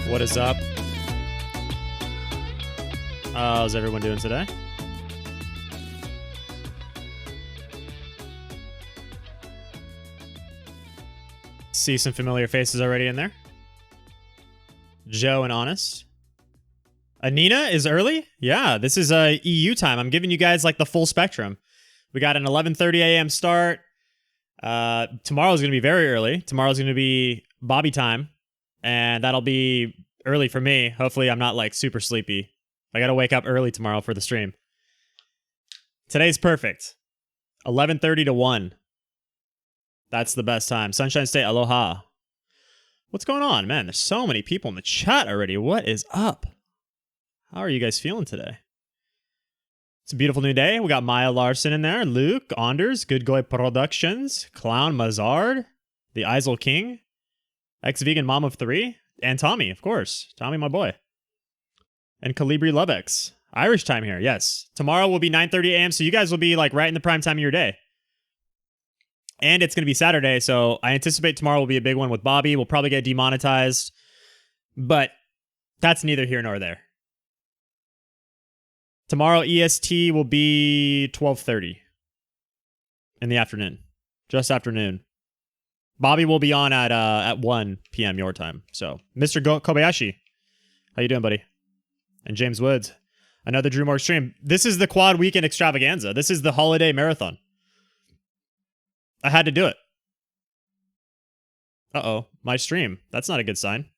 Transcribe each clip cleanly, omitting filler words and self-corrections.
What is up? How's everyone doing today? See some familiar faces already in there. Joe and Honest. Anina is early? Yeah, this is EU time. I'm giving you guys like the full spectrum. We got an 11:30 a.m. start. Tomorrow's going to be very early. Tomorrow's going to be Bobby time. And that'll be early for me. Hopefully I'm not like super sleepy. I got to wake up early tomorrow for the stream. Today's perfect. 11:30 to 1. That's the best time. Sunshine State, aloha. What's going on, man? There's so many people in the chat already. What is up? How are you guys feeling today? It's a beautiful new day. We got Maya Larson in there, Luke, Anders, Good Goy Productions, Clown Mazard, the Isel King, Ex-Vegan Mom of 3, and Tommy, of course. Tommy, my boy. And Calibri Lovex. Irish time here, yes. Tomorrow will be 9:30 a.m., so you guys will be like right in the prime time of your day. And it's going to be Saturday, so I anticipate tomorrow will be a big one with Bobby. We'll probably get demonetized, but that's neither here nor there. Tomorrow EST will be 12:30 in the afternoon, just afternoon. Bobby will be on at 1 p.m. your time. So, Mr. Kobayashi, how you doing, buddy? And James Woods, another Drew Morg stream. This is the quad weekend extravaganza. This is the holiday marathon. I had to do it. Uh-oh, my stream. That's not a good sign.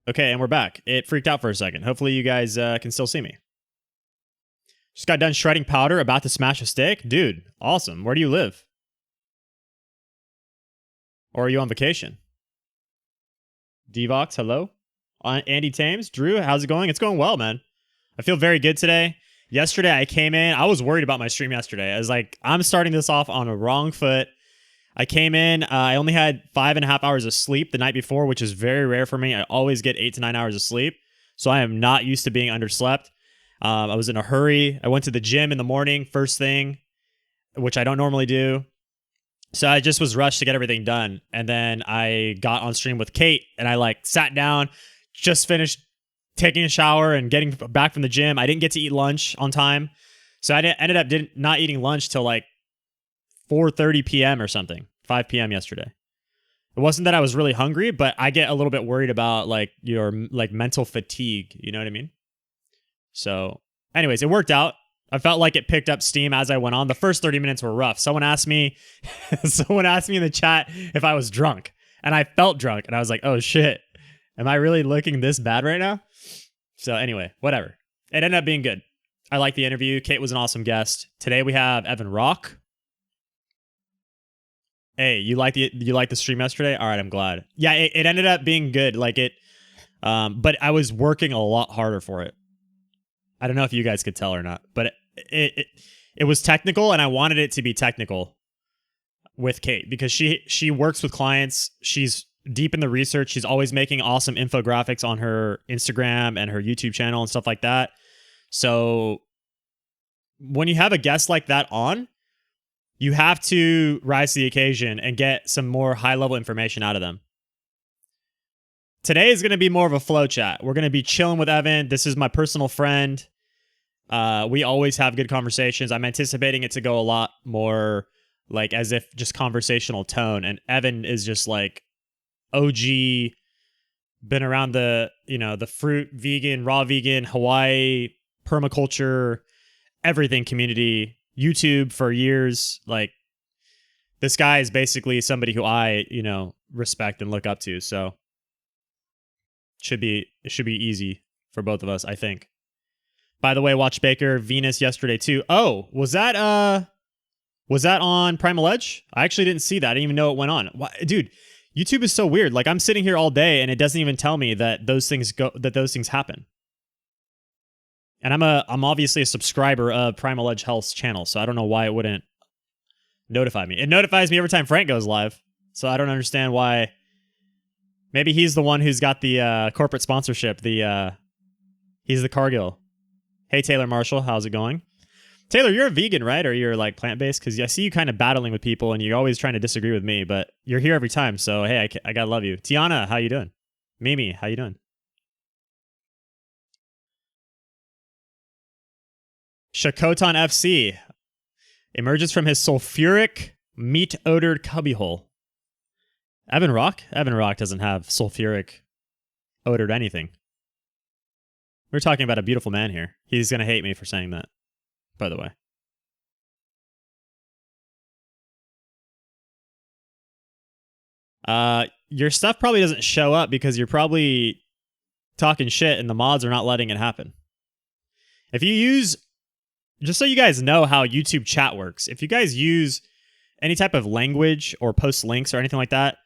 Okay, and we're back. It freaked out for a second. Hopefully you guys can still see me. Just got done shredding powder, about to smash a steak. Dude, awesome. Where do you live? Or are you on vacation? Devox, hello. Andy Thames, Drew, how's it going? It's going well, man. I feel very good today. Yesterday, I came in. I was worried about my stream yesterday. I was like, I'm starting this off on a wrong foot. I came in. I only had 5.5 hours of sleep the night before, which is very rare for me. I always get 8 to 9 hours of sleep. So I am not used to being underslept. I was in a hurry. I went to the gym in the morning, first thing, which I don't normally do. So I just was rushed to get everything done. And then I got on stream with Kate, and I like sat down, just finished taking a shower and getting back from the gym. I didn't get to eat lunch on time. So I ended up not eating lunch till like 4:30 p.m. or something, 5 p.m. yesterday. It wasn't that I was really hungry, but I get a little bit worried about like your like mental fatigue. You know what I mean? So anyways, it worked out. I felt like it picked up steam as I went on. The first 30 minutes were rough. Someone asked me in the chat if I was drunk, and I felt drunk, and I was like, oh shit, am I really looking this bad right now? So anyway, whatever. It ended up being good. I liked the interview. Kate was an awesome guest. Today we have Evan Rock. Hey, you liked the stream yesterday? All right, I'm glad. Yeah, it ended up being good. Like it, but I was working a lot harder for it. I don't know if you guys could tell or not, but it was technical, and I wanted it to be technical with Kate because she works with clients. She's deep in the research. She's always making awesome infographics on her Instagram and her YouTube channel and stuff like that. So when you have a guest like that on, you have to rise to the occasion and get some more high-level information out of them. Today is going to be more of a flow chat. We're going to be chilling with Evan. This is my personal friend. We always have good conversations. I'm anticipating it to go a lot more like as if just conversational tone. And Evan is just like OG, been around the fruit, vegan, raw vegan, Hawaii, permaculture, everything community, YouTube for years. Like this guy is basically somebody who I, respect and look up to. So it should be easy for both of us, I think. By the way, watch Baker Venus yesterday too. Oh, was that on Primal Edge? I actually didn't see that. I didn't even know it went on. Why, dude, YouTube is so weird. Like I'm sitting here all day and it doesn't even tell me that those things happen. And I'm obviously a subscriber of Primal Edge Health's channel, so I don't know why it wouldn't notify me. It notifies me every time Frank goes live, so I don't understand why. Maybe he's the one who's got the corporate sponsorship. He's the Cargill. Hey, Taylor Marshall, how's it going? Taylor, you're a vegan, right? Or you're like plant-based? Because I see you kind of battling with people and you're always trying to disagree with me, but you're here every time. So, hey, I gotta love you. Tiana, how you doing? Mimi, how you doing? Shakotan FC emerges from his sulfuric, meat-odored cubbyhole. Evan Rock? Evan Rock doesn't have sulfuric odored anything. We're talking about a beautiful man here. He's going to hate me for saying that, by the way. Your stuff probably doesn't show up because you're probably talking shit and the mods are not letting it happen. If you use, just so you guys know how YouTube chat works, if you guys use any type of language or post links or anything like that,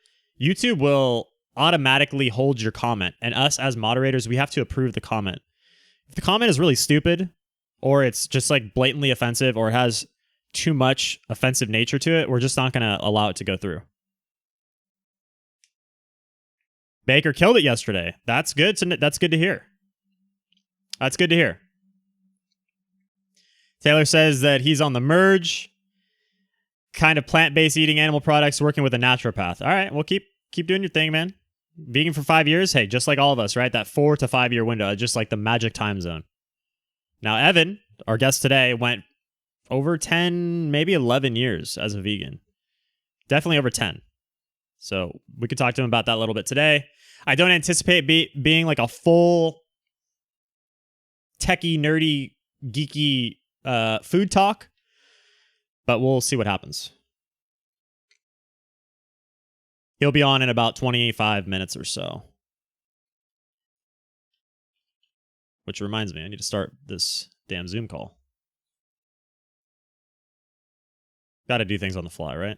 YouTube will automatically hold your comment. And us as moderators, we have to approve the comment. If the comment is really stupid, or it's just like blatantly offensive, or it has too much offensive nature to it, we're just not going to allow it to go through. Baker killed it yesterday. That's good. That's good to hear. That's good to hear. Taylor says that he's on the merge, kind of plant-based eating animal products, working with a naturopath. All right, well, keep doing your thing, man. Vegan for 5 years, hey, just like all of us, right? That 4 to 5 year window, just like the magic time zone. Now, Evan, our guest today, went over 10, maybe 11 years as a vegan. Definitely over 10. So we could talk to him about that a little bit today. I don't anticipate being like a full techie, nerdy, geeky food talk, but we'll see what happens. He'll be on in about 25 minutes or so. Which reminds me, I need to start this damn Zoom call. Got to do things on the fly, right?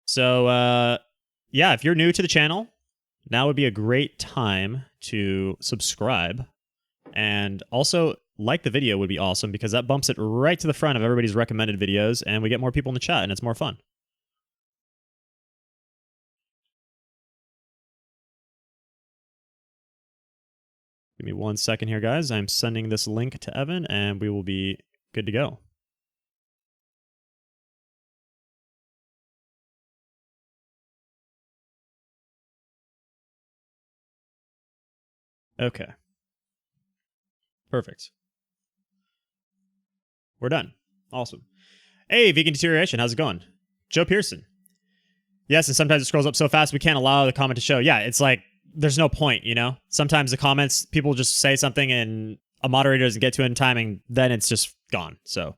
So, yeah, if you're new to the channel, now would be a great time to subscribe. And also, like the video would be awesome, because that bumps it right to the front of everybody's recommended videos, and we get more people in the chat, and it's more fun. Give me 1 second here, guys. I'm sending this link to Evan, and we will be good to go. Okay. Perfect. We're done. Awesome. Hey, Vegan Deterioration, how's it going? Joe Pearson. Yes, and sometimes it scrolls up so fast we can't allow the comment to show. Yeah, it's like, there's no point, you know? Sometimes the comments, people just say something and a moderator doesn't get to it in time, and then it's just gone. So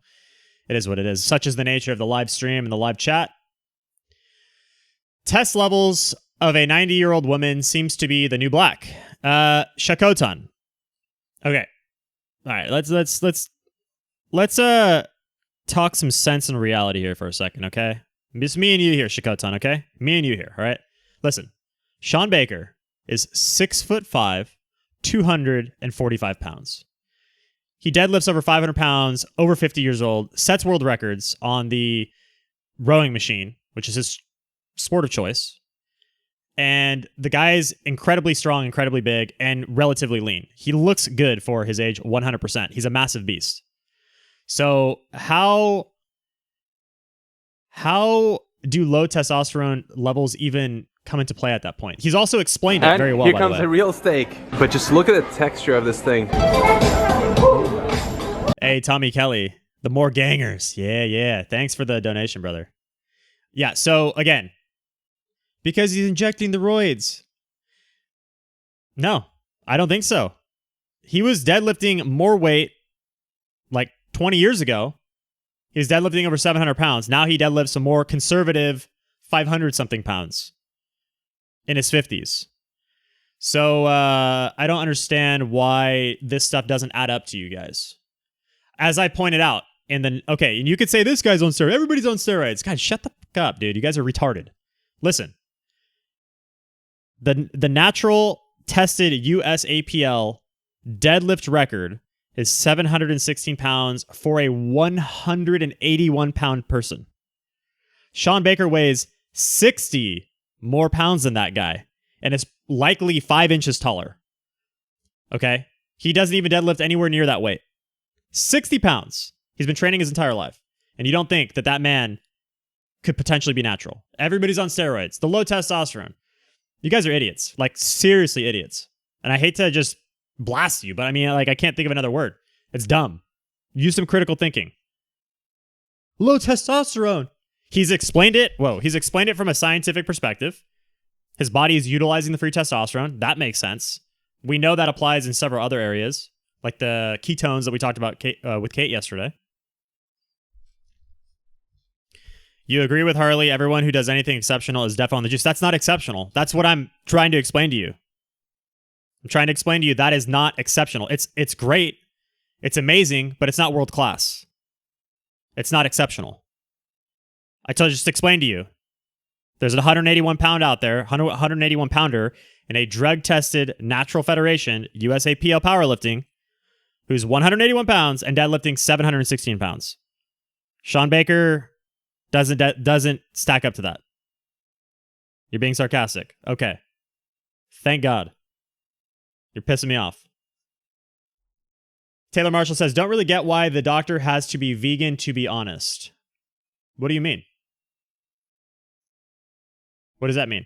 it is what it is. Such is the nature of the live stream and the live chat. Test levels of a 90-year-old woman seems to be the new black. Shakotan. Okay. All right, let's talk some sense and reality here for a second, okay? It's me and you here, Shakotan, okay? Me and you here, all right? Listen, Sean Baker is 6'5", 245 pounds. He deadlifts over 500 pounds, over 50 years old, sets world records on the rowing machine, which is his sport of choice. And the guy is incredibly strong, incredibly big, and relatively lean. He looks good for his age, 100%. He's a massive beast. So how do low testosterone levels even come into play at that point? He's also explained it very well, here comes a real steak. But just look at the texture of this thing. Hey, Tommy Kelly, the more gangers. Yeah. Thanks for the donation, brother. Yeah, so again, because he's injecting the roids. No, I don't think so. He was deadlifting more weight like 20 years ago. He was deadlifting over 700 pounds. Now he deadlifts a more conservative 500-something pounds in his 50s. So I don't understand why this stuff doesn't add up to you guys. As I pointed out, okay, and you could say this guy's on steroids. Everybody's on steroids. Guys, shut the fuck up, dude. You guys are retarded. Listen. The natural tested USAPL deadlift record is 716 pounds for a 181-pound person. Sean Baker weighs 60 more pounds than that guy and is likely 5 inches taller. Okay? He doesn't even deadlift anywhere near that weight. 60 pounds. He's been training his entire life. And you don't think that that man could potentially be natural. Everybody's on steroids. The low testosterone. You guys are idiots. Like, seriously idiots. And I hate to just blast you, but I mean, like, I can't think of another word. It's dumb. Use some critical thinking. Low testosterone. He's explained it. Whoa. He's explained it from a scientific perspective. His body is utilizing the free testosterone. That makes sense. We know that applies in several other areas, like the ketones that we talked about with Kate yesterday. You agree with Harley, everyone who does anything exceptional is definitely on the juice. That's not exceptional. That's what I'm trying to explain to you. I'm trying to explain to you that is not exceptional. It's great. It's amazing, but it's not world class. It's not exceptional. just explained to you. There's a 181 pound out there, 181 pounder in a drug-tested natural federation, USAPL powerlifting, who's 181 pounds and deadlifting 716 pounds. Sean Baker doesn't stack up to that. You're being sarcastic. Okay. Thank God. You're pissing me off. Taylor Marshall says, don't really get why the doctor has to be vegan, to be honest. What do you mean? What does that mean?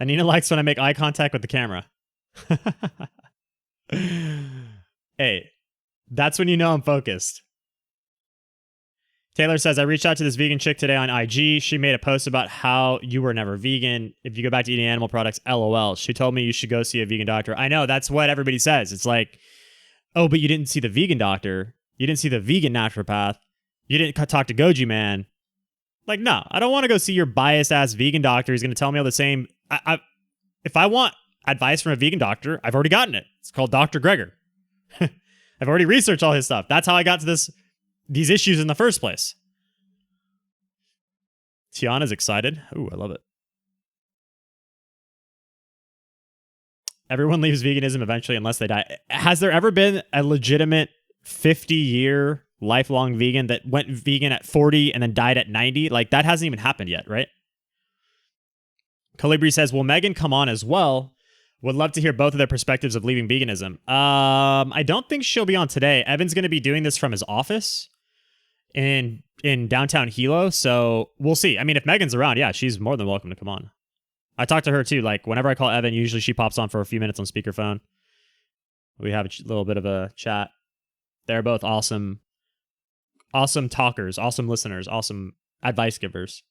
Anina likes when I make eye contact with the camera. Hey, that's when you know I'm focused. Taylor says, I reached out to this vegan chick today on IG. She made a post about how you were never vegan. If you go back to eating animal products, LOL. She told me you should go see a vegan doctor. I know, that's what everybody says. It's like, oh, but you didn't see the vegan doctor. You didn't see the vegan naturopath. You didn't talk to Goji Man. Like, no, I don't want to go see your biased-ass vegan doctor who's going to tell me all the same. If I want advice from a vegan doctor, I've already gotten it. It's called Dr. Greger. I've already researched all his stuff. That's how I got to these issues in the first place. Tiana's excited. Ooh, I love it. Everyone leaves veganism eventually unless they die. Has there ever been a legitimate 50-year lifelong vegan that went vegan at 40 and then died at 90? Like, that hasn't even happened yet, right? Colibri says, will Megan come on as well? Would love to hear both of their perspectives of leaving veganism. I don't think she'll be on today. Evan's going to be doing this from his office in downtown Hilo, so we'll see. I mean, if Megan's around, yeah, she's more than welcome to come on. I talked to her too. Like, whenever I call Evan, usually she pops on for a few minutes on speakerphone. We have a little bit of a chat. They're both awesome talkers, awesome listeners, awesome advice givers.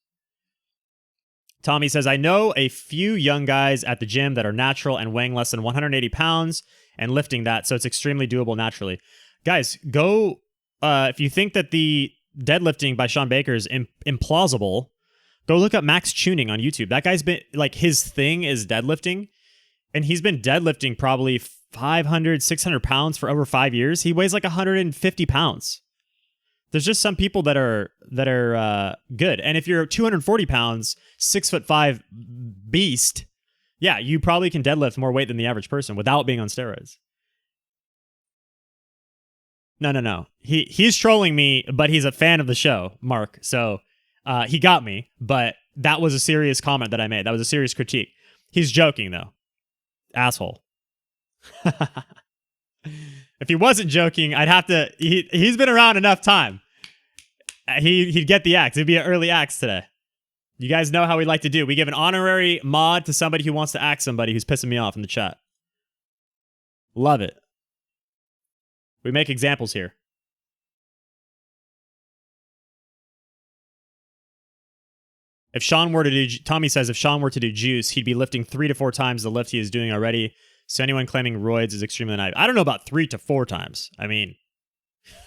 Tommy says, I know a few young guys at the gym that are natural and weighing less than 180 pounds and lifting that, so it's extremely doable naturally. Guys, go, if you think that the deadlifting by Sean Baker is implausible, go look up Max Tuning on YouTube. That guy's been, like, his thing is deadlifting, and he's been deadlifting probably 500, 600 pounds for over 5 years. He weighs like 150 pounds. There's just some people that are good. And if you're 240 pounds, 6'5" beast, yeah, you probably can deadlift more weight than the average person without being on steroids. No. He's trolling me, but he's a fan of the show, Mark. So he got me, but that was a serious comment that I made. That was a serious critique. He's joking, though. Asshole. If he wasn't joking, I'd have to... He's been around enough time. He'd get the axe. It'd be an early axe today. You guys know how we like to do. We give an honorary mod to somebody who wants to axe somebody who's pissing me off in the chat. Love it. We make examples here. If Sean were to do... Tommy says if Sean were to do juice, he'd be lifting 3 to 4 times the lift he is doing already. So anyone claiming roids is extremely naive. I don't know about 3 to 4 times. I mean,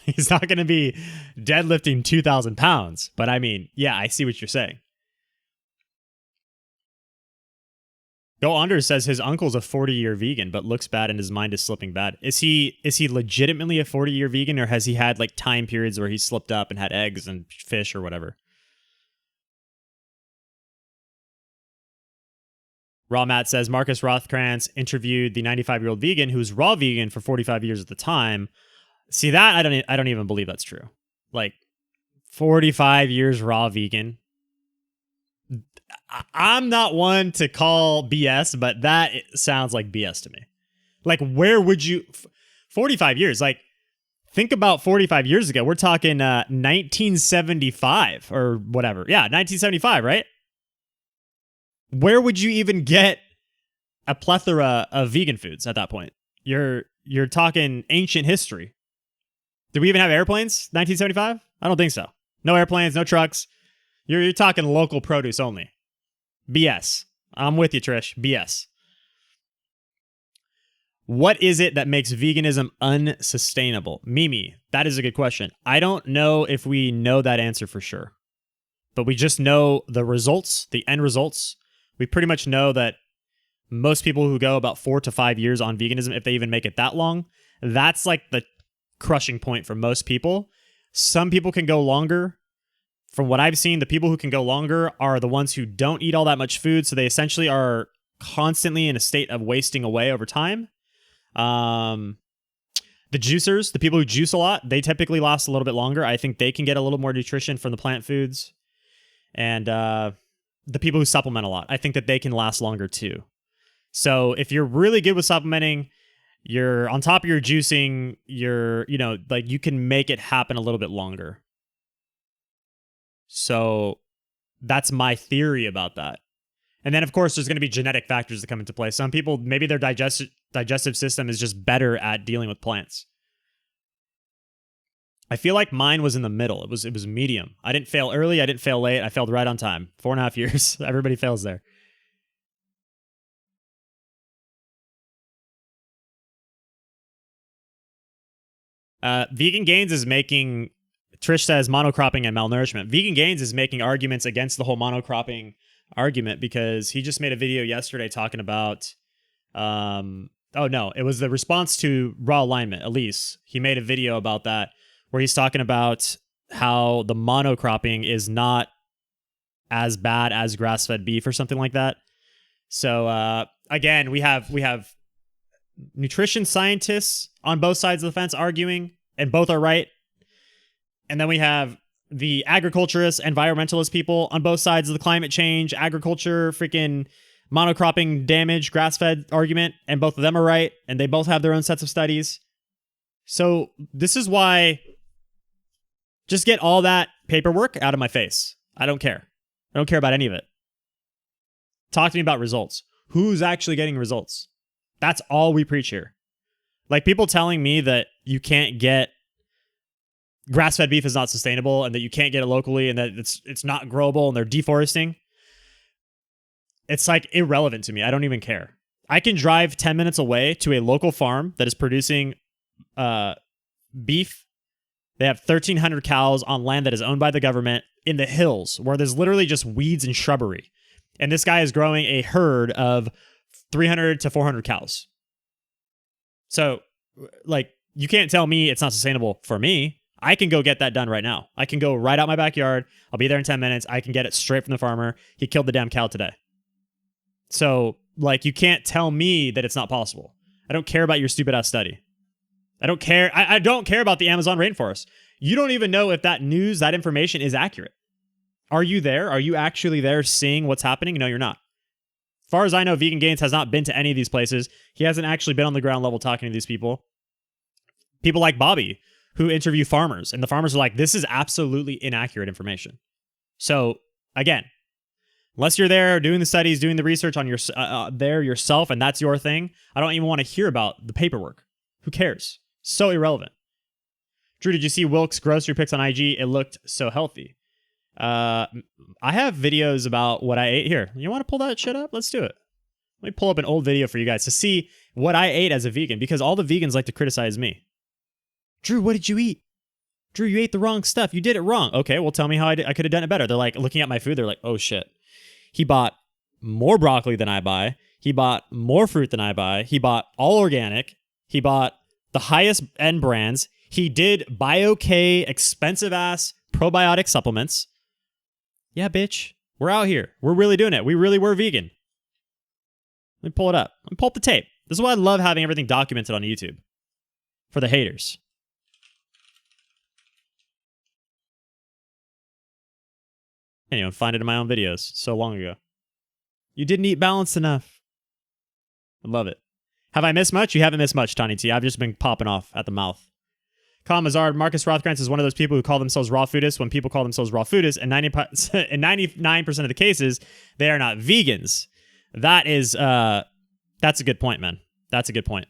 he's not going to be deadlifting 2,000 pounds. But I mean, yeah, I see what you're saying. Go Under says his uncle's a 40-year vegan, but looks bad and his mind is slipping bad. Is he legitimately a 40-year vegan, or has he had like time periods where he slipped up and had eggs and fish or whatever? Raw Matt says Marcus Rothkrantz interviewed the 95-year-old vegan who was raw vegan for 45 years at the time. See, that I don't even believe that's true. Like 45 years raw vegan. I'm not one to call BS, but that sounds like BS to me. Like, where would you... 45 years, like, think about 45 years ago. We're talking 1975 or whatever. Yeah, 1975, right? Where would you even get a plethora of vegan foods at that point? You're talking ancient history. Did we even have airplanes? 1975? I don't think so. No airplanes, no trucks. You're talking local produce only. BS. I'm with you, Trish. BS. What is it that makes veganism unsustainable? Mimi, that is a good question. I don't know if we know that answer for sure, but we just know the results, the end results. We pretty much know that most people who go about 4 to 5 years on veganism, if they even make it that long, that's like the crushing point for most people. Some people can go longer. From what I've seen, the people who can go longer are the ones who don't eat all that much food, so they essentially are constantly in a state of wasting away over time. The juicers, the people who juice a lot, they typically last a little bit longer. I think they can get a little more nutrition from the plant foods. And the people who supplement a lot, I think that they can last longer too. So if you're really good with supplementing, you're on top of your juicing, you can make it happen a little bit longer. So that's my theory about that. And then, of course, there's going to be genetic factors that come into play. Some people, maybe their digestive system is just better at dealing with plants. I feel like mine was in the middle. It was medium. I didn't fail early. I didn't fail late. I failed right on time. 4.5 years. Everybody fails there. Vegan Gains is making... Trish says monocropping and malnourishment. Vegan Gains is making arguments against the whole monocropping argument because he just made a video yesterday talking about it was the response to raw alignment. Elise, he made a video about that where he's talking about how the monocropping is not as bad as grass-fed beef or something like that. So again, we have nutrition scientists on both sides of the fence arguing, and both are right. And then we have the agriculturists, environmentalist people on both sides of the climate change, agriculture, freaking monocropping damage, grass-fed argument, and both of them are right, and they both have their own sets of studies. So this is why just get all that paperwork out of my face. I don't care. I don't care about any of it. Talk to me about results. Who's actually getting results? That's all we preach here. Like people telling me that you can't get grass-fed beef is not sustainable and that you can't get it locally and that it's not growable and they're deforesting. It's like irrelevant to me. I don't even care. I can drive 10 minutes away to a local farm that is producing beef. They have 1,300 cows on land that is owned by the government in the hills where there's literally just weeds and shrubbery. And this guy is growing a herd of 300 to 400 cows. So, like, you can't tell me it's not sustainable for me. I can go get that done right now. I can go right out my backyard. I'll be there in 10 minutes. I can get it straight from the farmer. He killed the damn cow today. So, like, you can't tell me that it's not possible. I don't care about your stupid ass study. I don't care. I don't care about the Amazon rainforest. You don't even know if that news, that information is accurate. Are you there? Are you actually there seeing what's happening? No, you're not. As far as I know, Vegan Gains has not been to any of these places. He hasn't actually been on the ground level talking to these people. People like Bobby, who interview farmers, and the farmers are like, this is absolutely inaccurate information. So again, unless you're there doing the studies, doing the research on your there yourself, and that's your thing, I don't even want to hear about the paperwork. Who cares? So irrelevant. Drew, did you see Wilk's grocery picks on IG? It looked so healthy. I have videos about what I ate here. You want to pull that shit up? Let's do it. Let me pull up an old video for you guys to see what I ate as a vegan, because all the vegans like to criticize me. Drew, what did you eat? Drew, you ate the wrong stuff. You did it wrong. Okay, well, tell me how I could have done it better. They're like looking at my food. They're like, oh shit. He bought more broccoli than I buy. He bought more fruit than I buy. He bought all organic. He bought the highest end brands. He did BioK expensive ass probiotic supplements. Yeah, bitch. We're out here. We're really doing it. We really were vegan. Let me pull it up. Let me pull up the tape. This is why I love having everything documented on YouTube. For the haters. Can't even find it in my own videos so long ago. You didn't eat balanced enough. I love it. Have I missed much? You haven't missed much, Tiny T. I've just been popping off at the mouth. Colin Mazard, Marcus Rothkrantz is one of those people who call themselves raw foodists when people call themselves raw foodists, and 99% of the cases, they are not vegans. That's a good point, man. That's a good point.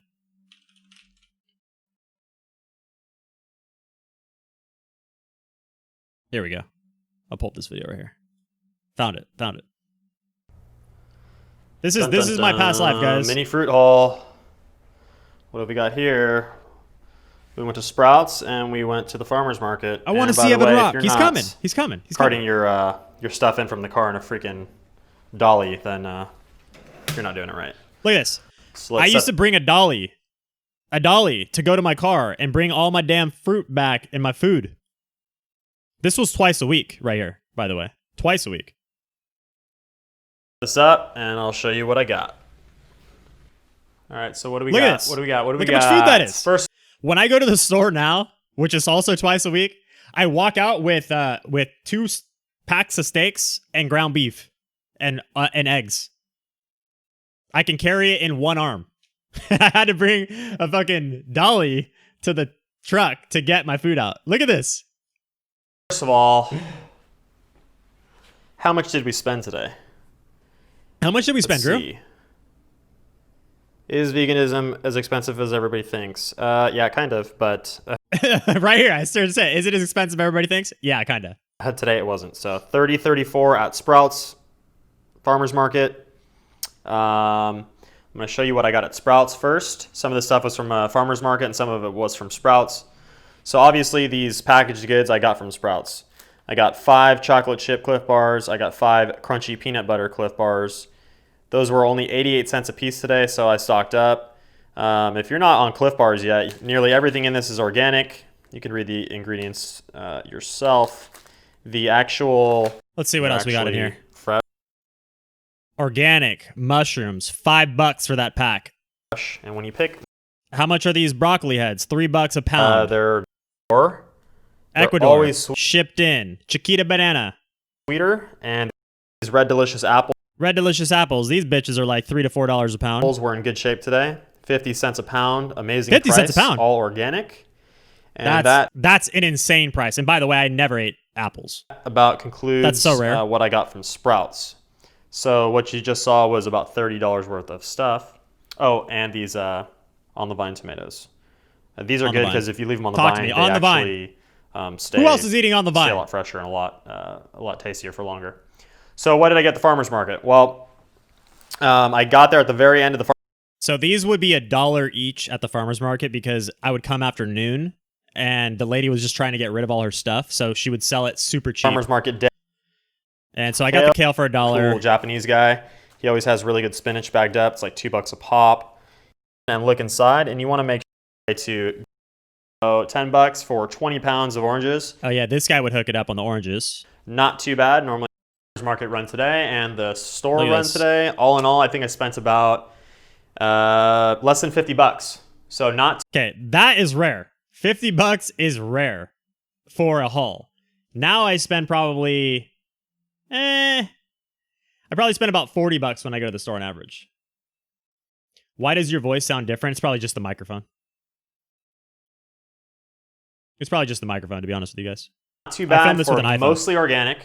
Here we go. I'll pull up this video right here. Found it. This is my past life, guys. Mini fruit haul. What have we got here? We went to Sprouts and we went to the farmer's market. I want to see Evan Rock. He's coming. He's coming. Carting your stuff in from the car in a freaking dolly, then you're not doing it right. Look at this. I used to bring a dolly to go to my car and bring all my damn fruit back and my food. This was twice a week right here, by the way. Twice a week. This up and I'll show you what I got. All right, so what do we got? Look at this. What do we got? Look how much food that is. First, when I go to the store now, which is also twice a week, I walk out with 2 packs of steaks and ground beef and eggs. I can carry it in one arm. I had to bring a fucking dolly to the truck to get my food out. Look at this. First of all, how much did we spend today? How much did we spend, Drew? See. Is veganism as expensive as everybody thinks? Yeah, kind of, but... right here, I started to say, is it as expensive as everybody thinks? Yeah, kind of. Today it wasn't. So $30.34 at Sprouts Farmer's Market. I'm going to show you what I got at Sprouts first. Some of the stuff was from Farmer's Market and some of it was from Sprouts. So obviously these packaged goods I got from Sprouts. I got 5 chocolate chip Cliff Bars. I got 5 crunchy peanut butter Cliff Bars. Those were only 88 cents a piece today, so I stocked up. If you're not on Cliff Bars yet, nearly everything in this is organic. You can read the ingredients yourself. The actual... Let's see what else we got in here. Organic mushrooms, $5 for that pack. And when you pick... How much are these broccoli heads? $3 a pound. They're Ecuador, always shipped in. Chiquita banana. Sweeter, and these Red Delicious apples. Red Delicious apples. These bitches are like $3 to $4 a pound. Apples were in good shape today. 50 cents a pound. Amazing 50 price. 50 cents a pound. All organic. And that's an insane price. And by the way, I never ate apples. About concludes that's so rare. What I got from Sprouts. So what you just saw was about $30 worth of stuff. Oh, and these on the vine tomatoes. These are good because if you leave them on the vine, they actually stay. Who else is eating on the vine? Stay a lot fresher and a lot tastier for longer. So what did I get at the farmer's market? Well, I got there at the very end of the So these would be $1 each at the farmer's market because I would come after noon and the lady was just trying to get rid of all her stuff. So she would sell it super cheap. Farmer's market day. And so I got the kale for $1. Cool Japanese guy. He always has really good spinach bagged up. It's like $2 a pop. And look inside and you want to make sure to $10 for 20 pounds of oranges. Oh yeah, this guy would hook it up on the oranges. Not too bad. Normally market run today and the store run today. All in all, I think I spent about less than $50. So not okay. That is rare. $50 is rare for a haul. Now I spend probably, I probably spend about $40 when I go to the store on average. Why does your voice sound different? It's probably just the microphone. It's probably just the microphone, to be honest with you guys. Not too bad this for with an iPhone. Mostly organic.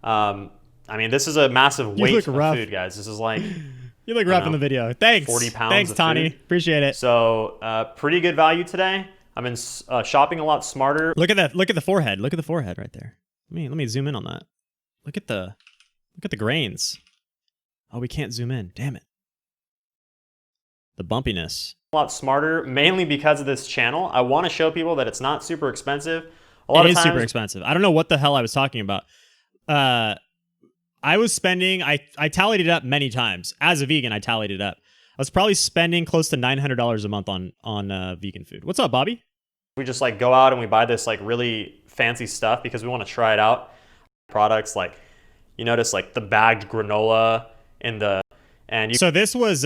I mean, this is a massive weight of food, guys. This is like... You look rough in the video. Thanks. 40 pounds Thanks, of Tani. food. Appreciate it. So, pretty good value today. I've been shopping a lot smarter. Look at that. Look at the forehead. Look at the forehead right there. Let me zoom in on that. Look at the grains. Oh, we can't zoom in. Damn it. The bumpiness. A lot smarter, mainly because of this channel. I want to show people that it's not super expensive. A lot of times, super expensive. I don't know what the hell I was talking about. I was spending, I tallied it up many times. As a vegan, I tallied it up. I was probably spending close to $900 a month on vegan food. What's up, Bobby? We just like go out and we buy this like really fancy stuff because we want to try it out. Products like, you notice like the bagged granola in the, So this was,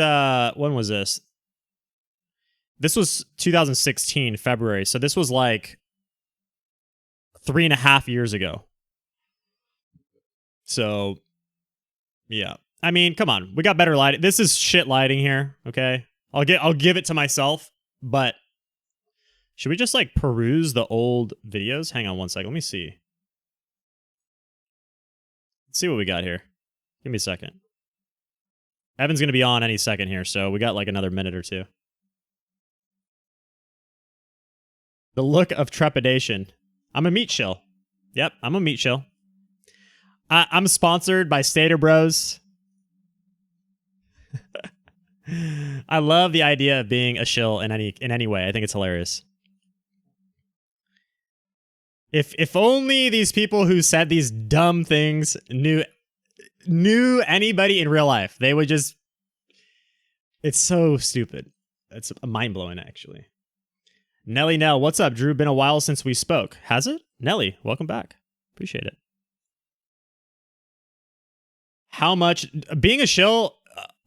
when was this? This was 2016, February. So this was like 3.5 years ago. So, yeah. I mean, come on. We got better lighting. This is shit lighting here, okay? I'll give it to myself, but should we just like peruse the old videos? Hang on one second. Let me see. Let's see what we got here. Give me a second. Evan's going to be on any second here, so we got like another minute or two. The look of trepidation. I'm a meat shill. Yep, I'm a meat shill. I'm sponsored by Stater Bros. I love the idea of being a shill in any way. I think it's hilarious. If only these people who said these dumb things knew anybody in real life, they would just... It's so stupid. It's mind-blowing, actually. Nelly Nell, what's up, Drew? Been a while since we spoke. Has it? Nelly, welcome back. Appreciate it. How much... Being a shill...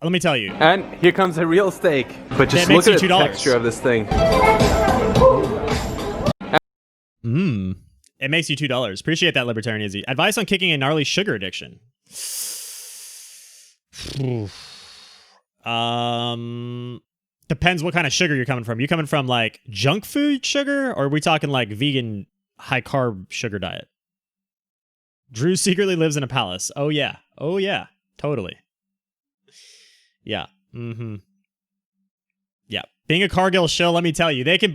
let me tell you. And here comes a real steak. But just look at the texture of this thing. It makes you $2. Appreciate that, Libertarian Izzy. Advice on kicking a gnarly sugar addiction. Depends what kind of sugar you're coming from. You coming from like junk food sugar, or are we talking like vegan high carb sugar diet? Drew secretly lives in a palace. Oh yeah. Oh yeah. Totally. Yeah. Yeah. Being a Cargill shill, let me tell you, they've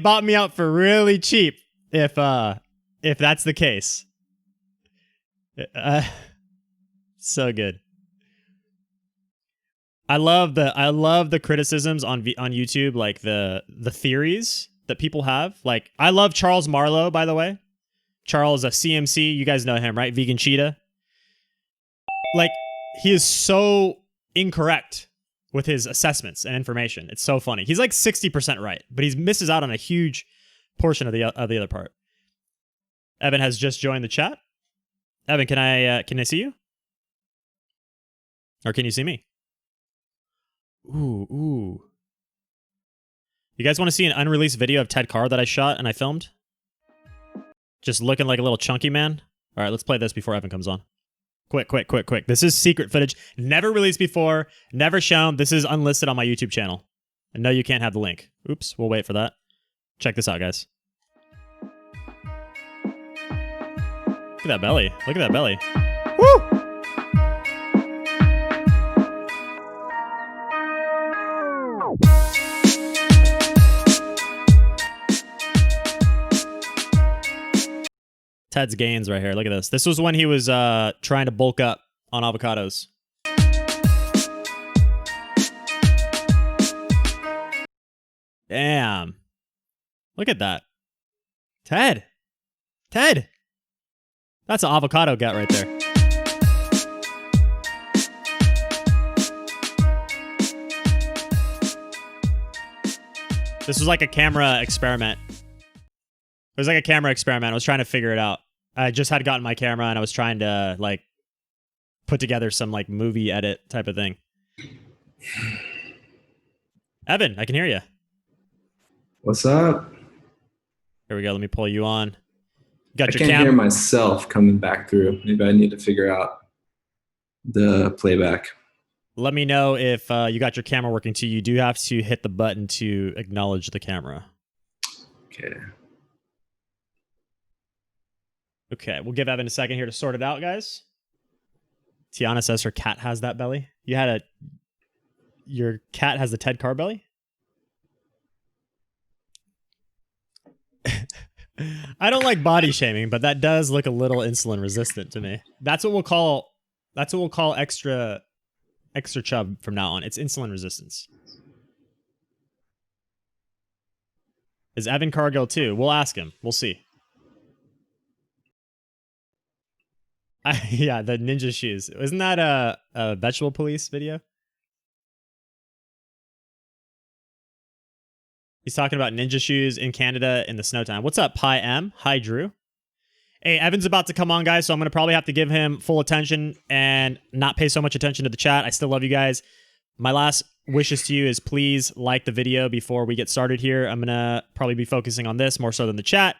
bought me out for really cheap if that's the case. So good. I love the criticisms on YouTube, like the theories that people have. Like, I love Charles Marlowe, by the way. Charles, a CMC, you guys know him, right? Vegan Cheetah. Like, he is so incorrect with his assessments and information. It's so funny. He's like 60% right, but he misses out on a huge portion of the other part. Evan has just joined the chat. Evan, can I see you? Or can you see me? Ooh. You guys want to see an unreleased video of Ted Carr that I shot and I filmed? Just looking like a little chunky man? All right, let's play this before Evan comes on. Quick. This is secret footage. Never released before. Never shown. This is unlisted on my YouTube channel. And no, you can't have the link. Oops, we'll wait for that. Check this out, guys. Look at that belly. Look at that belly. Woo! Ted's gains right here. Look at this. This was when he was trying to bulk up on avocados. Damn. Look at that. Ted. That's an avocado gut right there. This was like a camera experiment. It was like a camera experiment. I was trying to figure it out. I just had gotten my camera and I was trying to like put together some like movie edit type of thing. Evan, I can hear you. What's up? Here we go. Let me pull you on. I can't hear myself coming back through. Maybe I need to figure out the playback. Let me know if you got your camera working too. You do have to hit the button to acknowledge the camera. Okay, we'll give Evan a second here to sort it out, guys. Tiana says her cat has that belly. Your cat has the Ted Carr belly? I don't like body shaming, but that does look a little insulin resistant to me. That's what we'll call extra chub from now on. It's insulin resistance. Is Evan Cargill too? We'll ask him. We'll see. Yeah, the ninja shoes. Isn't that a vegetable police video? He's talking about ninja shoes in Canada in the snow time. What's up, Pi M? Hi, Drew. Hey, Evan's about to come on, guys, so I'm going to probably have to give him full attention and not pay so much attention to the chat. I still love you guys. My last wishes to you is please like the video before we get started here. I'm going to probably be focusing on this more so than the chat.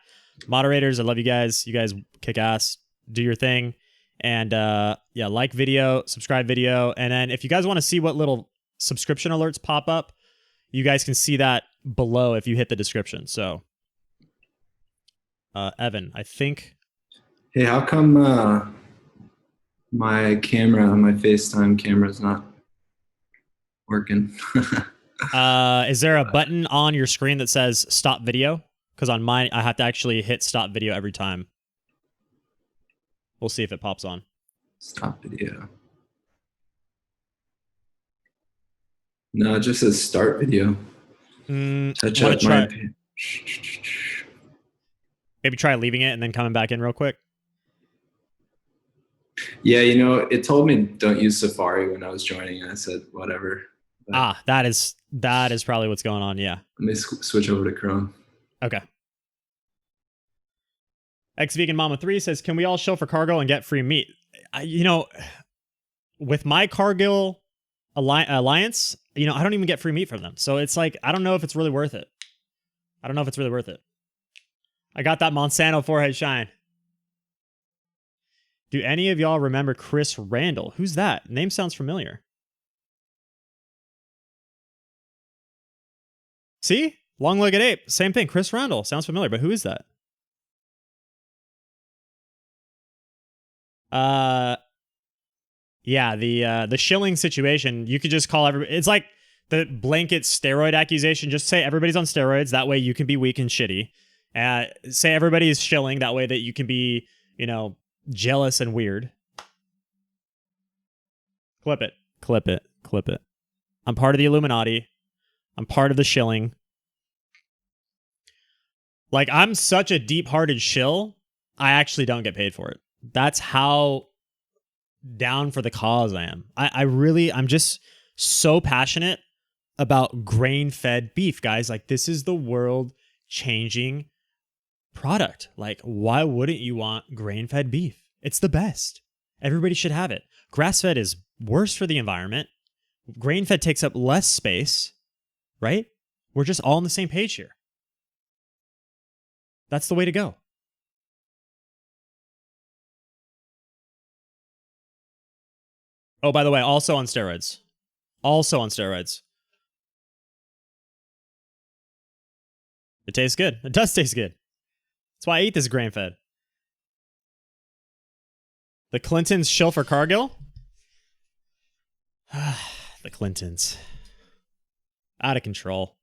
Moderators, I love you guys. You guys kick ass. Do your thing. And yeah, like video, subscribe video. And then if you guys want to see what little subscription alerts pop up, you guys can see that below if you hit the description. So, Evan, I think. Hey, how come my FaceTime camera is not working? Is there a button on your screen that says stop video? Because on mine, I have to actually hit stop video every time. We'll see if it pops on. Stop video. No, it just says start video. Touch up my... Maybe try leaving it and then coming back in real quick. Yeah, you know, it told me don't use Safari when I was joining, and I said whatever. But that is probably what's going on. Yeah. Let me switch over to Chrome. Okay. Ex-Vegan Mama 3 says, can we all show for Cargill and get free meat? You know, with my Cargill alliance, you know, I don't even get free meat from them. So it's like, I don't know if it's really worth it. I got that Monsanto forehead shine. Do any of y'all remember Chris Randall? Who's that? Name sounds familiar. See? Long-legged ape. Same thing. Chris Randall. Sounds familiar, but who is that? Yeah, the shilling situation, you could just call everybody. It's like the blanket steroid accusation. Just say everybody's on steroids. That way you can be weak and shitty. Say everybody is shilling. That way that you can be, you know, jealous and weird. Clip it. I'm part of the Illuminati. I'm part of the shilling. Like, I'm such a deep-hearted shill, I actually don't get paid for it. That's how down for the cause I am. I'm just so passionate about grain-fed beef, guys. Like, this is the world-changing product. Like, why wouldn't you want grain-fed beef? It's the best. Everybody should have it. Grass-fed is worse for the environment. Grain-fed takes up less space, right? We're just all on the same page here. That's the way to go. Oh, by the way, also on steroids. It tastes good. It does taste good. That's why I eat this grain-fed. The Clintons shill for Cargill? The Clintons. Out of control.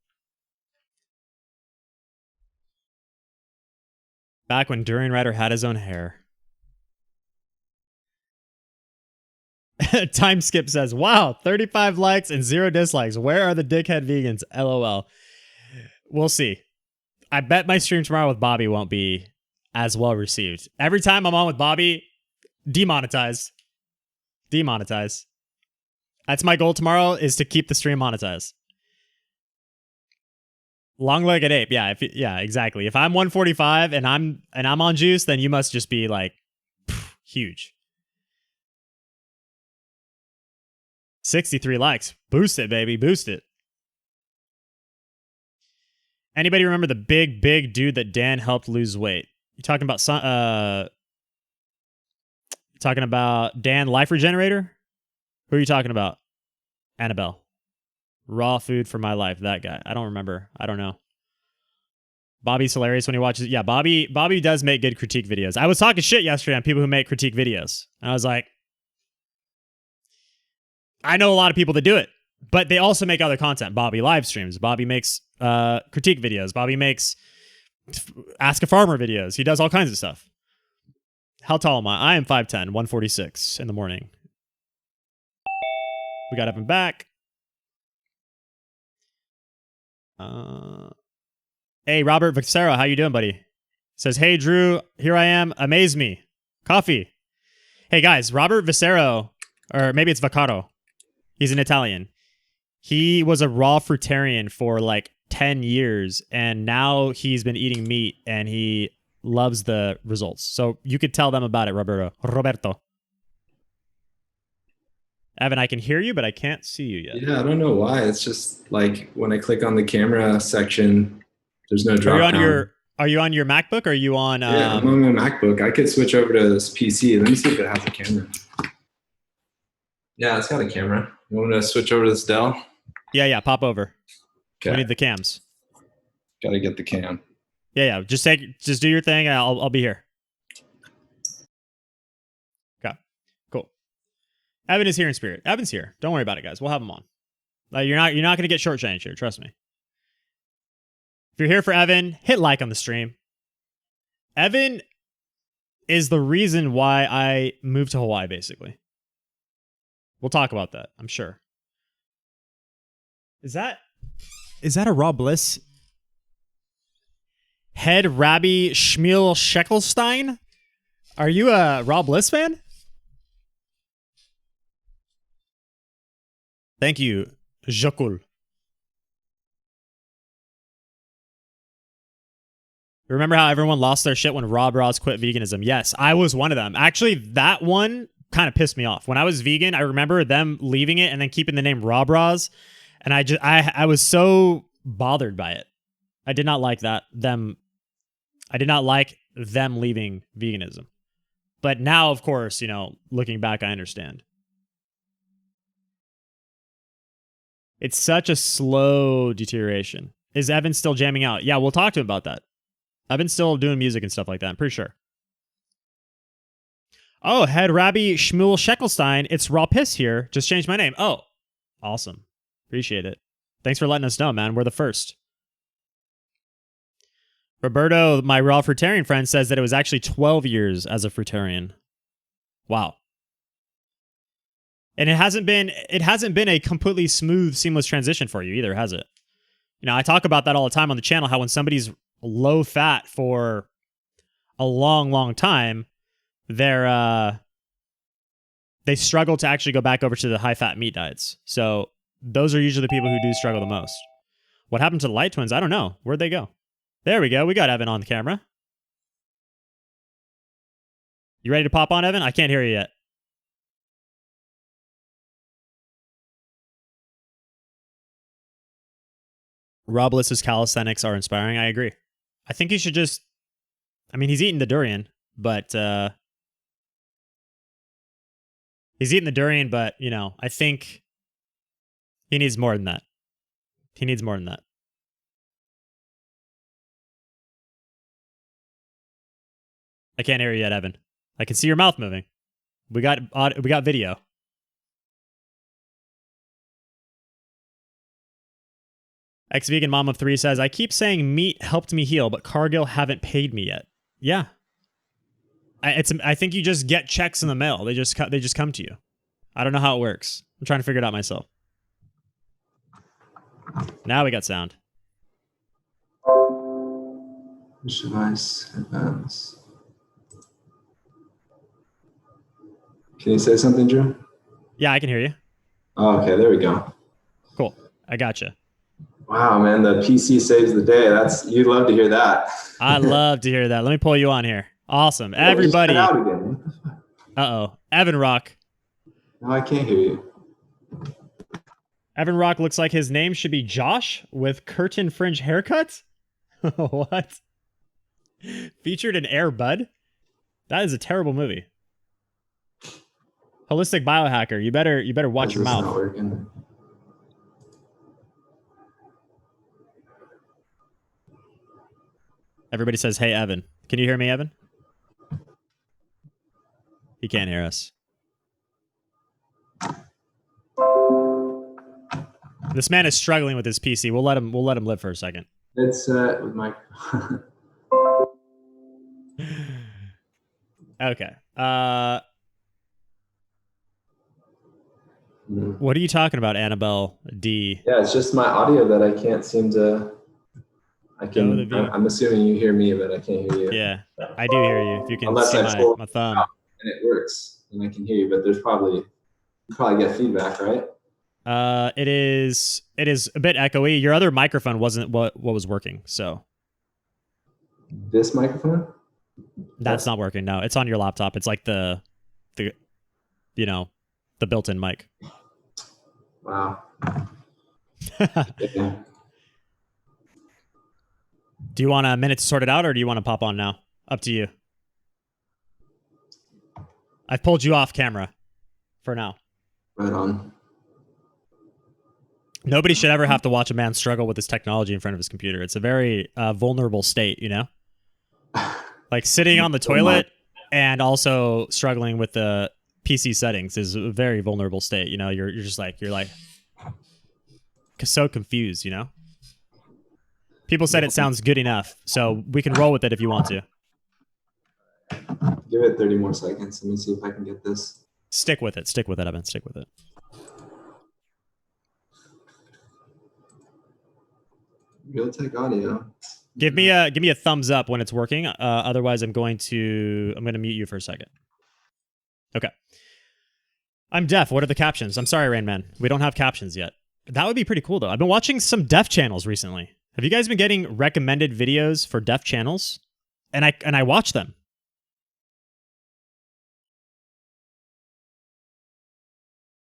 Back when Durian Rider had his own hair. Time Skip says, wow, 35 likes and 0 dislikes. Where are the dickhead vegans? LOL. We'll see. I bet my stream tomorrow with Bobby won't be as well received. Every time I'm on with Bobby, demonetize. That's my goal tomorrow, is to keep the stream monetized. Long-legged ape, yeah, exactly. If I'm 145 and I'm on juice, then you must just be like huge. 63 likes. Boost it, baby. Boost it. Anybody remember the big dude that Dan helped lose weight? You talking about Dan Life Regenerator? Who are you talking about? Annabelle. Raw food for my life. That guy. I don't remember. I don't know. Bobby's hilarious when he watches. Yeah, Bobby does make good critique videos. I was talking shit yesterday on people who make critique videos. And I was like, I know a lot of people that do it, but they also make other content. Bobby live streams. Bobby makes critique videos. Bobby makes Ask a Farmer videos. He does all kinds of stuff. How tall am I? I am 5'10", 146 in the morning. We got up and back. Hey, Robert Vicero, how you doing, buddy? Says, hey, Drew, here I am. Amaze me. Coffee. Hey, guys, Robert Vicero, or maybe it's Vaccaro. He's an Italian. He was a raw fruitarian for like 10 years, and now he's been eating meat, and he loves the results. So you could tell them about it, Roberto. Evan, I can hear you, but I can't see you yet. Yeah, I don't know why. It's just like when I click on the camera section, there's no drop down. Are you on your MacBook or are you on? Yeah, I'm on my MacBook. I could switch over to this PC. Let me see if it has a camera. Yeah, it's got a camera. You want me to switch over to this Dell? Yeah. Pop over. Okay. We need the cams. Got to get the cam. Yeah. Just do your thing. And I'll be here. Okay. Cool. Evan is here in spirit. Evan's here. Don't worry about it, guys. We'll have him on. Like you're not going to get shortchanged here. Trust me. If you're here for Evan, hit like on the stream. Evan is the reason why I moved to Hawaii, basically. We'll talk about that, I'm sure. Is that a Raw Bliss? Head Rabbi Shmuel Sheckelstein? Are you a Raw Bliss fan? Thank you, Jokul. Remember how everyone lost their shit when Rob Ross quit veganism? Yes, I was one of them. Actually, that one kind of pissed me off. When I was vegan, I remember them leaving it and then keeping the name Rob Ross, and I was so bothered by it. I did not like them leaving veganism. But now, of course, looking back, I understand. It's such a slow deterioration. Is Evan still jamming out? Yeah, we'll talk to him about that. I've been still doing music and stuff like that, I'm pretty sure. Oh, Head Rabbi Shmuel Sheckelstein. It's Raw Piss here. Just changed my name. Oh, awesome. Appreciate it. Thanks for letting us know, man. We're the first. Roberto, my raw fruitarian friend, says that it was actually 12 years as a fruitarian. Wow. And it hasn't been a completely smooth, seamless transition for you either, has it? I talk about that all the time on the channel, how when somebody's low fat for a long, long time, they struggle to actually go back over to the high fat meat diets. So those are usually the people who do struggle the most. What happened to the Light Twins? I don't know. Where'd they go? There we go. We got Evan on the camera. You ready to pop on, Evan? I can't hear you yet. Rob Bliss's calisthenics are inspiring. I agree. I think he should just... he's eating the durian, but... I think he needs more than that. I can't hear you yet, Evan. I can see your mouth moving. We got video. Ex-vegan mom of 3 says, I keep saying meat helped me heal, but Cargill haven't paid me yet. Yeah. I think you just get checks in the mail. They just come to you. I don't know how it works. I'm trying to figure it out myself. Now we got sound. Push device, advance. Can you say something, Drew? Yeah, I can hear you. Oh, okay, there we go. Cool. I gotcha. Wow, man, the PC saves the day. You'd love to hear that. I love to hear that. Let me pull you on here. Awesome. Everybody. Uh-oh. Evan Rock. No, I can't hear you. Evan Rock looks like his name should be Josh with curtain fringe haircuts? What? Featured in Air Bud? That is a terrible movie. Holistic biohacker. You better watch your mouth. Not working. Everybody says, hey, Evan. Can you hear me, Evan? He can't hear us. This man is struggling with his PC. We'll let him live for a second. It's with my Okay. What are you talking about, Annabelle D? Yeah, it's just my audio that I can't seem to. I'm assuming you hear me, but I can't hear you. Yeah, I do hear you. If you can Unless see my thumb. And it works, and I can hear you, but you probably get feedback, right? It is a bit echoey. Your other microphone wasn't what was working, so. This microphone? That's not working. No, it's on your laptop. It's like the built-in mic. Wow. Yeah. Do you want a minute to sort it out, or do you want to pop on now? Up to you. I've pulled you off camera for now. Right on. Nobody should ever have to watch a man struggle with his technology in front of his computer. It's a very vulnerable state, you know? Like sitting on the toilet and also struggling with the PC settings is a very vulnerable state. You know, you're just like, so confused, you know? People said it sounds good enough, so we can roll with it if you want to. Give it 30 more seconds. Let me see if I can get this. Stick with it, Evan. Stick with it. Realtek audio. Give me a thumbs up when it's working. Otherwise, I'm going to mute you for a second. Okay. I'm deaf. What are the captions? I'm sorry, Rain Man. We don't have captions yet. That would be pretty cool, though. I've been watching some deaf channels recently. Have you guys been getting recommended videos for deaf channels? And I watch them.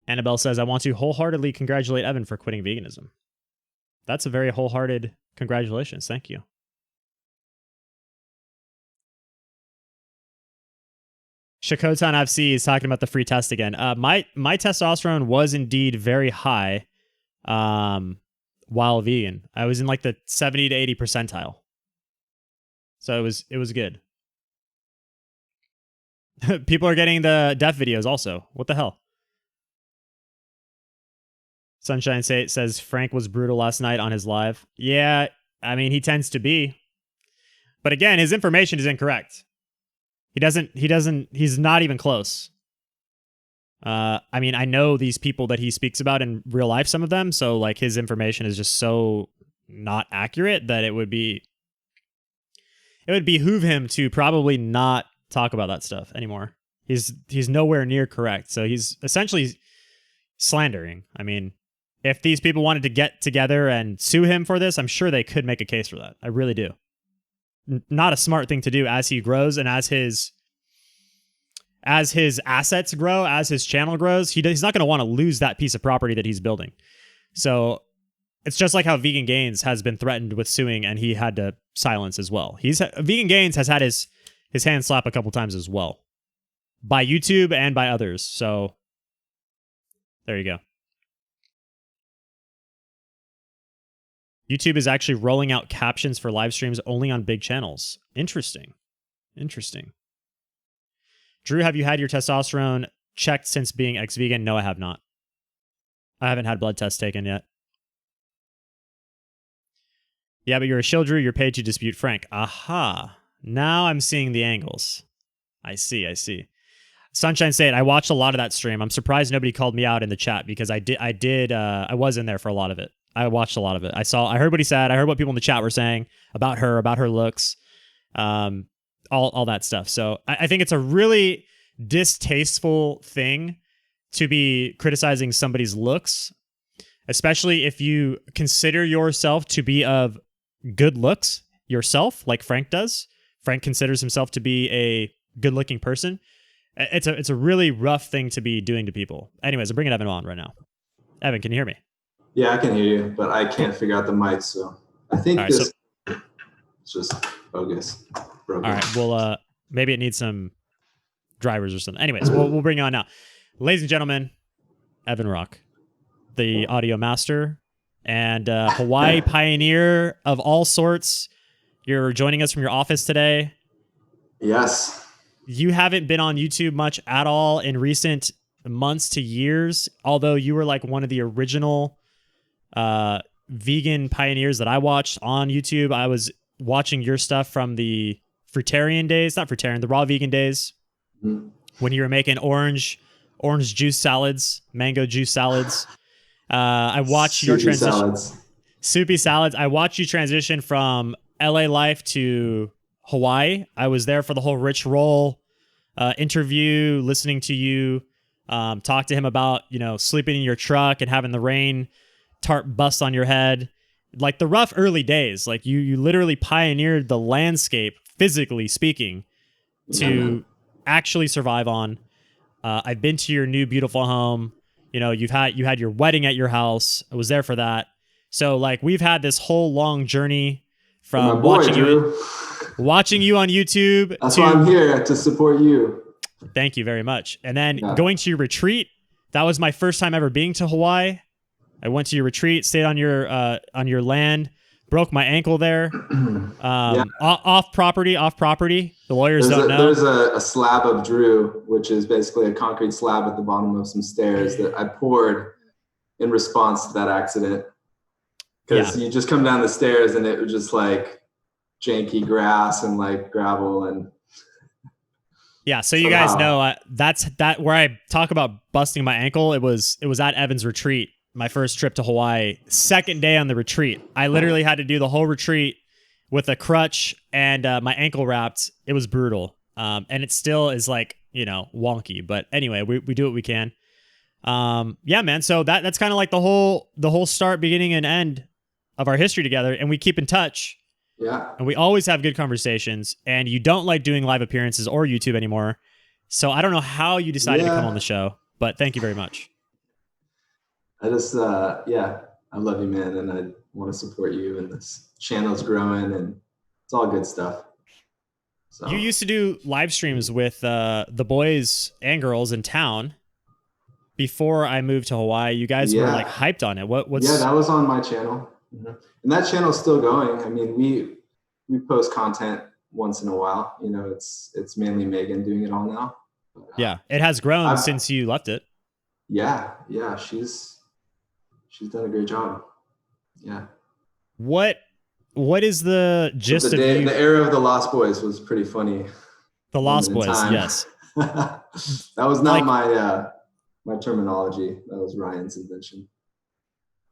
Annabelle says, I want to wholeheartedly congratulate Evan for quitting veganism. That's a very wholehearted congratulations. Thank you. Shakotan FC is talking about the free test again. My testosterone was indeed very high while vegan. I was in like the 70 to 80 percentile. So it was good. People are getting the deaf videos also. What the hell? Sunshine says Frank was brutal last night on his live. Yeah, I mean, he tends to be. But again, his information is incorrect. He's not even close. I mean, I know these people that he speaks about in real life, some of them, so like his information is just so not accurate that it would behoove him to probably not talk about that stuff anymore. He's nowhere near correct. So he's essentially slandering. I mean, if these people wanted to get together and sue him for this, I'm sure they could make a case for that. I really do. Not a smart thing to do as he grows and as his assets grow, as his channel grows. He's not going to want to lose that piece of property that he's building. So it's just like how Vegan Gains has been threatened with suing, and he had to silence as well. Vegan Gains has had his hand slapped a couple times as well by YouTube and by others. So there you go. YouTube is actually rolling out captions for live streams only on big channels. Interesting. Drew, have you had your testosterone checked since being ex-vegan? No, I have not. I haven't had blood tests taken yet. Yeah, but you're a shill, Drew. You're paid to dispute Frank. Aha. Now I'm seeing the angles. I see. Sunshine State, I watched a lot of that stream. I'm surprised nobody called me out in the chat because I was in there for a lot of it. I watched a lot of it. I heard what he said. I heard what people in the chat were saying about her looks, all that stuff. So I think it's a really distasteful thing to be criticizing somebody's looks, especially if you consider yourself to be of good looks yourself, like Frank does. Frank considers himself to be a good-looking person. It's a really rough thing to be doing to people. Anyways, I'm bringing Evan on right now. Evan, can you hear me? Yeah, I can hear you, but I can't figure out the mic, so I think it's just bogus. Broken. All right, well, maybe it needs some drivers or something. Anyways, we'll bring you on now. Ladies and gentlemen, Evan Rock, the audio master and Hawaii pioneer of all sorts. You're joining us from your office today. Yes. You haven't been on YouTube much at all in recent months to years, although you were like one of the original vegan pioneers that I watched on YouTube. I was watching your stuff from the Fruitarian days, not Fruitarian, the raw vegan days, when you were making orange juice salads, mango juice salads. I watched your transition. Soupy salads. I watched you transition from LA life to Hawaii. I was there for the whole Rich Roll interview, listening to you talk to him about, sleeping in your truck and having the rain tarp bust on your head. Like the rough early days. Like you literally pioneered the landscape, physically speaking, to actually survive on. I've been to your new beautiful home. You had your wedding at your house. I was there for that. So like we've had this whole long journey from boy, watching you on YouTube. That's why I'm here, to support you. Thank you very much. And then going to your retreat. That was my first time ever being to Hawaii. I went to your retreat, stayed on your land, broke my ankle there. Off property. The lawyers don't know. There's a slab of Drew, which is basically a concrete slab at the bottom of some stairs that I poured in response to that accident. Because you just come down the stairs and it was just like janky grass and like gravel and. Yeah, so you guys know that's where I talk about busting my ankle. It was at Evan's retreat, my first trip to Hawaii. Second day on the retreat, I literally had to do the whole retreat with a crutch and my ankle wrapped. It was brutal, and it still is like wonky. But anyway, we do what we can. Yeah, man. So that's kind of like the whole start, beginning, and end of our history together, and we keep in touch. Yeah. And we always have good conversations, and you don't like doing live appearances or YouTube anymore. So I don't know how you decided to come on the show, but thank you very much. I just, I love you, man. And I want to support you, and this channel's growing and it's all good stuff. So. You used to do live streams with the boys and girls in town before I moved to Hawaii. You guys were like hyped on it. What's Yeah, that was on my channel. Mm-hmm. And that channel's still going. I mean, we post content once in a while. It's mainly Megan doing it all now. But, yeah, it has grown since you left it. Yeah, she's done a great job. Yeah. What is the gist of you? The era of the Lost Boys was pretty funny. The Lost Boys, yes. That was not my terminology. That was Ryan's invention.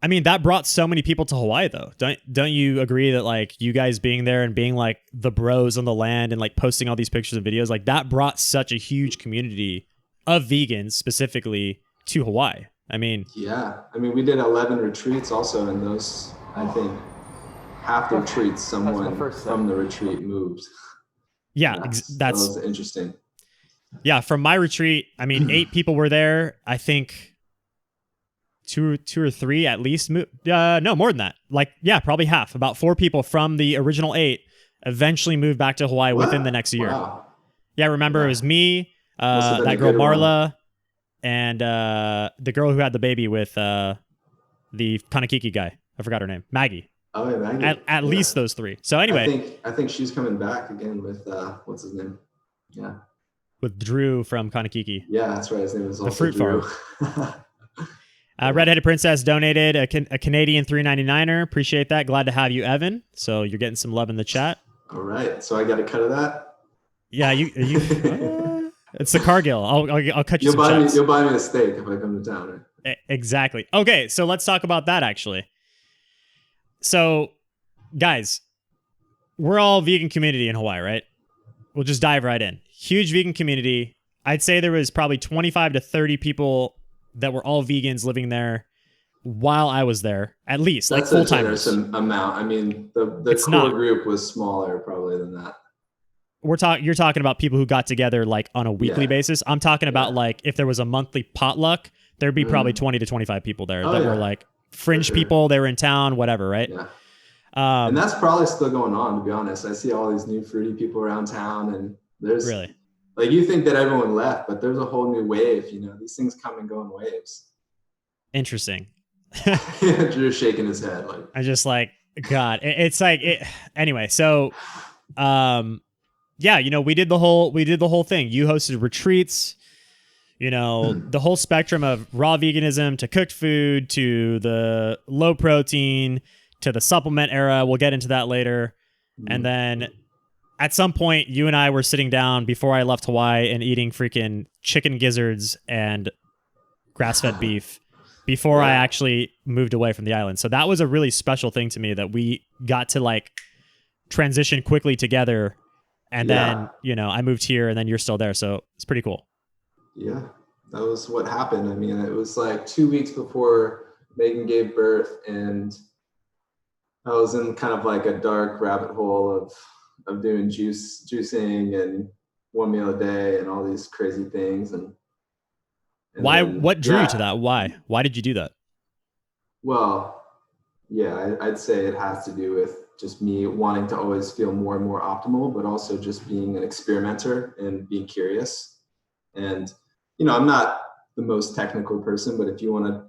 I mean, that brought so many people to Hawaii, though. Don't you agree that like you guys being there and being like the bros on the land and like posting all these pictures and videos, like that brought such a huge community of vegans specifically to Hawaii? I mean, we did 11 retreats also, and those, I think, half the retreats someone from the retreat moved. Yeah, that was interesting. Yeah, from my retreat, I mean, 8 people were there. I think two or three at least. No, more than that. Like, yeah, probably half. About 4 people from the original 8 eventually moved back to Hawaii within the next year. Wow. Yeah, remember it was me, that girl Marla, and the girl who had the baby with the Kanakiki guy. I forgot her name. Maggie. Oh, yeah, Maggie. At least those 3. So anyway, I think she's coming back again with what's his name? Yeah. With Drew from Kanakiki. Yeah, that's right. His name was also the fruit Drew. farm. Redheaded Princess donated a Canadian $3.99er. Appreciate that. Glad to have you, Evan. So you're getting some love in the chat. All right. So I got a cut of that. Yeah, you. It's the Cargill. I'll cut you some checks. You'll buy me a steak if I come to town. Right? Exactly. Okay, so let's talk about that actually. So, guys, we're all vegan community in Hawaii, right? We'll just dive right in. Huge vegan community. I'd say there was probably 25 to 30 people that were all vegans living there while I was there, at least. That's like full-timers. That's a generous amount. I mean, the core group was smaller probably than that. You're talking about people who got together like on a weekly basis. I'm talking about like if there was a monthly potluck, there'd be probably 20 to 25 people there that were like fringe people. They were in town, whatever, right? Yeah. And that's probably still going on, to be honest. I see all these new fruity people around town, and there's really, like, you think that everyone left, but there's a whole new wave. These things come and go in waves. Interesting. Drew's shaking his head like. I just like, God, it's like it. Anyway, so, yeah, we did the whole thing. You hosted retreats. The whole spectrum of raw veganism to cooked food to the low protein to the supplement era. We'll get into that later. And then at some point, you and I were sitting down before I left Hawaii and eating freaking chicken gizzards and grass-fed beef before I actually moved away from the island. So that was a really special thing to me that we got to like transition quickly together. And then, I moved here and then you're still there. So it's pretty cool. Yeah, that was what happened. I mean, it was like 2 weeks before Megan gave birth, and I was in kind of like a dark rabbit hole of doing juicing and 1 meal a day and all these crazy things. And why? Then, what drew you to that? Why did you do that? Well, yeah, I'd say it has to do with just me wanting to always feel more and more optimal, but also just being an experimenter and being curious. And, I'm not the most technical person, but if you want to,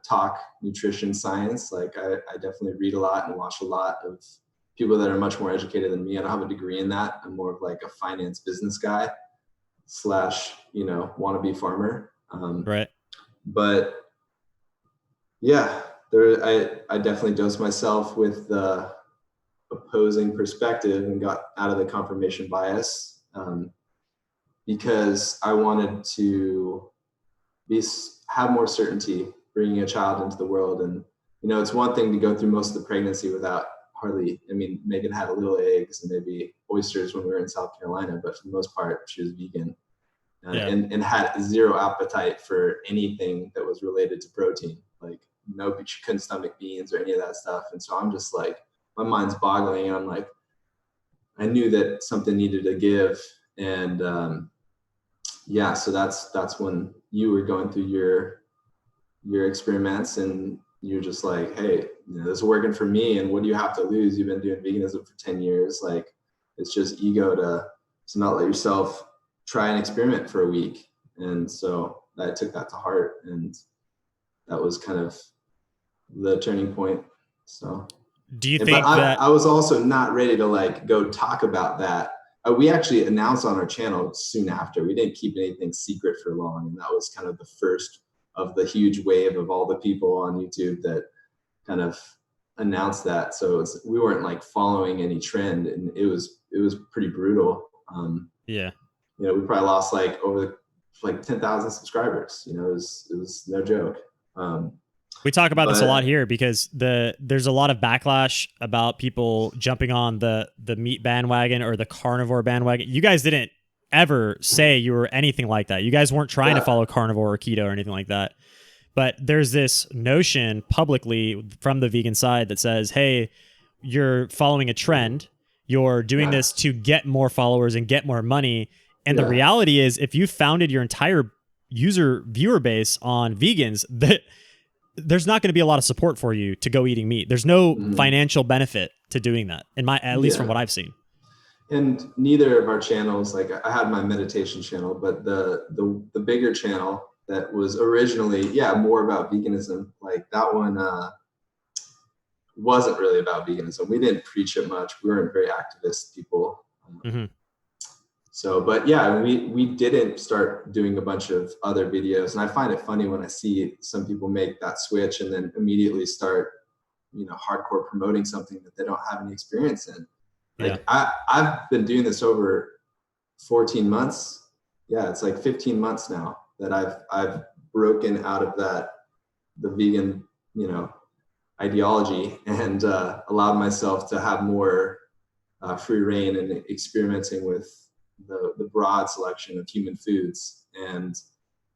talk nutrition science, like I definitely read a lot and watch a lot of people that are much more educated than me. I don't have a degree in that. I'm more of like a finance business guy / wannabe farmer. Right. But yeah, I definitely dosed myself with the opposing perspective and got out of the confirmation bias, because I wanted to have more certainty bringing a child into the world. And, it's one thing to go through most of the pregnancy without Megan had a little eggs and maybe oysters when we were in South Carolina, but for the most part, she was vegan and had zero appetite for anything that was related to protein. Like, she couldn't stomach beans or any of that stuff. And so I'm just like, my mind's boggling. And I'm like, I knew that something needed to give. And so that's when you were going through your experiments, and you're just like, hey, this is working for me, and what do you have to lose? You've been doing veganism for 10 years. Like, it's just ego to not let yourself try an experiment for a week. And so I took that to heart, and that was kind of the turning point. So do you think that I was also not ready to go talk about that? We actually announced on our channel soon after. We didn't keep anything secret for long, and that was kind of the first of the huge wave of all the people on YouTube that kind of announced that. So we weren't following any trend, and it was pretty brutal. Yeah. We probably lost over 10,000 subscribers. It was no joke. We talk about this a lot here because there's a lot of backlash about people jumping on the meat bandwagon or the carnivore bandwagon. You guys didn't ever say you were anything like that. You guys weren't trying to follow carnivore or keto or anything like that. But there's this notion publicly from the vegan side that says, hey, you're following a trend. You're doing this to get more followers and get more money. And the reality is, if you founded your entire viewer base on vegans, there's not going to be a lot of support for you to go eating meat. There's no financial benefit to doing that, at least from what I've seen. And neither of our channels, I had my meditation channel, but the bigger channel that was originally, more about veganism, that one wasn't really about veganism. We didn't preach it much. We weren't very activist people. So, but we didn't start doing a bunch of other videos. And I find it funny when I see some people make that switch and then immediately start, hardcore promoting something that they don't have any experience in. I've been doing this over 14 months. Yeah, it's 15 months now that I've broken out of the vegan, ideology, and allowed myself to have more free reign and experimenting with the broad selection of human foods. And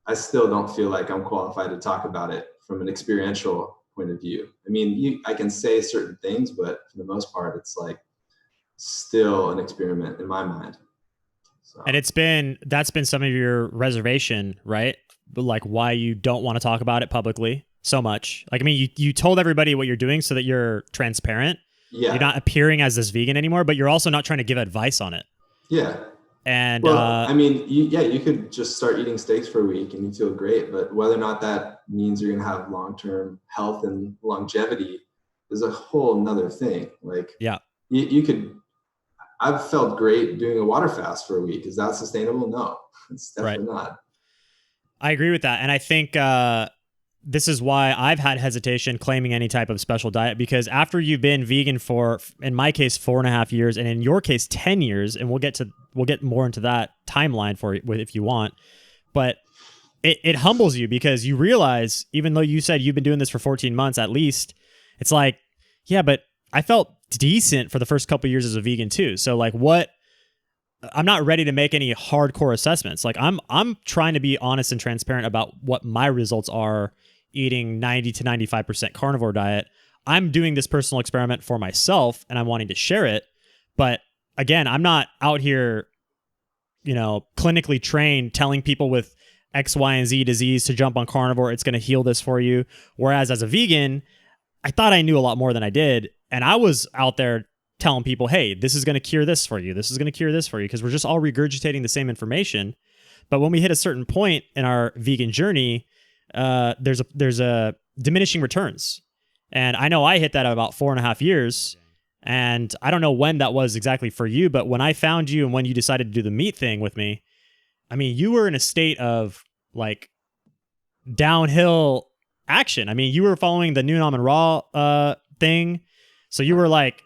I still don't feel like I'm qualified to talk about it from an experiential point of view. I can say certain things, but for the most part, it's still an experiment in my mind. So. And that's been some of your reservation, right? Why you don't want to talk about it publicly so much. You told everybody what you're doing so that you're transparent. Yeah. You're not appearing as this vegan anymore, but you're also not trying to give advice on it. Yeah. And you could just start eating steaks for a week and you feel great, but whether or not that means you're going to have long-term health and longevity is a whole nother thing. You could. I've felt great doing a water fast for a week. Is that sustainable? No, it's definitely not. I agree with that. And I think this is why I've had hesitation claiming any type of special diet, because after you've been vegan for, in my case, 4.5 years, and in your case, 10 years, and we'll get more into that timeline for you if you want, but it humbles you because you realize, even though you said you've been doing this for 14 months at least, it's but I felt decent for the first couple of years as a vegan too. So I'm not ready to make any hardcore assessments. I'm trying to be honest and transparent about what my results are eating 90 to 95% carnivore diet. I'm doing this personal experiment for myself and I'm wanting to share it. But again, I'm not out here, clinically trained telling people with X, Y, and Z disease to jump on carnivore. It's going to heal this for you. Whereas as a vegan, I thought I knew a lot more than I did. And I was out there telling people, hey, this is going to cure this for you. This is going to cure this for you. Because we're just all regurgitating the same information. But when we hit a certain point in our vegan journey, there's a diminishing returns. And I know I hit that at about 4.5 years. And I don't know when that was exactly for you, but when I found you and when you decided to do the meat thing with me, I mean, you were in a state of like downhill action. I mean, you were following the Noon Almond Raw thing. So you were like,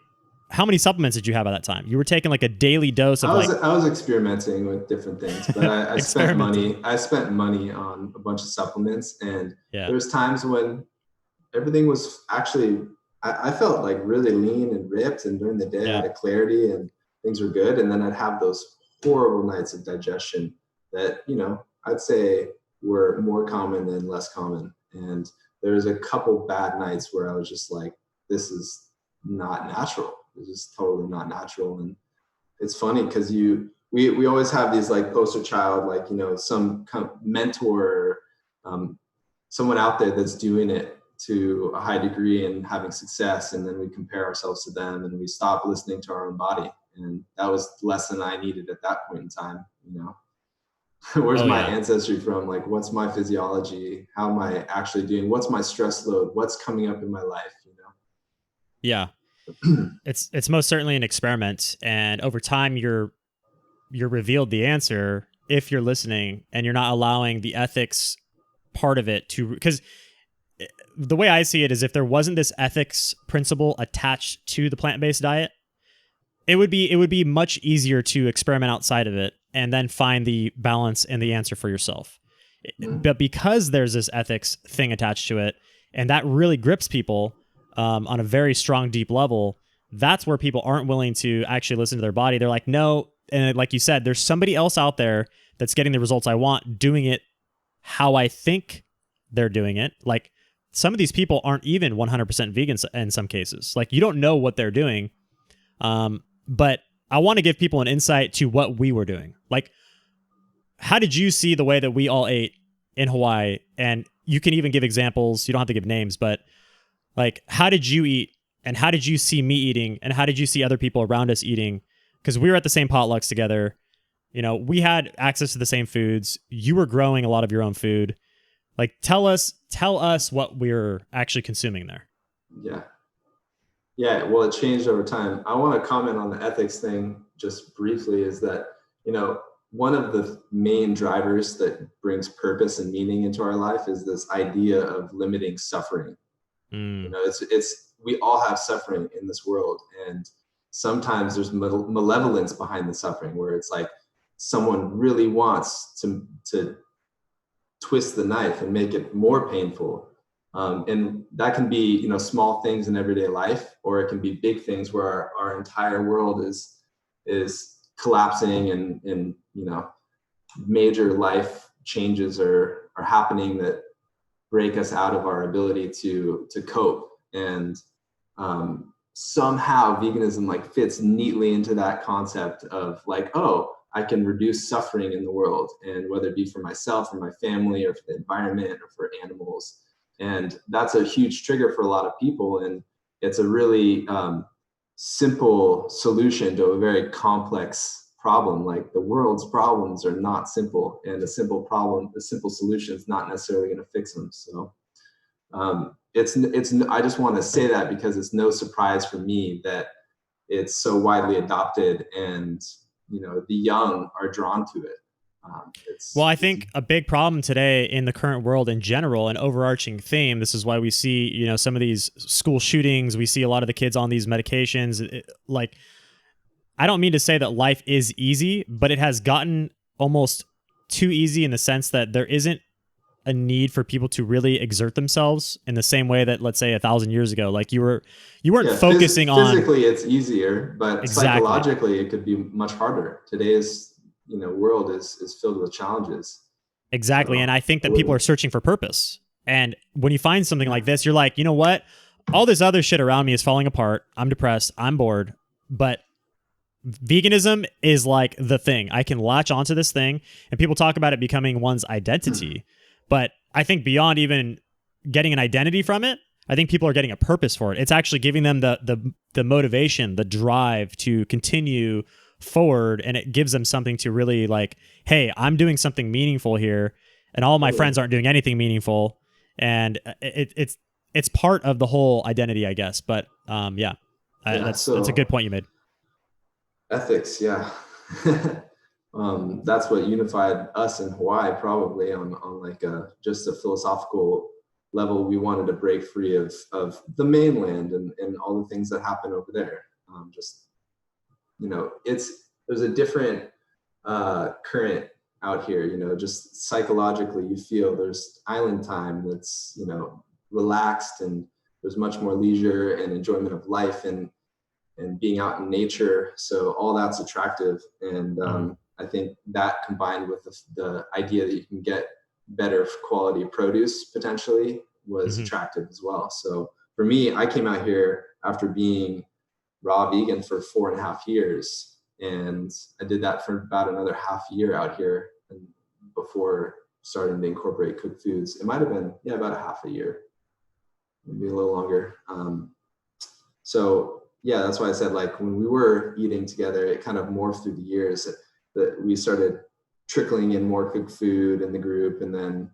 how many supplements did you have at that time? You were taking like a daily dose of I was experimenting with different things, but I spent money. I spent money on a bunch of supplements, and there was times when everything was actually, I felt like really lean and ripped, and during the day I had clarity and things were good. And then I'd have those horrible nights of digestion that, you know, I'd say were more common than less common. And there was a couple bad nights where I was just like, this is not natural. This is totally not natural. And it's funny because we always have these like poster child, like, you know, some kind of mentor, someone out there that's doing it to a high degree and having success, and then we compare ourselves to them and we stop listening to our own body. And that was the lesson I needed at that point in time. You know, where's my ancestry from? Like, what's my physiology? How am I actually doing? What's my stress load? What's coming up in my life? You know? Yeah. It's most certainly an experiment, and over time you're revealed the answer if you're listening and you're not allowing the ethics part of it to, because the way I see it is if there wasn't this ethics principle attached to the plant-based diet, it would be much easier to experiment outside of it and then find the balance and the answer for yourself. But because there's this ethics thing attached to it, and that really grips people on a very strong, deep level, that's where people aren't willing to actually listen to their body. They're like, no, and like you said, there's somebody else out there that's getting the results I want, doing it how I think they're doing it. Like, some of these people aren't even 100% vegan in some cases. Like, you don't know what they're doing. But I want to give people an insight to what we were doing. Like, how did you see the way that we all ate in Hawaii? And you can even give examples. You don't have to give names, but like, how did you eat? And how did you see me eating? And how did you see other people around us eating? Because we were at the same potlucks together. You know, we had access to the same foods. You were growing a lot of your own food. Like, tell us what we're actually consuming there. Yeah. Well, it changed over time. I want to comment on the ethics thing just briefly, is that, you know, one of the main drivers that brings purpose and meaning into our life is this idea of limiting suffering. You know, we all have suffering in this world, and sometimes there's malevolence behind the suffering, where it's like someone really wants to twist the knife and make it more painful. And that can be, you know, small things in everyday life, or it can be big things where our entire world is collapsing and, you know, major life changes are happening that break us out of our ability to cope. And somehow veganism like fits neatly into that concept of like, oh, I can reduce suffering in the world, and whether it be for myself or my family or for the environment or for animals. And that's a huge trigger for a lot of people. And it's a really simple solution to a very complex problem. Like, the world's problems are not simple, and a simple solution is not necessarily going to fix them. So I just want to say that because it's no surprise for me that it's so widely adopted, and, you know, the young are drawn to it. Well, I think a big problem today in the current world in general, an overarching theme, this is why we see, you know, some of these school shootings, we see a lot of the kids on these medications. Like, I don't mean to say that life is easy, but it has gotten almost too easy in the sense that there isn't a need for people to really exert themselves in the same way that, let's say, 1,000 years ago, like you weren't focusing on. Physically, it's easier, but psychologically, it could be much harder. Today's, you know, world is filled with challenges. Exactly. And I think that people are searching for purpose. And when you find something like this, you're like, you know what? All this other shit around me is falling apart. I'm depressed. I'm bored. But veganism is like the thing. I can latch onto this thing, and people talk about it becoming one's identity. But I think beyond even getting an identity from it, I think people are getting a purpose for it. It's actually giving them the motivation, the drive to continue forward, and it gives them something to really like, hey, I'm doing something meaningful here, and all my friends aren't doing anything meaningful, and it's part of the whole identity, I guess. But that's a good point you made. Ethics, yeah. That's what unified us in Hawaii, probably on like just a philosophical level. We wanted to break free of the mainland and all the things that happen over there. There's a different current out here, just psychologically you feel there's island time that's, relaxed, and there's much more leisure and enjoyment of life and being out in nature. So all that's attractive. And I think that combined with the idea that you can get better quality produce potentially was attractive as well. So for me, I came out here after being raw vegan for 4.5 years. And I did that for about another half year out here and before starting to incorporate cooked foods. It might've been, about a half a year, maybe a little longer. So yeah, that's why I said, like, when we were eating together, it kind of morphed through the years that we started trickling in more cooked food in the group. And then,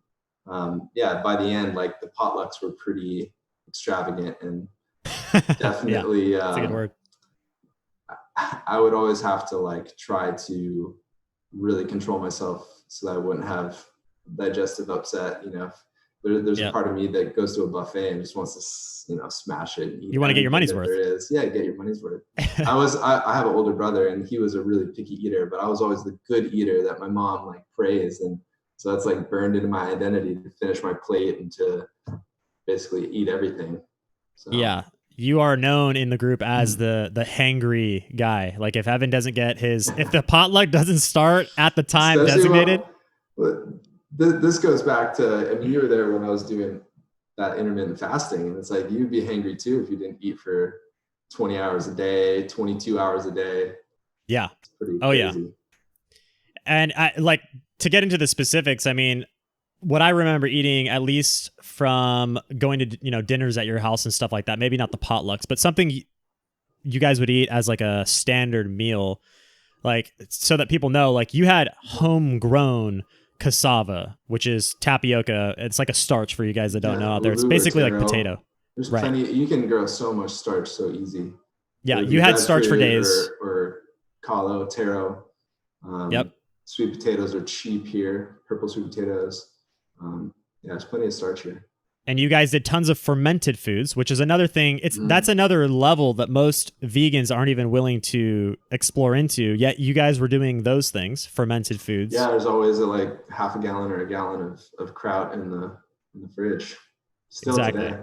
by the end, like the potlucks were pretty extravagant and definitely, that's a good word. I would always have to like try to really control myself so that I wouldn't have digestive upset. There's a part of me that goes to a buffet and just wants to, smash it. And eat you want to get your money's worth. There is. Yeah, get your money's worth. I have an older brother and he was a really picky eater, but I was always the good eater that my mom like praised. And so that's like burned into my identity to finish my plate and to basically eat everything. So. Yeah. You are known in the group as the hangry guy. Like if Evan doesn't get if the potluck doesn't start at the time designated. This goes back to, you were there when I was doing that intermittent fasting, and it's like, you'd be hangry too if you didn't eat for 20 hours a day, 22 hours a day. Yeah. It's pretty crazy. Yeah. And I like to get into the specifics. I mean, what I remember eating, at least from going to, dinners at your house and stuff like that, maybe not the potlucks, but something you guys would eat as like a standard meal, like so that people know, like you had homegrown cassava, which is tapioca. It's like a starch for you guys that don't know out there. It's basically like potato. There's plenty. You can grow so much starch so easy. Yeah, you had starch for days. Or kalo, taro. Yep. Sweet potatoes are cheap here. Purple sweet potatoes. There's plenty of starch here. And you guys did tons of fermented foods, which is another thing. That's another level that most vegans aren't even willing to explore into. Yet you guys were doing those things, fermented foods. Yeah, there's always like half a gallon or a gallon of kraut in the fridge. Still today,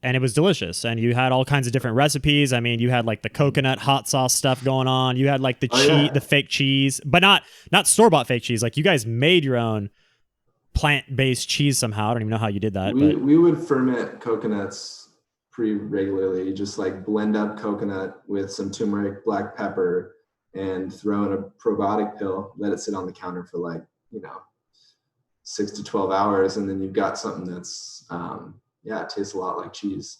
And it was delicious. And you had all kinds of different recipes. I mean, you had like the coconut hot sauce stuff going on. You had like the fake cheese, but not store-bought fake cheese. Like you guys made your own plant-based cheese somehow. I don't even know how you did that. We would ferment coconuts pretty regularly. Just like blend up coconut with some turmeric, black pepper, and throw in a probiotic pill. Let it sit on the counter for like 6 to 12 hours, and then you've got something that's it tastes a lot like cheese.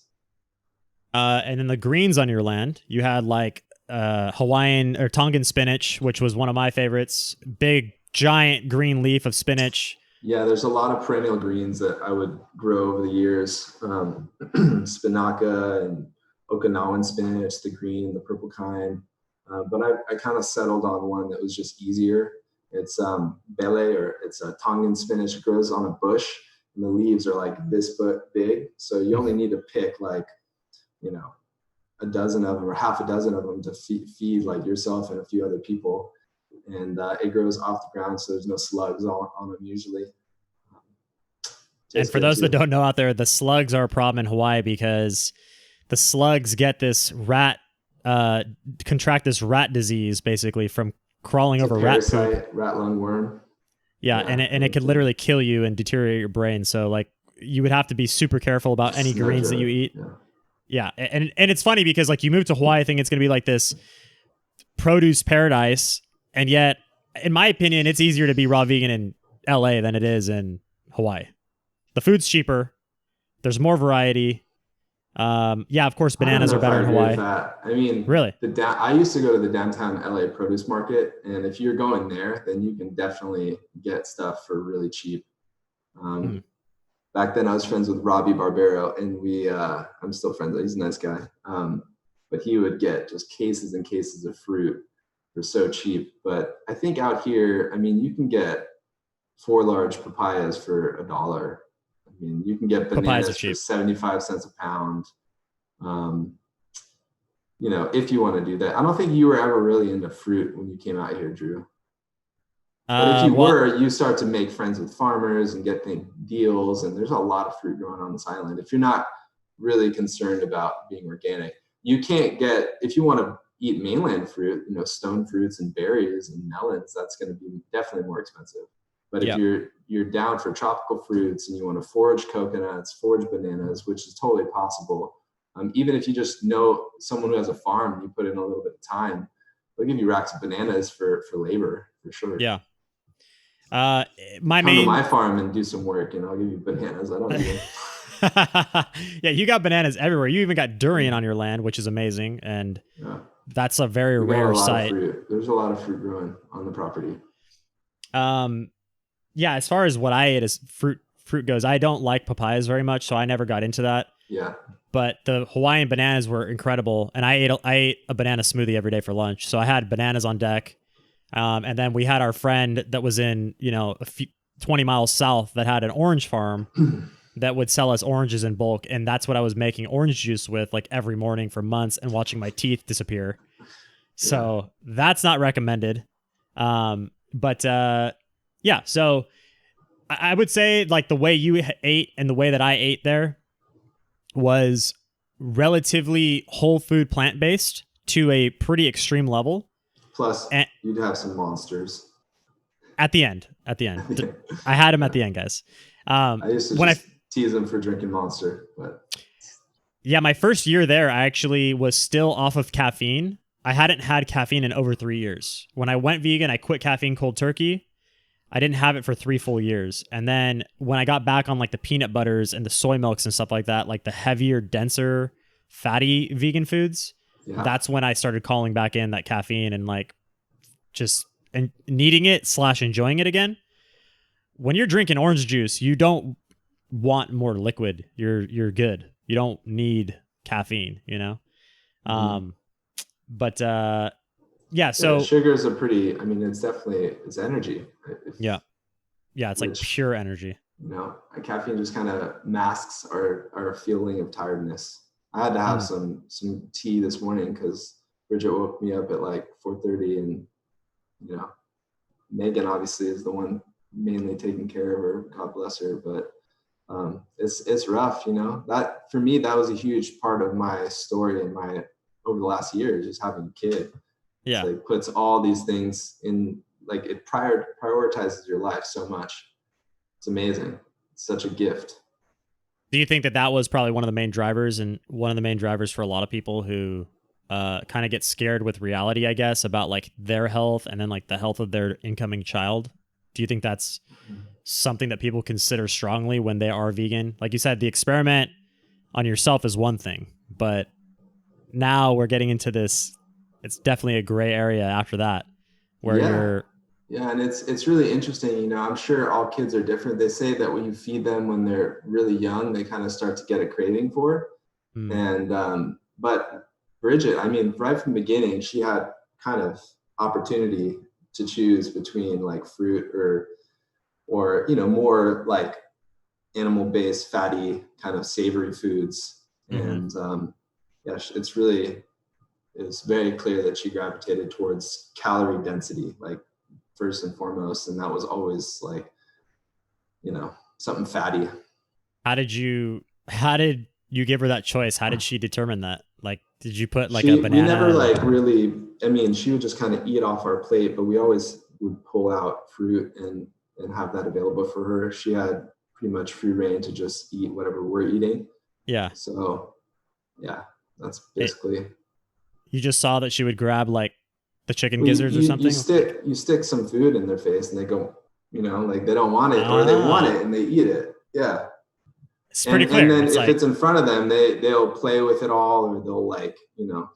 And then the greens on your land, you had like Hawaiian or Tongan spinach, which was one of my favorites. Big giant green leaf of spinach. Yeah, there's a lot of perennial greens that I would grow over the years. Spinaca and Okinawan spinach, the green, the purple kind. But I kind of settled on one that was just easier. It's bele, or it's a Tongan spinach. It grows on a bush, and the leaves are like this big. So you only need to pick like, a dozen of them or half a dozen of them to feed like yourself and a few other people. And it grows off the ground, so there's no slugs on them usually. And for those that don't know out there, the slugs are a problem in Hawaii because the slugs get this contract this rat disease basically from crawling over rat poop. Rat lung worm. Yeah, and it could literally kill you and deteriorate your brain. So like you would have to be super careful about any greens that you eat. Yeah, and it's funny because like you move to Hawaii, I think it's going to be like this produce paradise. And yet, in my opinion, it's easier to be raw vegan in LA than it is in Hawaii. The food's cheaper. There's more variety. Yeah, of course, bananas are better in Hawaii. I mean, really? I used to go to the downtown LA produce market, and if you're going there, then you can definitely get stuff for really cheap. Back then I was friends with Robbie Barbero, and I'm still friends. He's a nice guy. But he would get just cases and cases of fruit for so cheap. But I think out here, I mean, you can get 4 large papayas for $1. I mean, you can get bananas for 75 cents a pound. You know, if you want to do that. I don't think you were ever really into fruit when you came out here, Drew. But if you were, you start to make friends with farmers and get deals, and there's a lot of fruit growing on this island. If you're not really concerned about being organic, you can't get, if you want to eat mainland fruit, you know, stone fruits and berries and melons, that's going to be definitely more expensive. But if you're down for tropical fruits and you want to forage coconuts, forage bananas, which is totally possible, even if you just know someone who has a farm, you put in a little bit of time, they'll give you racks of bananas for labor, for sure. Yeah. Come to my farm and do some work, and I'll give you bananas. I don't know. Yeah, you got bananas everywhere. You even got durian on your land, which is amazing, and that's a very rare sight. There's a lot of fruit growing on the property. Yeah, as far as what I ate as fruit goes, I don't like papayas very much, so I never got into that. Yeah. But the Hawaiian bananas were incredible, and I ate a banana smoothie every day for lunch. So I had bananas on deck. And then we had our friend that was in, you know, 20 miles south that had an orange farm that would sell us oranges in bulk. And that's what I was making orange juice with, like, every morning for months and watching my teeth disappear. So that's not recommended. Yeah, so I would say, like, the way you ate and the way that I ate there was relatively whole food plant-based to a pretty extreme level. Plus, you'd have some monsters. At the end. I had them at the end, guys. I used to tease them for drinking Monster. But yeah, my first year there, I actually was still off of caffeine. I hadn't had caffeine in over 3 years. When I went vegan, I quit caffeine cold turkey. I didn't have it for 3 full years. And then when I got back on, like, the peanut butters and the soy milks and stuff like that, like the heavier, denser, fatty vegan foods, that's when I started calling back in that caffeine and, like, just needing it / enjoying it again. When you're drinking orange juice, you don't want more liquid. You're good. You don't need caffeine, you know? Yeah, so sugars are pretty, I mean, it's energy. Yeah, it's like pure energy. You know, caffeine just kind of masks our feeling of tiredness. I had to have some tea this morning because Bridget woke me up at like 4:30, and, you know, Megan obviously is the one mainly taking care of her. God bless her. But it's rough, you know. That, for me, that was a huge part of my story and over the last year, just having a kid. Yeah, it, like, puts all these things in, like, it prioritizes your life so much. It's amazing. It's such a gift. Do you think that was probably one of the main drivers, and one of the main drivers for a lot of people who kind of get scared with reality, I guess, about, like, their health and then, like, the health of their incoming child? Do you think that's something that people consider strongly when they are vegan? Like you said, the experiment on yourself is one thing, but now we're getting into this, it's definitely a gray area after that, where you're... Yeah, and it's really interesting. You know, I'm sure all kids are different. They say that when you feed them when they're really young, they kind of start to get a craving for it. And but Bridget, I mean, right from the beginning, she had kind of opportunity to choose between, like, fruit or you know, more like animal-based, fatty, kind of savory foods. And it's very clear that she gravitated towards calorie density, like, first and foremost, and that was always, like, you know, something fatty. How did you give her that choice? How did she determine that? Like, did you put, like, a banana? We never, like, really, I mean, she would just kind of eat off our plate, but we always would pull out fruit and have that available for her. She had pretty much free reign to just eat whatever we're eating. Yeah. So yeah, that's basically. You just saw that she would grab, like, the chicken gizzards or something? You stick some food in their face and they go, you know, like, they don't want it or they want it and they eat it. Yeah. It's pretty And clear. then It's if like, it's in front of them, they'll play with it all, or they'll like, you know,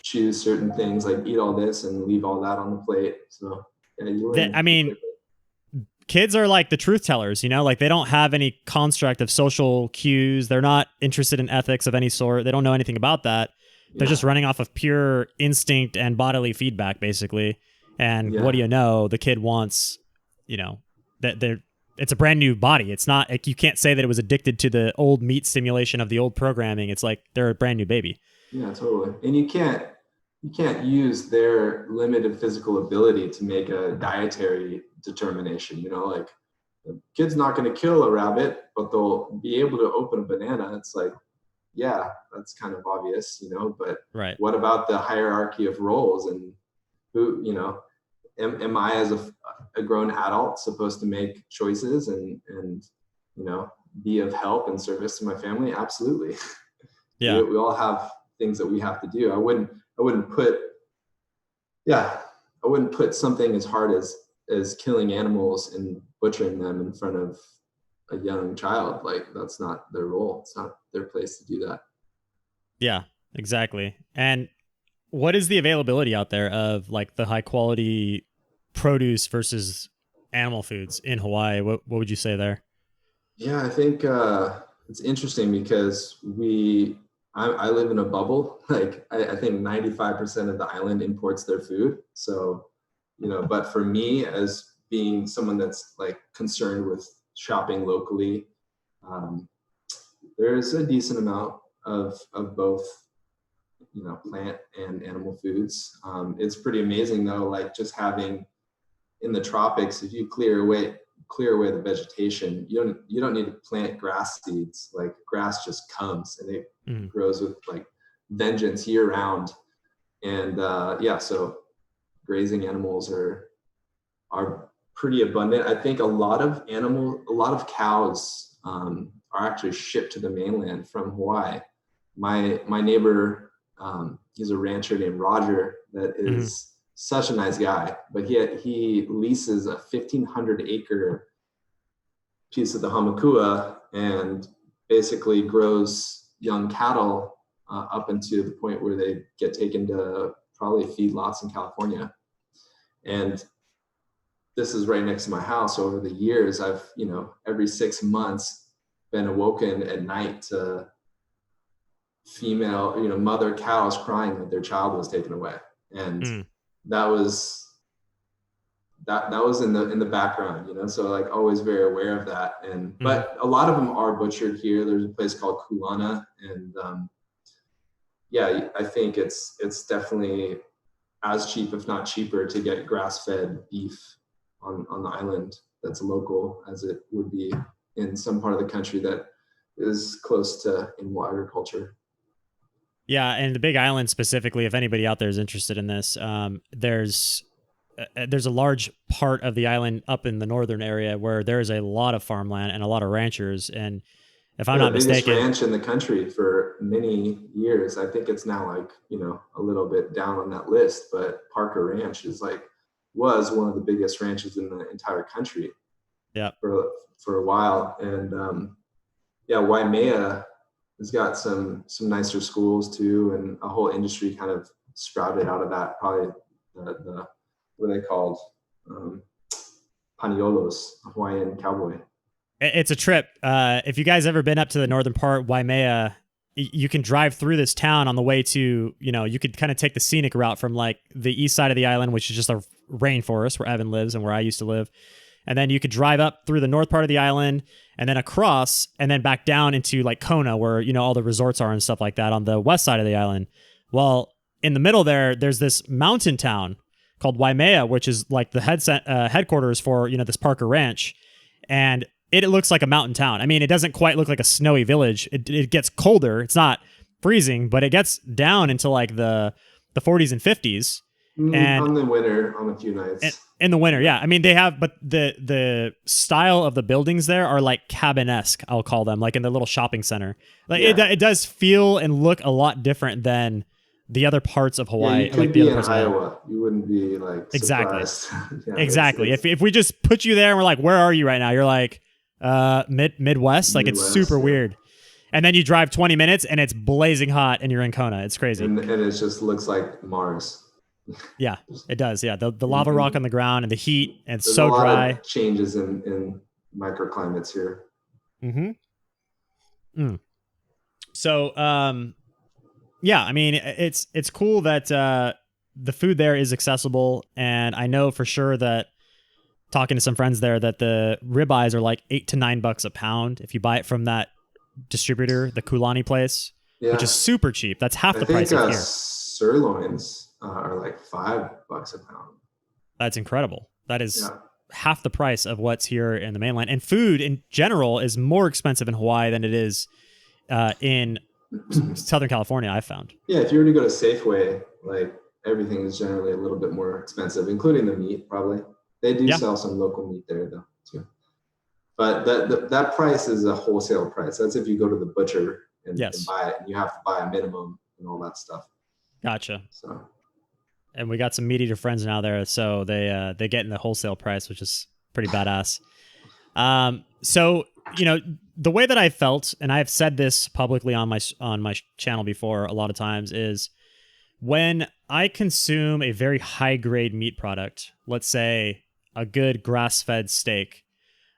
choose certain things, like eat all this and leave all that on the plate. So yeah, you learn I mean, quickly. kids are like the truth tellers, you know, like they don't have any construct of social cues. They're not interested in ethics of any sort. They don't know anything about that. They're just running off of pure instinct and bodily feedback, basically. And what do you know? The kid wants, you know, it's a brand new body. It's not like you can't say that it was addicted to the old meat stimulation of the old programming. It's like they're a brand new baby. Yeah, totally. And you can't use their limited physical ability to make a dietary determination. You know, like the kid's not going to kill a rabbit, but they'll be able to open a banana. It's like, yeah, that's kind of obvious, you know, but Right. what about the hierarchy of roles, and who, you know, am I as a grown adult supposed to make choices and, you know, be of help and service to my family? Absolutely. Yeah. We all have things that we have to do. I wouldn't put something as hard as killing animals and butchering them in front of a young child. Like, that's not their role. It's not their place to do that. Yeah, exactly. And what is the availability out there of like the high quality produce versus animal foods in Hawaii? What would you say there? Yeah, I think it's interesting because I live in a bubble. Like I think 95% of the island imports their food. So, you know, but for me, as being someone that's like concerned with shopping locally, there's a decent amount of both, you know, plant and animal foods. It's pretty amazing though, like just having in the tropics, if you clear away the vegetation, you don't need to plant grass seeds. Like grass just comes and it grows with like vengeance year round. And so grazing animals are pretty abundant. I think a lot of cows are actually shipped to the mainland from Hawaii. My neighbor, he's a rancher named Roger that is such a nice guy, but he leases a 1,500 acre piece of the Hamakua and basically grows young cattle up into the point where they get taken to probably feedlots in California. And this is right next to my house. Over the years, I've, you know, every 6 months been awoken at night to female, you know, mother cows crying that their child was taken away. And that was in the background, you know, so like always very aware of that. And but a lot of them are butchered here. There's a place called Kulana, and I think it's definitely as cheap, if not cheaper, to get grass-fed beef on the island that's local as it would be in some part of the country that is close to animal agriculture. Yeah, and the Big Island specifically, if anybody out there is interested in this, there's a large part of the island up in the northern area where there is a lot of farmland and a lot of ranchers. And if I'm not mistaken, the biggest ranch in the country for many years. I think it's now like, you know, a little bit down on that list, but Parker Ranch was one of the biggest ranches in the entire country. Yeah. For a while. And Waimea has got some nicer schools too, and a whole industry kind of sprouted out of that. Probably the what are they called? Paniolos, Hawaiian cowboy. It's a trip. If you guys ever been up to the northern part, Waimea, you can drive through this town on the way to, you know, you could kind of take the scenic route from like the east side of the island, which is just a rainforest where Evan lives and where I used to live. And then you could drive up through the north part of the island and then across and then back down into like Kona, where, you know, all the resorts are and stuff like that on the west side of the island. Well, in the middle there's this mountain town called Waimea, which is like the headquarters for, you know, this Parker Ranch. And it looks like a mountain town. I mean, it doesn't quite look like a snowy village. It gets colder. It's not freezing, but it gets down into like the 40s and 50s. And on the winter, on a few nights. In the winter, yeah. I mean, they have, but the style of the buildings there are like cabin-esque, I'll call them, like in the little shopping center. Like it does feel and look a lot different than the other parts of Hawaii. Yeah, you could like be the other in parts Iowa. You wouldn't be like exactly, surprised. exactly. If we just put you there and we're like, where are you right now? You're like, Midwest. Like, it's super weird. And then you drive 20 minutes and it's blazing hot and you're in Kona. It's crazy. And it just looks like Mars. Yeah, it does. Yeah, the lava rock on the ground and the heat, and it's There's so a lot dry. of changes in microclimates here. So, yeah, I mean, it's cool that the food there is accessible, and I know for sure that talking to some friends there that the ribeyes are like $8 to $9 a pound if you buy it from that distributor, the Kulani place, which is super cheap. That's half the price of here. Sirloins are like $5 a pound. That's incredible. That is half the price of what's here in the mainland. And food in general is more expensive in Hawaii than it is in Southern California, I've found. Yeah, if you were to go to Safeway, like everything is generally a little bit more expensive, including the meat, probably. They do sell some local meat there, though, too. But that price is a wholesale price. That's if you go to the butcher and buy it, and you have to buy a minimum and all that stuff. Gotcha. So, and we got some meat eater friends now there, so they get in the wholesale price, which is pretty badass. So, you know, the way that I felt, and I've said this publicly on my channel before a lot of times, is when I consume a very high grade meat product, let's say a good grass-fed steak,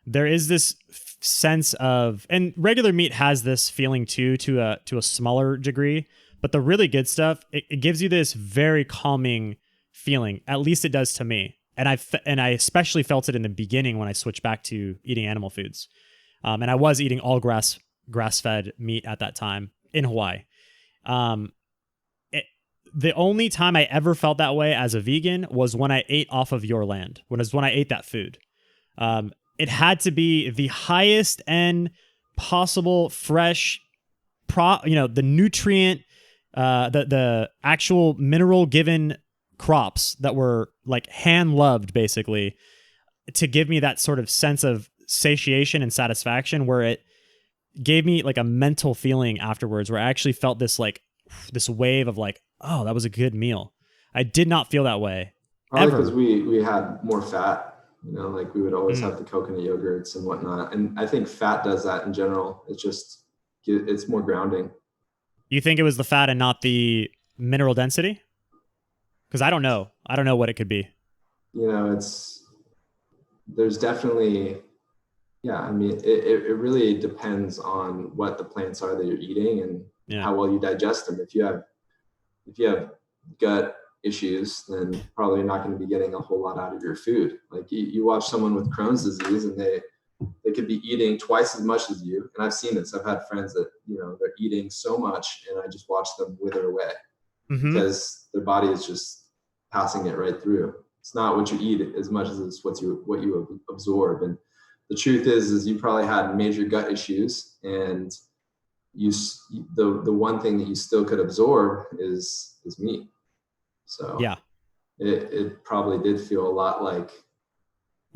there is this sense of, and regular meat has this feeling too, to a smaller degree, but the really good stuff, it gives you this very calming feeling. At least it does to me. And I especially felt it in the beginning when I switched back to eating animal foods. And I was eating all grass-fed meat at that time in Hawaii. The only time I ever felt that way as a vegan was when I ate off of your land, when I ate that food. It had to be the highest end possible, fresh, the nutrient, the actual mineral given crops that were like hand loved, basically, to give me that sort of sense of satiation and satisfaction, where it gave me like a mental feeling afterwards, where I actually felt this wave of like, oh, that was a good meal. I did not feel that way. Probably because we had more fat. You know, like we would always have the coconut yogurts and whatnot. And I think fat does that in general. It's more grounding. You think it was the fat and not the mineral density? Because I don't know. I don't know what it could be. You know, there's definitely, I mean, it really depends on what the plants are that you're eating and how well you digest them. If you have gut issues, then probably you're not going to be getting a whole lot out of your food. Like you watch someone with Crohn's disease and they could be eating twice as much as you. And I've seen this. I've had friends that, you know, they're eating so much and I just watch them wither away because their body is just passing it right through. It's not what you eat as much as it's what you absorb. And the truth is you probably had major gut issues, and the one thing that you still could absorb is meat. So it probably did feel a lot like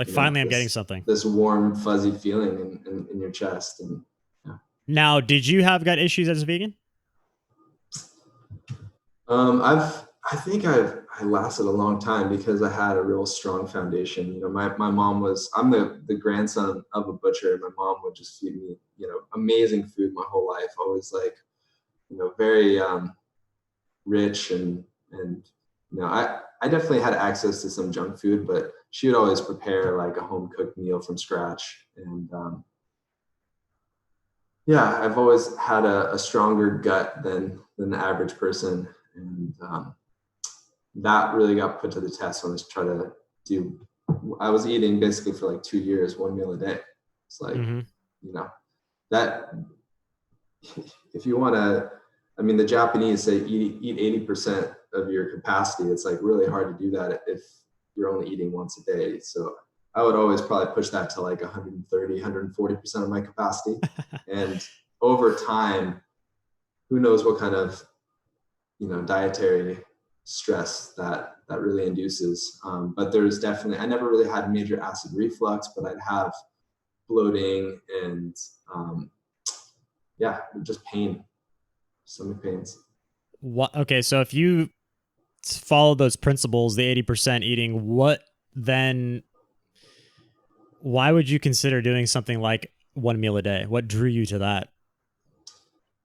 finally I'm getting something. This warm fuzzy feeling in your chest. And Now, did you have gut issues as a vegan? I think I lasted a long time because I had a real strong foundation. You know, my mom I'm the grandson of a butcher. My mom would just feed me, you know, amazing food my whole life. Always like, you know, very rich and you know, I definitely had access to some junk food, but she would always prepare like a home cooked meal from scratch. And I've always had a stronger gut than the average person. And that really got put to the test when I was eating basically for like 2 years, 1 meal a day. It's like, you know, that if you want to, I mean, the Japanese say eat 80% of your capacity. It's like really hard to do that if you're only eating once a day. So I would always probably push that to like 130, 140% of my capacity. And over time, who knows what kind of, you know, dietary stress that really induces. But there's definitely, I never really had major acid reflux, but I'd have bloating and just pain, stomach pains. Okay, so if you follow those principles, the 80% eating, why would you consider doing something like one meal a day? What drew you to that?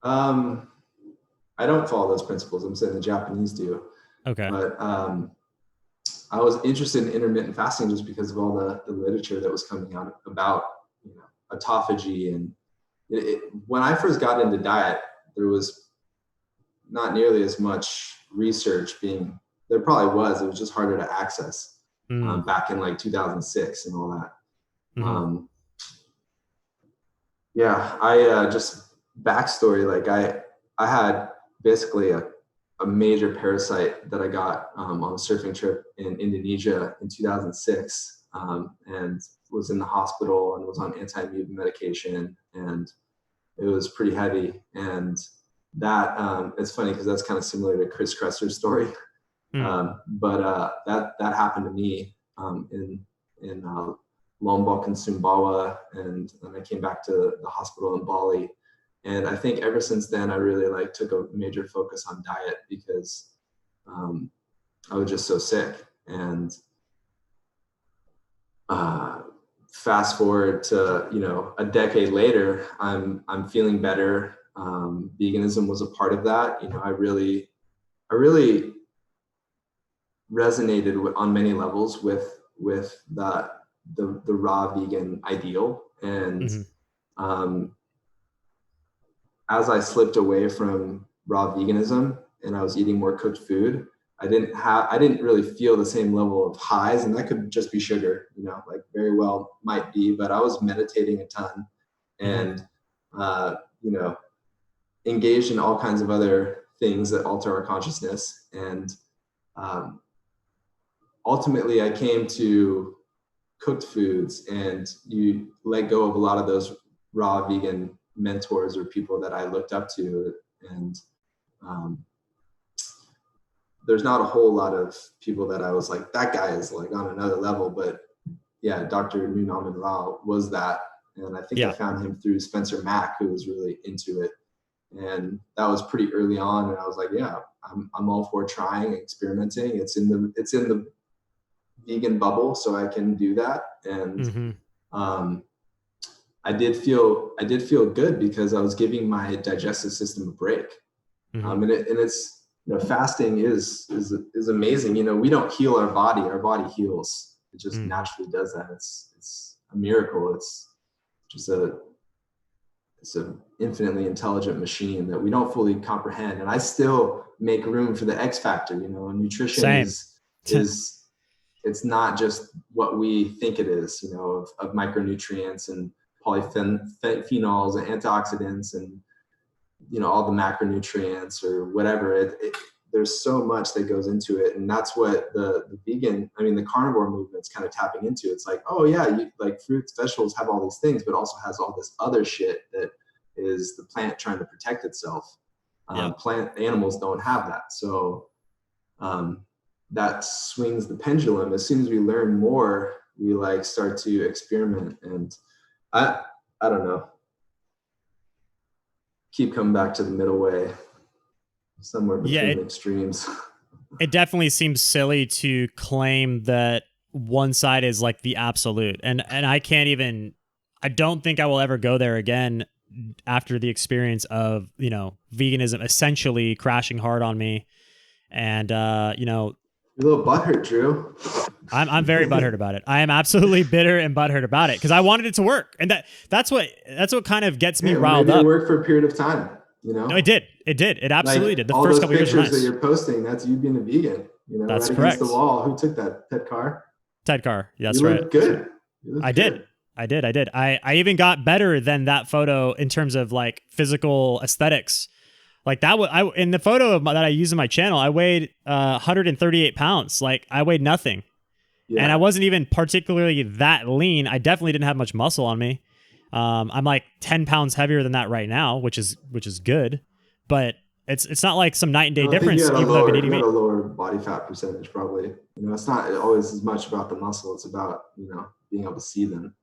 I don't follow those principles. I'm saying the Japanese do. Okay. But I was interested in intermittent fasting just because of all the literature that was coming out about, autophagy. And when I first got into diet, there was not nearly as much research there probably was. It was just harder to access back in like 2006 and all that. Mm-hmm. I just backstory, like I had basically a major parasite that I got on a surfing trip in Indonesia in 2006, and was in the hospital and was on anti-amoeba medication, and it was pretty heavy. And that it's funny because that's kind of similar to Chris Kresser's story. But that happened to me in Lombok and Sumbawa, and then I came back to the hospital in Bali. And I think ever since then, I really took a major focus on diet because I was just so sick. And fast forward to a decade later, I'm feeling better. Veganism was a part of that. I really resonated on many levels with the raw vegan ideal. And as I slipped away from raw veganism and I was eating more cooked food, I didn't really feel the same level of highs, and that could just be sugar, very well might be, but I was meditating a ton and, engaged in all kinds of other things that alter our consciousness. And ultimately I came to cooked foods, and you let go of a lot of those raw vegan mentors or people that I looked up to. And there's not a whole lot of people that I was like, that guy is like on another level. But yeah, Dr. Nunaman Rao was that. And I think I found him through Spencer Mack, who was really into it. And that was pretty early on. And I was like, yeah, I'm all for trying, experimenting. It's in the vegan bubble, so I can do that. And I did feel good because I was giving my digestive system a break. And it's, fasting is amazing. We don't heal our body heals. It just naturally does that. It's a miracle. It's just it's an infinitely intelligent machine that we don't fully comprehend. And I still make room for the X factor. Nutrition is it's not just what we think it is, of micronutrients and polyphenols and antioxidants and, all the macronutrients or whatever. There's so much that goes into it. And that's what the carnivore movement's kind of tapping into. It's like, oh yeah, fruits, vegetables have all these things, but also has all this other shit that is the plant trying to protect itself. Animals don't have that. So that swings the pendulum. As soon as we learn more, we start to experiment. And I don't know, keep coming back to the middle way, somewhere between extremes. It definitely seems silly to claim that one side is like the absolute. And I don't think I will ever go there again after the experience of, veganism essentially crashing hard on me. And, You're a little butthurt, Drew. I'm very butthurt about it. I am absolutely bitter and butthurt about it because I wanted it to work, and that's what kind of gets me riled up. It worked for a period of time, No, it did. It absolutely did. The first couple years were nice. All those pictures that you're posting, that's you being a vegan. That's right correct. Against the wall. Who took that? Ted Carr. Ted Carr. Yeah, that's you right. Looked good. I did. I even got better than that photo in terms of physical aesthetics. In the photo that I use in my channel, I weighed 138 pounds. I weighed nothing. Yeah. And I wasn't even particularly that lean. I definitely didn't have much muscle on me. I'm 10 pounds heavier than that right now, which is good. But it's not like some night and day difference. You had a lower body fat percentage, probably. It's not always as much about the muscle. It's about being able to see them.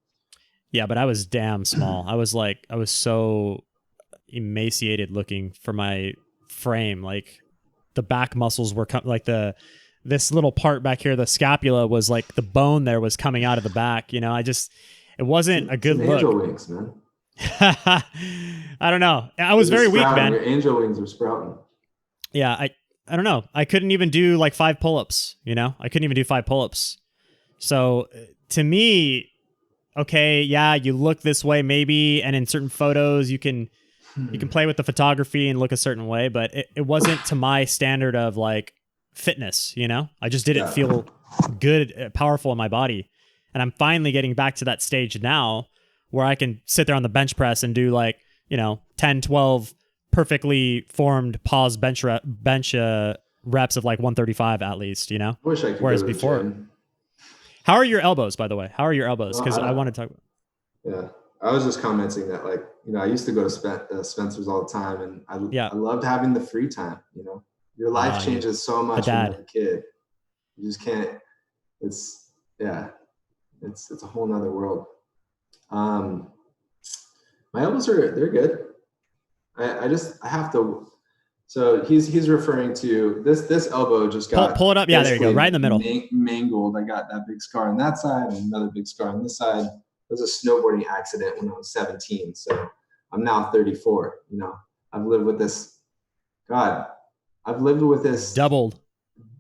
Yeah, but I was damn small. I was so emaciated looking for my frame. The back muscles were this little part back here, the scapula was the bone there was coming out of the back. It wasn't a good look. Angel wings, man. I don't know. I was very weak, man. Your angel wings are sprouting. Yeah, I don't know. I couldn't even do like 5 pull-ups, you know? I couldn't even do 5 pull-ups. So to me, okay, yeah, you look this way maybe, and in certain photos you can play with the photography and look a certain way, but it wasn't to my standard of like fitness, you know? I just didn't feel good, powerful in my body. And I'm finally getting back to that stage now where I can sit there on the bench press and do like, 10, 12 perfectly formed pause bench reps of like 135 at least, I wish I could. Whereas go to the before, gym. How are your elbows, by the way? How are your elbows? Because I want to talk about. Yeah, I was just commenting that, like, I used to go to Spencer's all the time, and I loved having the free time. Your life changes so much when you're a kid. You just can't. It's a whole nother world. My elbows they're good. I have to. So he's referring to this elbow just got pull it up. Yeah, there you go, right in the middle. Mangled. I got that big scar on that side and another big scar on this side. It was a snowboarding accident when I was 17. So I'm now 34. I've lived with this. God, I've lived with this doubled.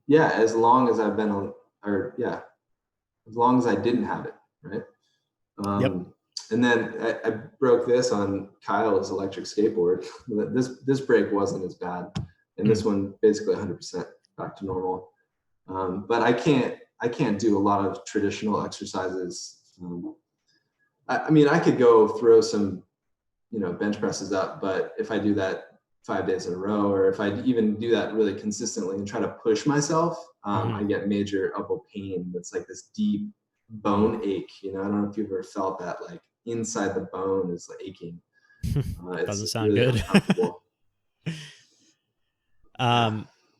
Yeah, as long as I've been, as long as I didn't have it, right? Yep. And then I broke this on Kyle's electric skateboard. This break wasn't as bad, and this one basically 100% back to normal. But I can't do a lot of traditional exercises. I could go throw some, bench presses up, but if I do that 5 days in a row, or if I even do that really consistently and try to push myself, I get major elbow pain. That's like this deep bone ache. I don't know if you've ever felt that, like inside the bone is like aching. Doesn't sound really good.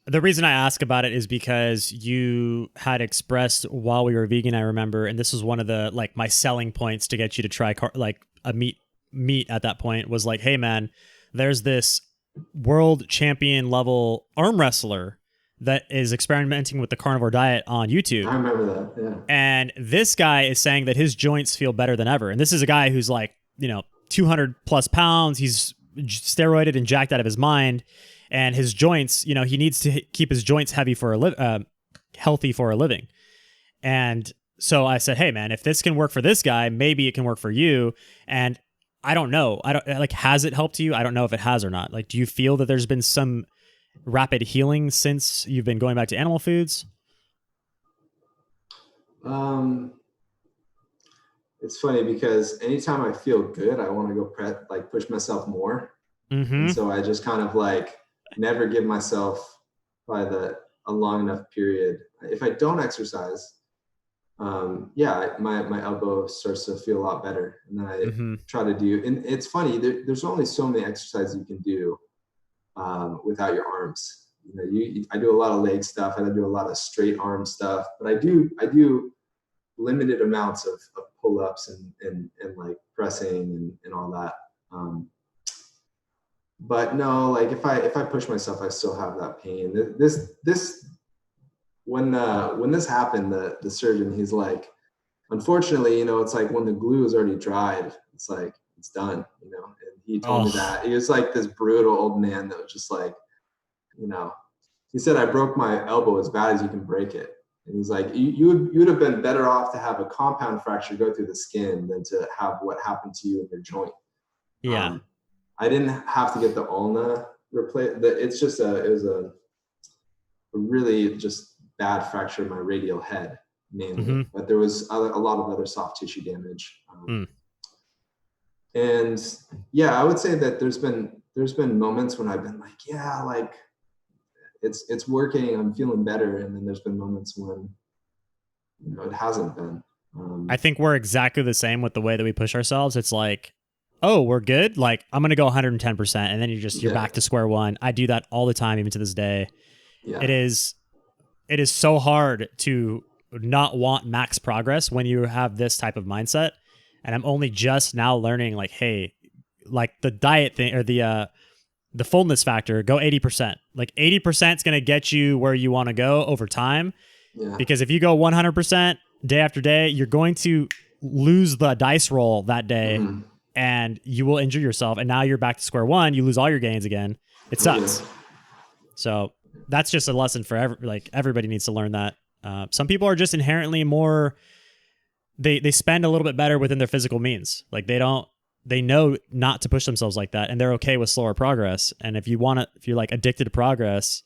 The reason I ask about it is because you had expressed while we were vegan, I remember, and this was one of the like my selling points to get you to try like a meat at that point was like, hey man, there's this world champion level arm wrestler that is experimenting with the carnivore diet on YouTube. I remember that, yeah. And this guy is saying that his joints feel better than ever. And this is a guy who's like, 200 plus pounds. He's steroided and jacked out of his mind. And his joints, he needs to keep his joints heavy healthy for a living. And so I said, hey man, if this can work for this guy, maybe it can work for you. And I don't know. Has it helped you? I don't know if it has or not. Like, do you feel that there's been some rapid healing since you've been going back to animal foods? It's funny because anytime I feel good, I want to go push myself more. Mm-hmm. And so I just kind of like never give myself a long enough period. If I don't exercise, my elbow starts to feel a lot better. And then I try to do, and it's funny, there's only so many exercises you can do without your arms. I do a lot of leg stuff. I do a lot of straight arm stuff, but I do limited amounts of pull-ups and like pressing and all that. But no, like if I push myself, I still have that pain. When this happened, the surgeon, he's like, unfortunately, it's like when the glue is already dried, it's like, it's done, and he told me that. He was like this brutal old man that was just like, he said, I broke my elbow as bad as you can break it. And he's like, you would have been better off to have a compound fracture go through the skin than to have what happened to you in your joint. Yeah. I didn't have to get the ulna replaced. It was a really just bad fracture of my radial head mainly, but there was a lot of other soft tissue damage. And yeah, I would say that there's been moments when I've been like, yeah, like it's working, I'm feeling better. And then there's been moments when, it hasn't been. I think we're exactly the same with the way that we push ourselves. It's like, oh, we're good. Like I'm going to go 110%. And then you're back to square one. I do that all the time, even to this day. Yeah. It is so hard to not want max progress when you have this type of mindset. And I'm only just now learning, like, hey, like the diet thing or the fullness factor, go 80%. Like 80% is going to get you where you want to go over time. Yeah. Because if you go 100% day after day, you're going to lose the dice roll that day and you will injure yourself. And now you're back to square one. You lose all your gains again. It sucks. So that's just a lesson for everybody needs to learn that. Some people are just inherently more, they spend a little bit better within their physical means. Like they know not to push themselves like that, and they're okay with slower progress. And if you're like addicted to progress,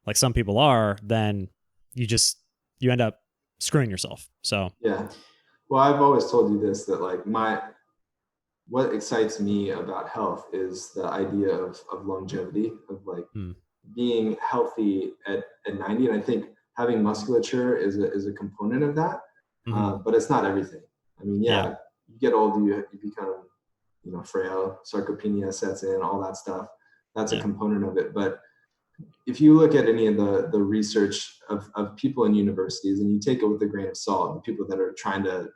like some people are, then you end up screwing yourself. So yeah. Well, I've always told you this, that like what excites me about health is the idea of longevity, of like being healthy at 90. And I think having musculature is a component of that, but it's not everything. I mean, you get old, you become, frail, sarcopenia sets in, all that stuff. That's a component of it. But if you look at any of the research of people in universities, and you take it with a grain of salt, the people that are trying to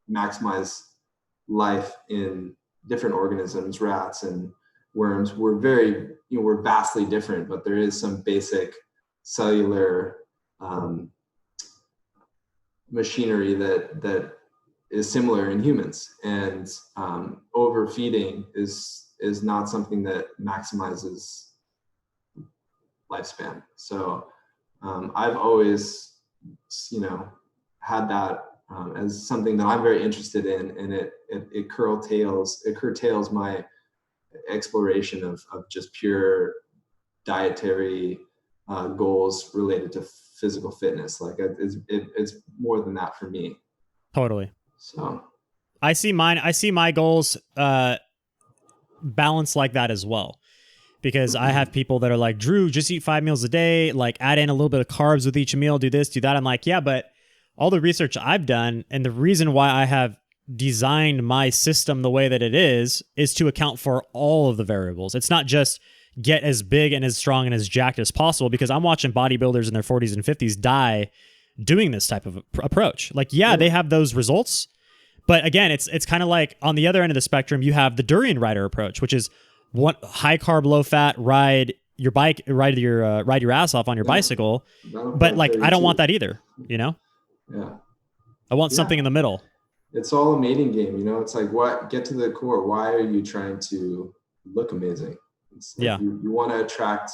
maximize life in different organisms, rats and worms, we're vastly different, but there is some basic cellular machinery that is similar in humans, and overfeeding is not something that maximizes lifespan. So I've always, had that as something that I'm very interested in, and it curtails my exploration of just pure dietary goals related to physical fitness. Like it's more than that for me. Totally. So I see my goals balanced like that as well. Because I have people that are like, Drew, just eat 5 meals a day, like add in a little bit of carbs with each meal, do this, do that. I'm like, yeah, but all the research I've done, and the reason why I have designed my system the way that it is to account for all of the variables. It's not just get as big and as strong and as jacked as possible, because I'm watching bodybuilders in their 40s and 50s die doing this type of approach. Like, they have those results. But again, it's kind of like on the other end of the spectrum, you have the durian rider approach, which is high carb, low fat, ride your ass off on your bicycle. But like, I don't want that either, Yeah. I want something in the middle. It's all a mating game, It's like, get to the core. Why are you trying to look amazing? Like you want to attract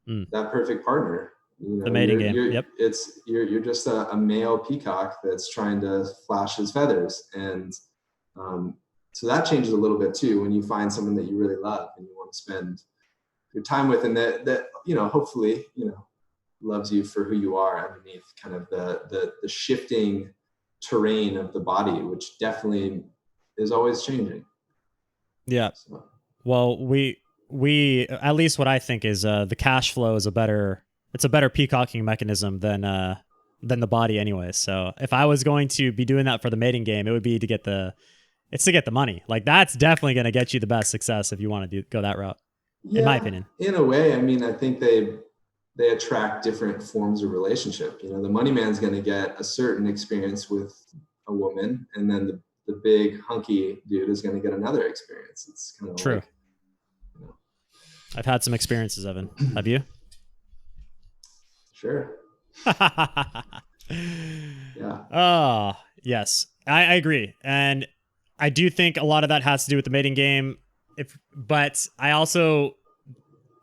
that perfect partner. The mating game. Yep. You're just a male peacock that's trying to flash his feathers, and so that changes a little bit too when you find someone that you really love and you want to spend your time with, and that hopefully loves you for who you are underneath kind of the shifting terrain of the body, which definitely is always changing. Yeah. So. Well, we at least what I think is the cash flow is a better peacocking mechanism than the body anyway. So if I was going to be doing that for the mating game, it would be to get the money. Like, that's definitely going to get you the best success if you want to go that route, in my opinion. In a way, I mean, I think they attract different forms of relationship. The money man's going to get a certain experience with a woman, and then the big hunky dude is going to get another experience. It's kind of true. I've had some experiences, Evan. Have you? Sure. Yeah. Oh, yes. I agree. And I do think a lot of that has to do with the mating game. But I also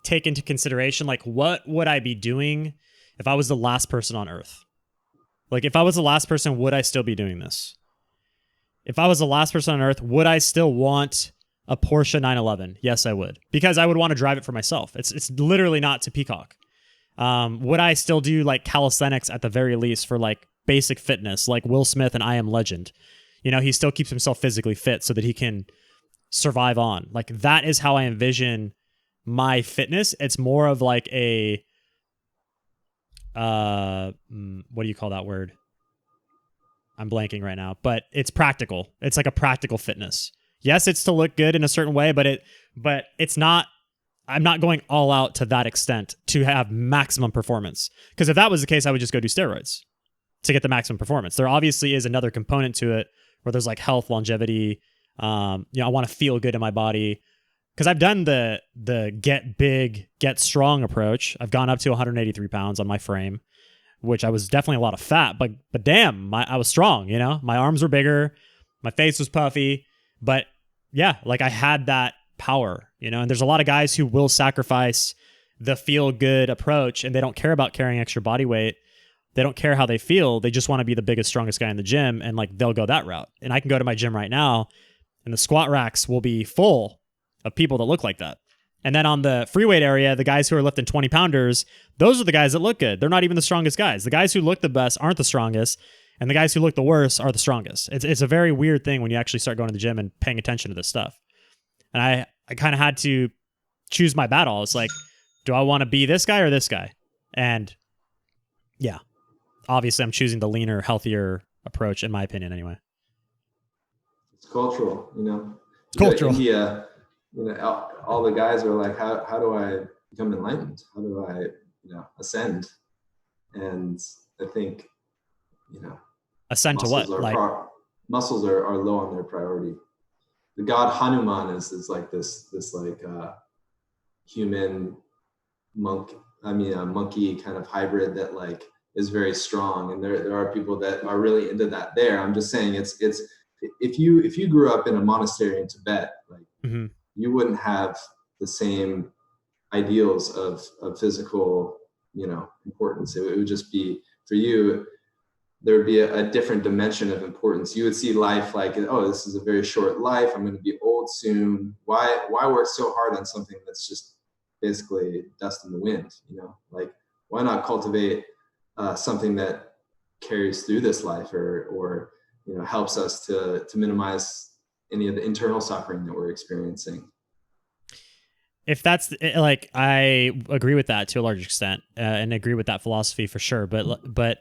take into consideration, like, what would I be doing if I was the last person on Earth? Like, if I was the last person, would I still be doing this? If I was the last person on Earth, would I still want a Porsche 911? Yes, I would. Because I would want to drive it for myself. It's literally not to peacock. Would I still do like calisthenics at the very least for like basic fitness, like Will Smith and I Am Legend? He still keeps himself physically fit so that he can survive on. Like, that is how I envision my fitness. It's more of like a, what do you call that word? I'm blanking right now, but it's practical. It's like a practical fitness. Yes, it's to look good in a certain way, but it's not, I'm not going all out to that extent to have maximum performance. Because if that was the case, I would just go do steroids to get the maximum performance. There obviously is another component to it where there's like health, longevity. I want to feel good in my body. Because I've done the get big, get strong approach. I've gone up to 183 pounds on my frame, which I was definitely a lot of fat, but damn, I was strong, My arms were bigger, my face was puffy, but yeah, like I had that power, you know, and there's a lot of guys who will sacrifice the feel good approach and they don't care about carrying extra body weight. They don't care how they feel. They just want to be the biggest, strongest guy in the gym, and like they'll go that route. And I can go to my gym right now and the squat racks will be full of people that look like that. And then on the free weight area, the guys who are lifting 20 pounders, those are the guys that look good. They're not even the strongest guys. The guys who look the best aren't the strongest, and the guys who look the worst are the strongest. It's a very weird thing when you actually start going to the gym and paying attention to this stuff. And I kind of had to choose my battle. It's like, do I want to be this guy or this guy? And yeah, obviously I'm choosing the leaner, healthier approach, in my opinion anyway. It's cultural, you know. Cultural. India, you know, all the guys are like, how do I become enlightened? How do I, you know, ascend? And I think, you know, ascend to what? Muscles are low on their priority. The god Hanuman is like this like human monkey kind of hybrid that like is very strong, and there are people that are really into that. I'm just saying it's if you grew up in a monastery in Tibet, like mm-hmm. you wouldn't have the same ideals of physical, you know, importance. It would just be, for you, there would be a different dimension of importance. You would see life like, oh, this is a very short life. I'm going to be old soon. Why work so hard on something that's just basically dust in the wind? You know, like why not cultivate something that carries through this life, or you know, helps us to minimize any of the internal suffering that we're experiencing. If that's like, I agree with that to a large extent, and agree with that philosophy for sure. But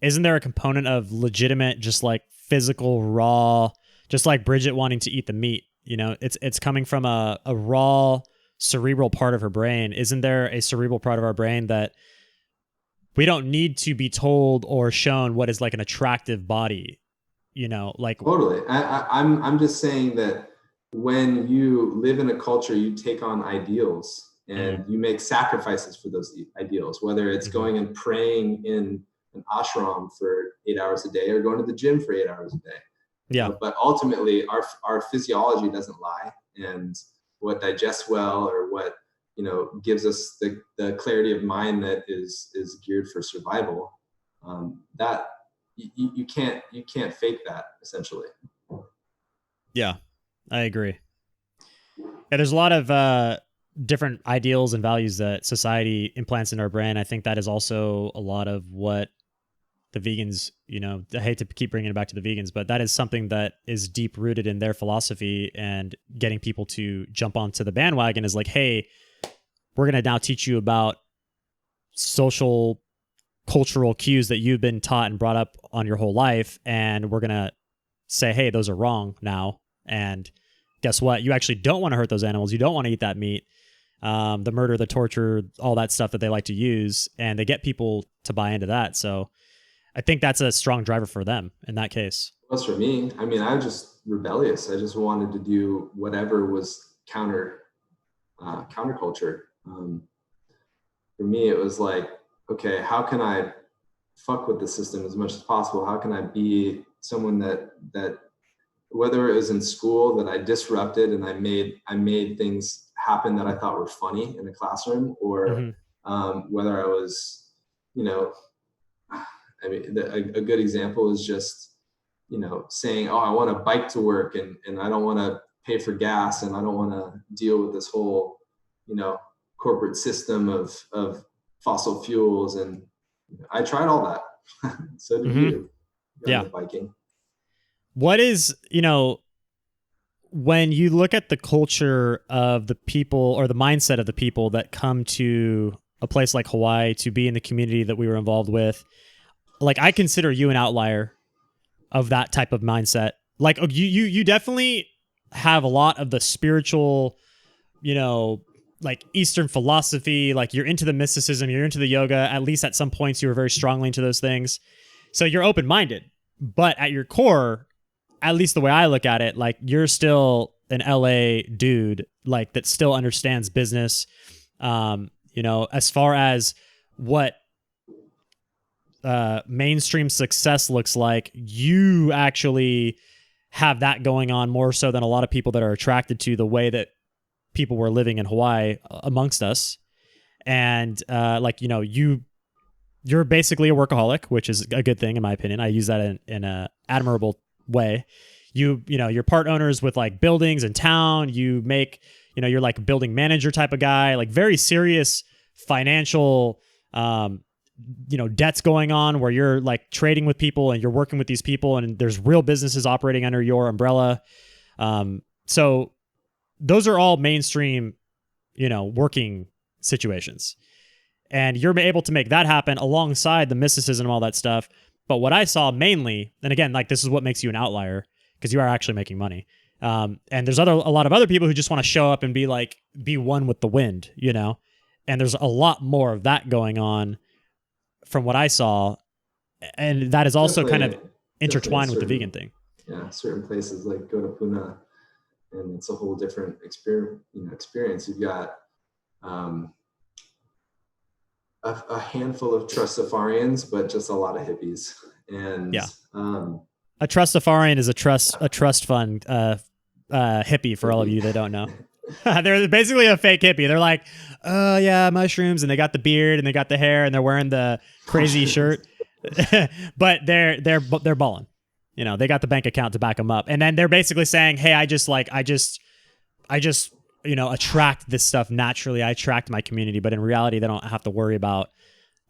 isn't there a component of legitimate, just like physical, raw, just like Bridget wanting to eat the meat? You know, it's coming from a raw, cerebral part of her brain. Isn't there a cerebral part of our brain that we don't need to be told or shown what is like an attractive body? You know, like totally. I'm just saying that when you live in a culture, you take on ideals and you make sacrifices for those ideals, whether it's going and praying in an ashram for 8 hours a day or going to the gym for 8 hours a day. Yeah. But ultimately our physiology doesn't lie, and what digests well, or what, you know, gives us the clarity of mind that is geared for survival, that you can't fake that, essentially. Yeah, I agree. Yeah, there's a lot of different ideals and values that society implants in our brain. I think that is also a lot of what the vegans, you know, I hate to keep bringing it back to the vegans, but that is something that is deep rooted in their philosophy, and getting people to jump onto the bandwagon is like, hey, we're going to now teach you about social, cultural cues that you've been taught and brought up on your whole life. And we're going to say, hey, those are wrong now. And guess what? You actually don't want to hurt those animals. You don't want to eat that meat. The murder, the torture, all that stuff that they like to use. And they get people to buy into that. So I think that's a strong driver for them in that case. As for me, I mean, I was just rebellious. I just wanted to do whatever was counterculture. For me, it was like, okay, how can I fuck with the system as much as possible? How can I be someone that whether it was in school that I disrupted and I made things happen that I thought were funny in the classroom, or whether I was, you know, I mean, a good example is just, you know, saying, oh, I want to bike to work and I don't want to pay for gas, and I don't want to deal with this whole, you know, corporate system of fossil fuels. And I tried all that. So did you. Yeah. Biking. What is, you know, when you look at the culture of the people, or the mindset of the people that come to a place like Hawaii to be in the community that we were involved with, like, I consider you an outlier of that type of mindset. Like, you definitely have a lot of the spiritual, you know, like Eastern philosophy, like you're into the mysticism, you're into the yoga, at least at some points you were very strongly into those things. So you're open-minded, but at your core, at least the way I look at it, like you're still an LA dude, like that still understands business. You know, as far as what mainstream success looks like, you actually have that going on more so than a lot of people that are attracted to the way that people were living in Hawaii amongst us. And like, you know, you're basically a workaholic, which is a good thing in my opinion. I use that in a admirable way. You know, you're part owners with like buildings in town. You make, you know, you're like a building manager type of guy, like very serious financial, you know, debts going on where you're like trading with people and you're working with these people and there's real businesses operating under your umbrella. So those are all mainstream, you know, working situations. And you're able to make that happen alongside the mysticism and all that stuff. But what I saw mainly, and again, like this is what makes you an outlier because you are actually making money. And there's a lot of other people who just want to show up and be one with the wind, you know? And there's a lot more of that going on from what I saw. And that is also kind of intertwined with the vegan thing. Yeah. Certain places like go to Puna and it's a whole different experience. You've got, a handful of trustafarians, but just a lot of hippies. And yeah, a trustafarian is a trust fund hippie for all of you that don't know. They're basically a fake hippie. They're like, oh yeah, mushrooms, and they got the beard and they got the hair and they're wearing the crazy shirt, but they're balling. You know, they got the bank account to back them up, and then they're basically saying, hey, I just you know, attract this stuff naturally. I attract my community, but in reality, they don't have to worry about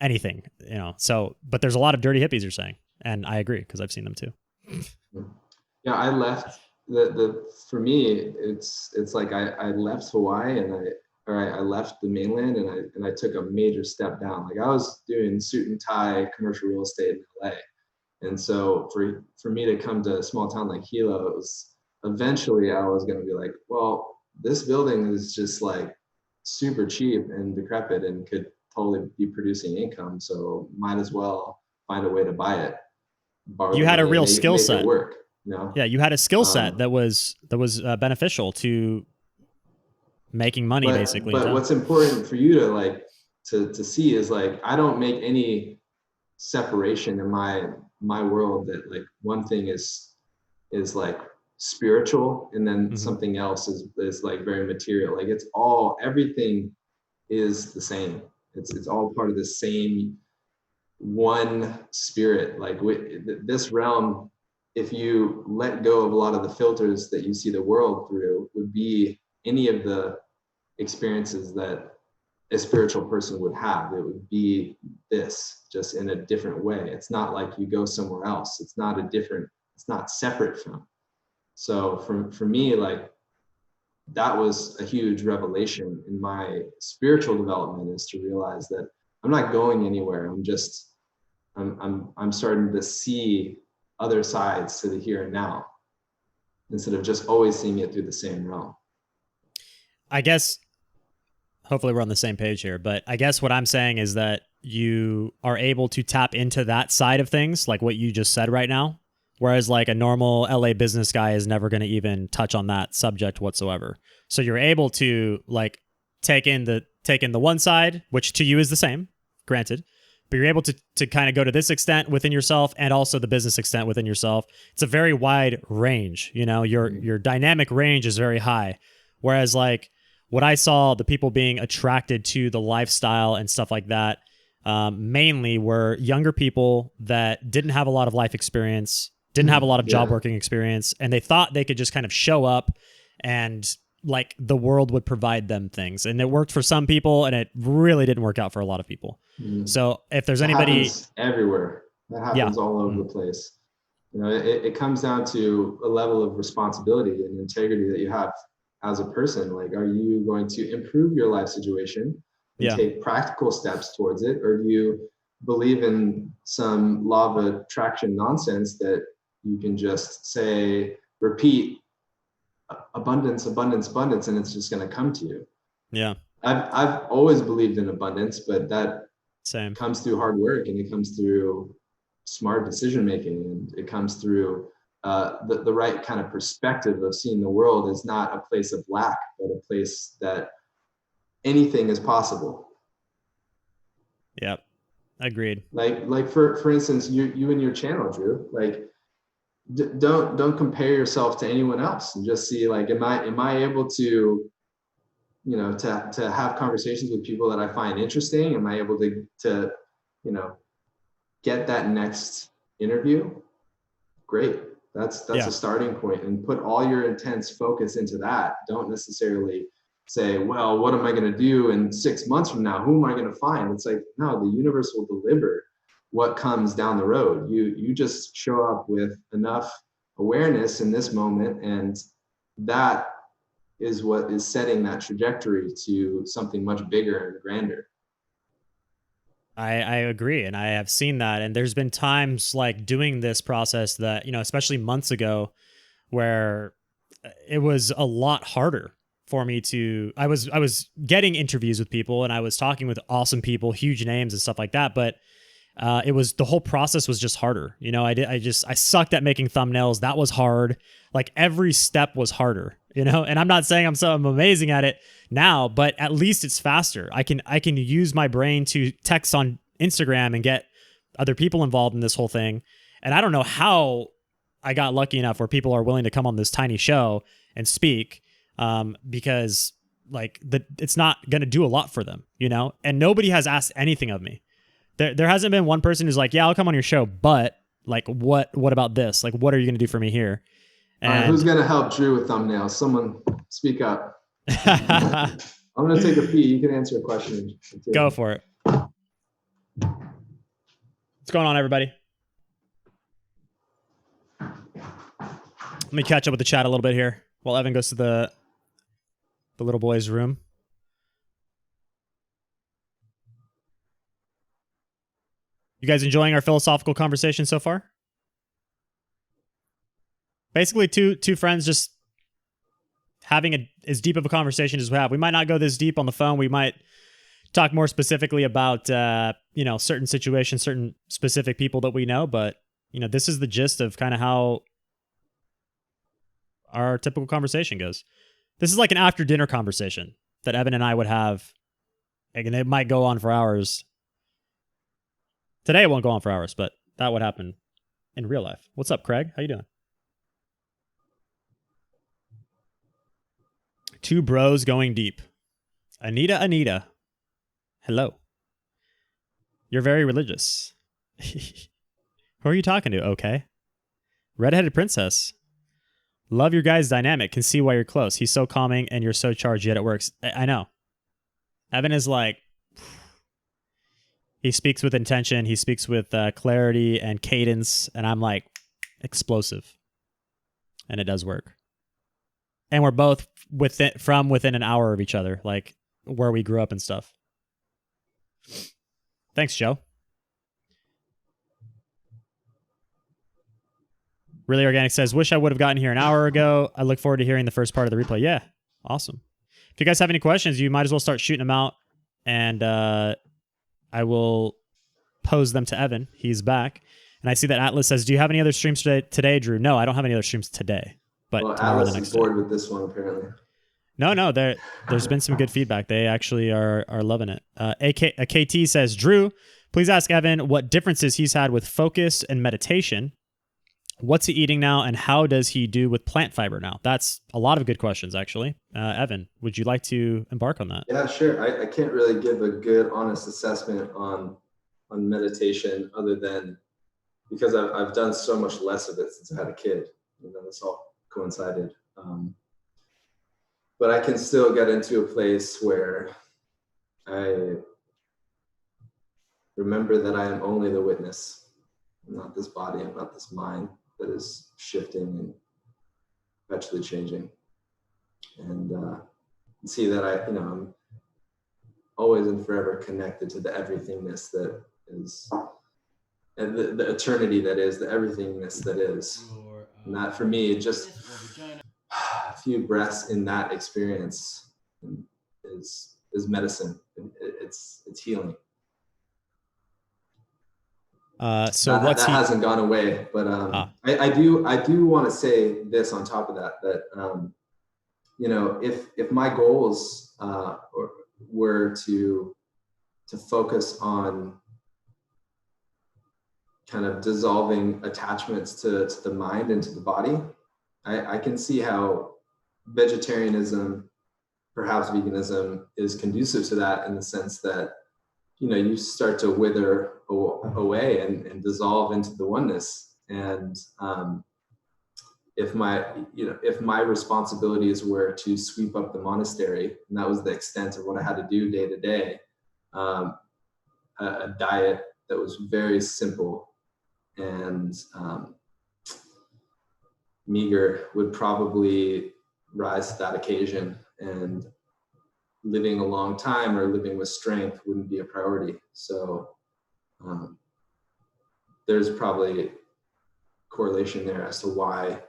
anything, you know? So, but there's a lot of dirty hippies you're saying. And I agree because I've seen them too. Yeah. I left for me, it's like I left Hawaii and I left the mainland and I took a major step down. Like I was doing suit and tie commercial real estate in LA. And so for me to come to a small town like Hilo, it was eventually I was going to be like, well, this building is just like super cheap and decrepit and could totally be producing income. So might as well find a way to buy it. You had a real skill set. Work, you know? Yeah, you had a skill set that was beneficial to making money, basically. But what's important for you to like to see is like I don't make any separation in my world that like one thing is like spiritual and then something else is like very material. Like it's everything is the same. It's all part of the same one spirit. Like this realm, if you let go of a lot of the filters that you see the world through, would be any of the experiences that a spiritual person would have. It would be this, just in a different way. It's not like you go somewhere else. It's not separate from. So for me, like that was a huge revelation in my spiritual development, is to realize that I'm not going anywhere. I'm starting to see other sides to the here and now instead of just always seeing it through the same realm. I guess hopefully we're on the same page here, but I guess what I'm saying is that you are able to tap into that side of things, like what you just said right now. Whereas like a normal LA business guy is never going to even touch on that subject whatsoever. So you're able to like take in the one side, which to you is the same, granted, but you're able to kind of go to this extent within yourself and also the business extent within yourself. It's a very wide range, you know, your dynamic range is very high. Whereas like what I saw, the people being attracted to the lifestyle and stuff like that, mainly were younger people that didn't have a lot of life experience, didn't have a lot of job working experience, and they thought they could just kind of show up and like the world would provide them things. And it worked for some people and it really didn't work out for a lot of people. So if there's anybody everywhere, that happens all over the place. You know, it comes down to a level of responsibility and integrity that you have as a person. Like, are you going to improve your life situation and take practical steps towards it? Or do you believe in some law of attraction nonsense that you can just say, repeat abundance, abundance, abundance, and it's just going to come to you? Yeah. I've always believed in abundance, but that comes through hard work, and it comes through smart decision making, and it comes through the right kind of perspective of seeing the world as not a place of lack, but a place that anything is possible. Yep. Agreed. Like for instance, you and your channel, Drew, like don't compare yourself to anyone else, and just see like, am I able to, to have conversations with people that I find interesting? Am I able to get that next interview? Great. That's a starting point, and put all your intense focus into that. Don't necessarily say, well, what am I going to do in 6 months from now? Who am I going to find? It's like, no, the universe will deliver what comes down the road. You just show up with enough awareness in this moment, and that is what is setting that trajectory to something much bigger and grander. I agree. And I have seen that. And there's been times like doing this process that, especially months ago, where it was a lot harder for me I was getting interviews with people, and I was talking with awesome people, huge names and stuff like that. But the whole process was just harder. I sucked at making thumbnails. That was hard. Like every step was harder, and I'm not saying I'm amazing at it now, but at least it's faster. I can use my brain to text on Instagram and get other people involved in this whole thing. And I don't know how I got lucky enough where people are willing to come on this tiny show and speak, because like it's not going to do a lot for them, and nobody has asked anything of me. There hasn't been one person who's like, yeah, I'll come on your show, but like, what about this? Like, what are you going to do for me here? And all right, who's going to help Drew with thumbnails? Someone speak up. I'm going to take a fee. You can answer a question. Go for it. What's going on, everybody? Let me catch up with the chat a little bit here while Evan goes to the little boy's room. You guys enjoying our philosophical conversation so far? Basically, two friends just having as deep of a conversation as we have. We might not go this deep on the phone. We might talk more specifically about certain situations, certain specific people that we know. But this is the gist of kind of how our typical conversation goes. This is like an after dinner conversation that Evan and I would have, and it might go on for hours. Today it won't go on for hours, but that would happen in real life. What's up, Craig? How you doing? Two bros going deep. Anita. Hello. You're very religious. Who are you talking to? Okay. Redheaded princess. Love your guys' dynamic. Can see why you're close. He's so calming and you're so charged, yet it works. I know. Evan is like, he speaks with intention. He speaks with clarity and cadence. And I'm like, explosive. And it does work. And we're both from within an hour of each other, like where we grew up and stuff. Thanks, Joe. Really Organic says, wish I would have gotten here an hour ago. I look forward to hearing the first part of the replay. Yeah, awesome. If you guys have any questions, you might as well start shooting them out. And I will pose them to Evan. He's back. And I see that Atlas says, do you have any other streams today, Drew? No, I don't have any other streams today. But tomorrow, Atlas the next is bored day. with this one, apparently. No, there's been some good feedback. They actually are loving it. KT says, Drew, please ask Evan what differences he's had with focus and meditation. What's he eating now, and how does he do with plant fiber now? That's a lot of good questions, actually. Evan, would you like to embark on that? Yeah, sure. I can't really give a good, honest assessment on meditation, other than because I've done so much less of it since I had a kid. This all coincided. But I can still get into a place where I remember that I am only the witness. I'm not this body. I'm not this mind that is shifting and perpetually changing. And see that I'm always and forever connected to the everythingness that is, and the eternity that is, the everythingness that is. And that for me, just a few breaths in that experience is medicine. It's healing. So that hasn't gone away, but I do want to say this on top of that if my goals were to focus on kind of dissolving attachments to the mind and to the body. I can see how vegetarianism, perhaps veganism, is conducive to that in the sense that, you know, you start to wither away and dissolve into the oneness. And if my responsibilities were to sweep up the monastery, and that was the extent of what I had to do day to day, a diet that was very simple and meager would probably rise to that occasion, and living a long time or living with strength wouldn't be a priority. So there's probably correlation there as to why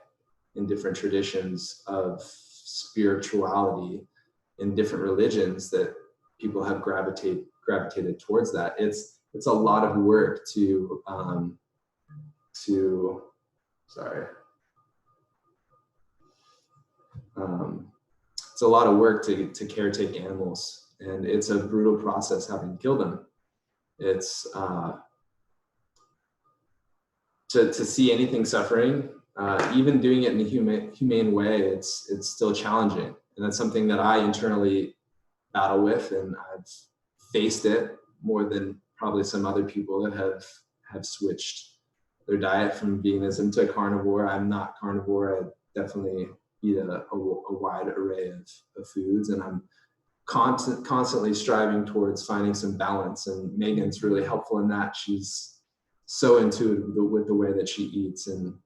in different traditions of spirituality in different religions that people have gravitated towards that. It's a lot of work to it's a lot of work to caretake animals, and it's a brutal process having killed them. It's to see anything suffering, even doing it in a humane way, it's still challenging, and that's something that I internally battle with, and I've faced it more than probably some other people that have switched their diet from veganism to carnivore. I'm not carnivore. I definitely eat a wide array of foods, and I'm constantly striving towards finding some balance. And Megan's really helpful in that. She's so intuitive with the way that she eats, and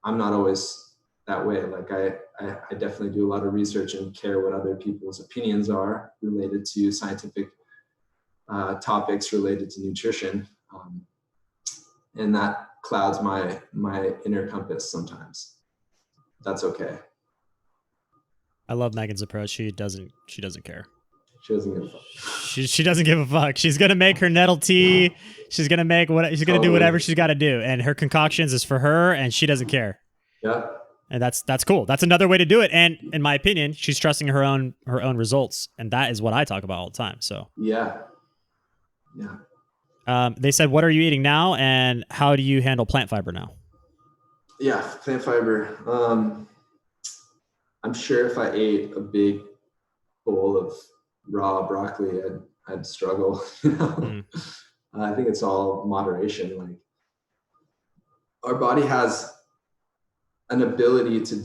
I'm not always that way. Like I definitely do a lot of research and care what other people's opinions are related to scientific topics related to nutrition, and that clouds my inner compass sometimes. That's okay. I love Megan's approach. She doesn't care. She doesn't give a fuck. She doesn't give a fuck. She's gonna make her nettle tea. She's gonna make gonna do whatever she's got to do, and her concoctions is for her, and she doesn't care. Yeah. And that's cool. That's another way to do it. And in my opinion, she's trusting her own results, and that is what I talk about all the time. So yeah. They said, "What are you eating now, and how do you handle plant fiber now?" Yeah, plant fiber. I'm sure if I ate a big bowl of raw broccoli, I'd struggle. You know? I think it's all moderation. Like, our body has an ability to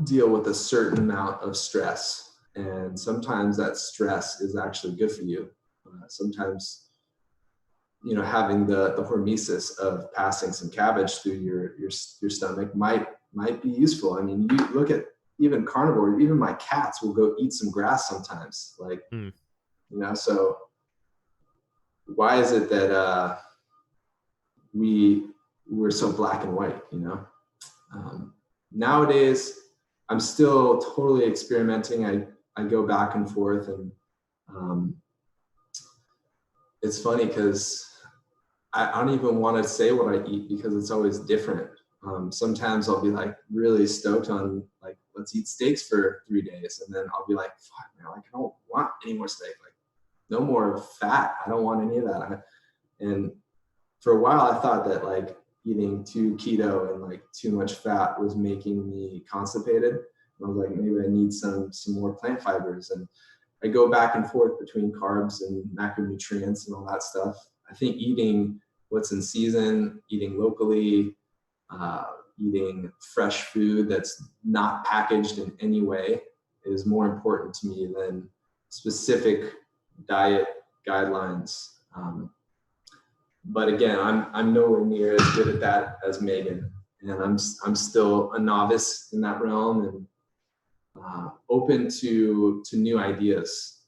deal with a certain amount of stress, and sometimes that stress is actually good for you. Sometimes, you know, having the hormesis of passing some cabbage through your stomach might be useful. I mean, you look at even carnivore, even my cats will go eat some grass sometimes. Like, you know, so why is it that we're so black and white, you know? Nowadays, I'm still totally experimenting. I go back and forth, and it's funny because I don't even want to say what I eat because it's always different. Sometimes I'll be like really stoked on, like, let's eat steaks for 3 days. And then I'll be like, fuck, man, like, I don't want any more steak. Like, no more fat. I don't want any of that. And for a while I thought that like eating too keto and like too much fat was making me constipated. And I was like, maybe I need some more plant fibers. And I go back and forth between carbs and macronutrients and all that stuff. I think eating what's in season, eating locally, eating fresh food that's not packaged in any way is more important to me than specific diet guidelines. But again, I'm nowhere near as good at that as Megan, and I'm still a novice in that realm, and open to new ideas.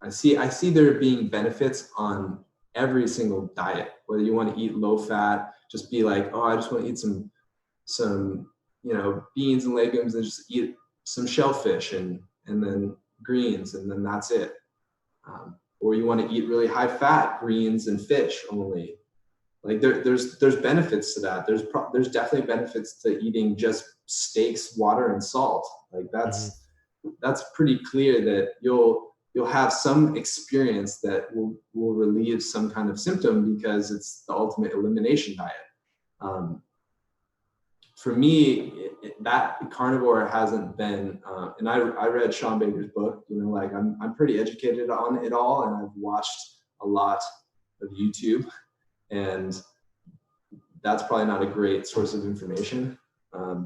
I see there being benefits on every single diet. Whether you want to eat low fat, just be like, oh, I just want to eat some you know, beans and legumes, and just eat some shellfish and then greens, and then that's it. Or you want to eat really high fat greens and fish only. Like there's benefits to that. There's definitely benefits to eating just steaks, water, and salt. Like that's pretty clear that you'll you'll have some experience that will relieve some kind of symptom because it's the ultimate elimination diet. For me, that carnivore hasn't been, and I read Sean Baker's book, you know, like I'm pretty educated on it all, and I've watched a lot of YouTube, and that's probably not a great source of information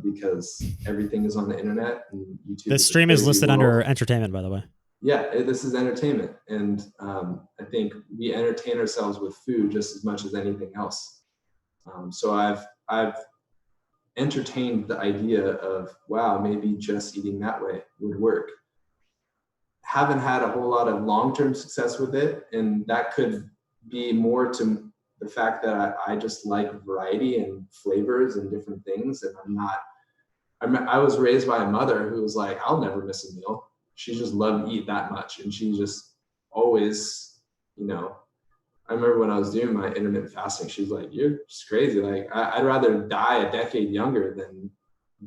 because everything is on the internet and YouTube. This stream is listed under entertainment, by the way. Yeah, this is entertainment, and I think we entertain ourselves with food just as much as anything else. So I've entertained the idea of, wow, maybe just eating that way would work. Haven't had a whole lot of long-term success with it, and that could be more to the fact that I just like variety and flavors and different things, and I was raised by a mother who was like, I'll never miss a meal. She just loved to eat that much, and she just always, you know, I remember when I was doing my intermittent fasting, she's like, you're just crazy. Like, I'd rather die a decade younger than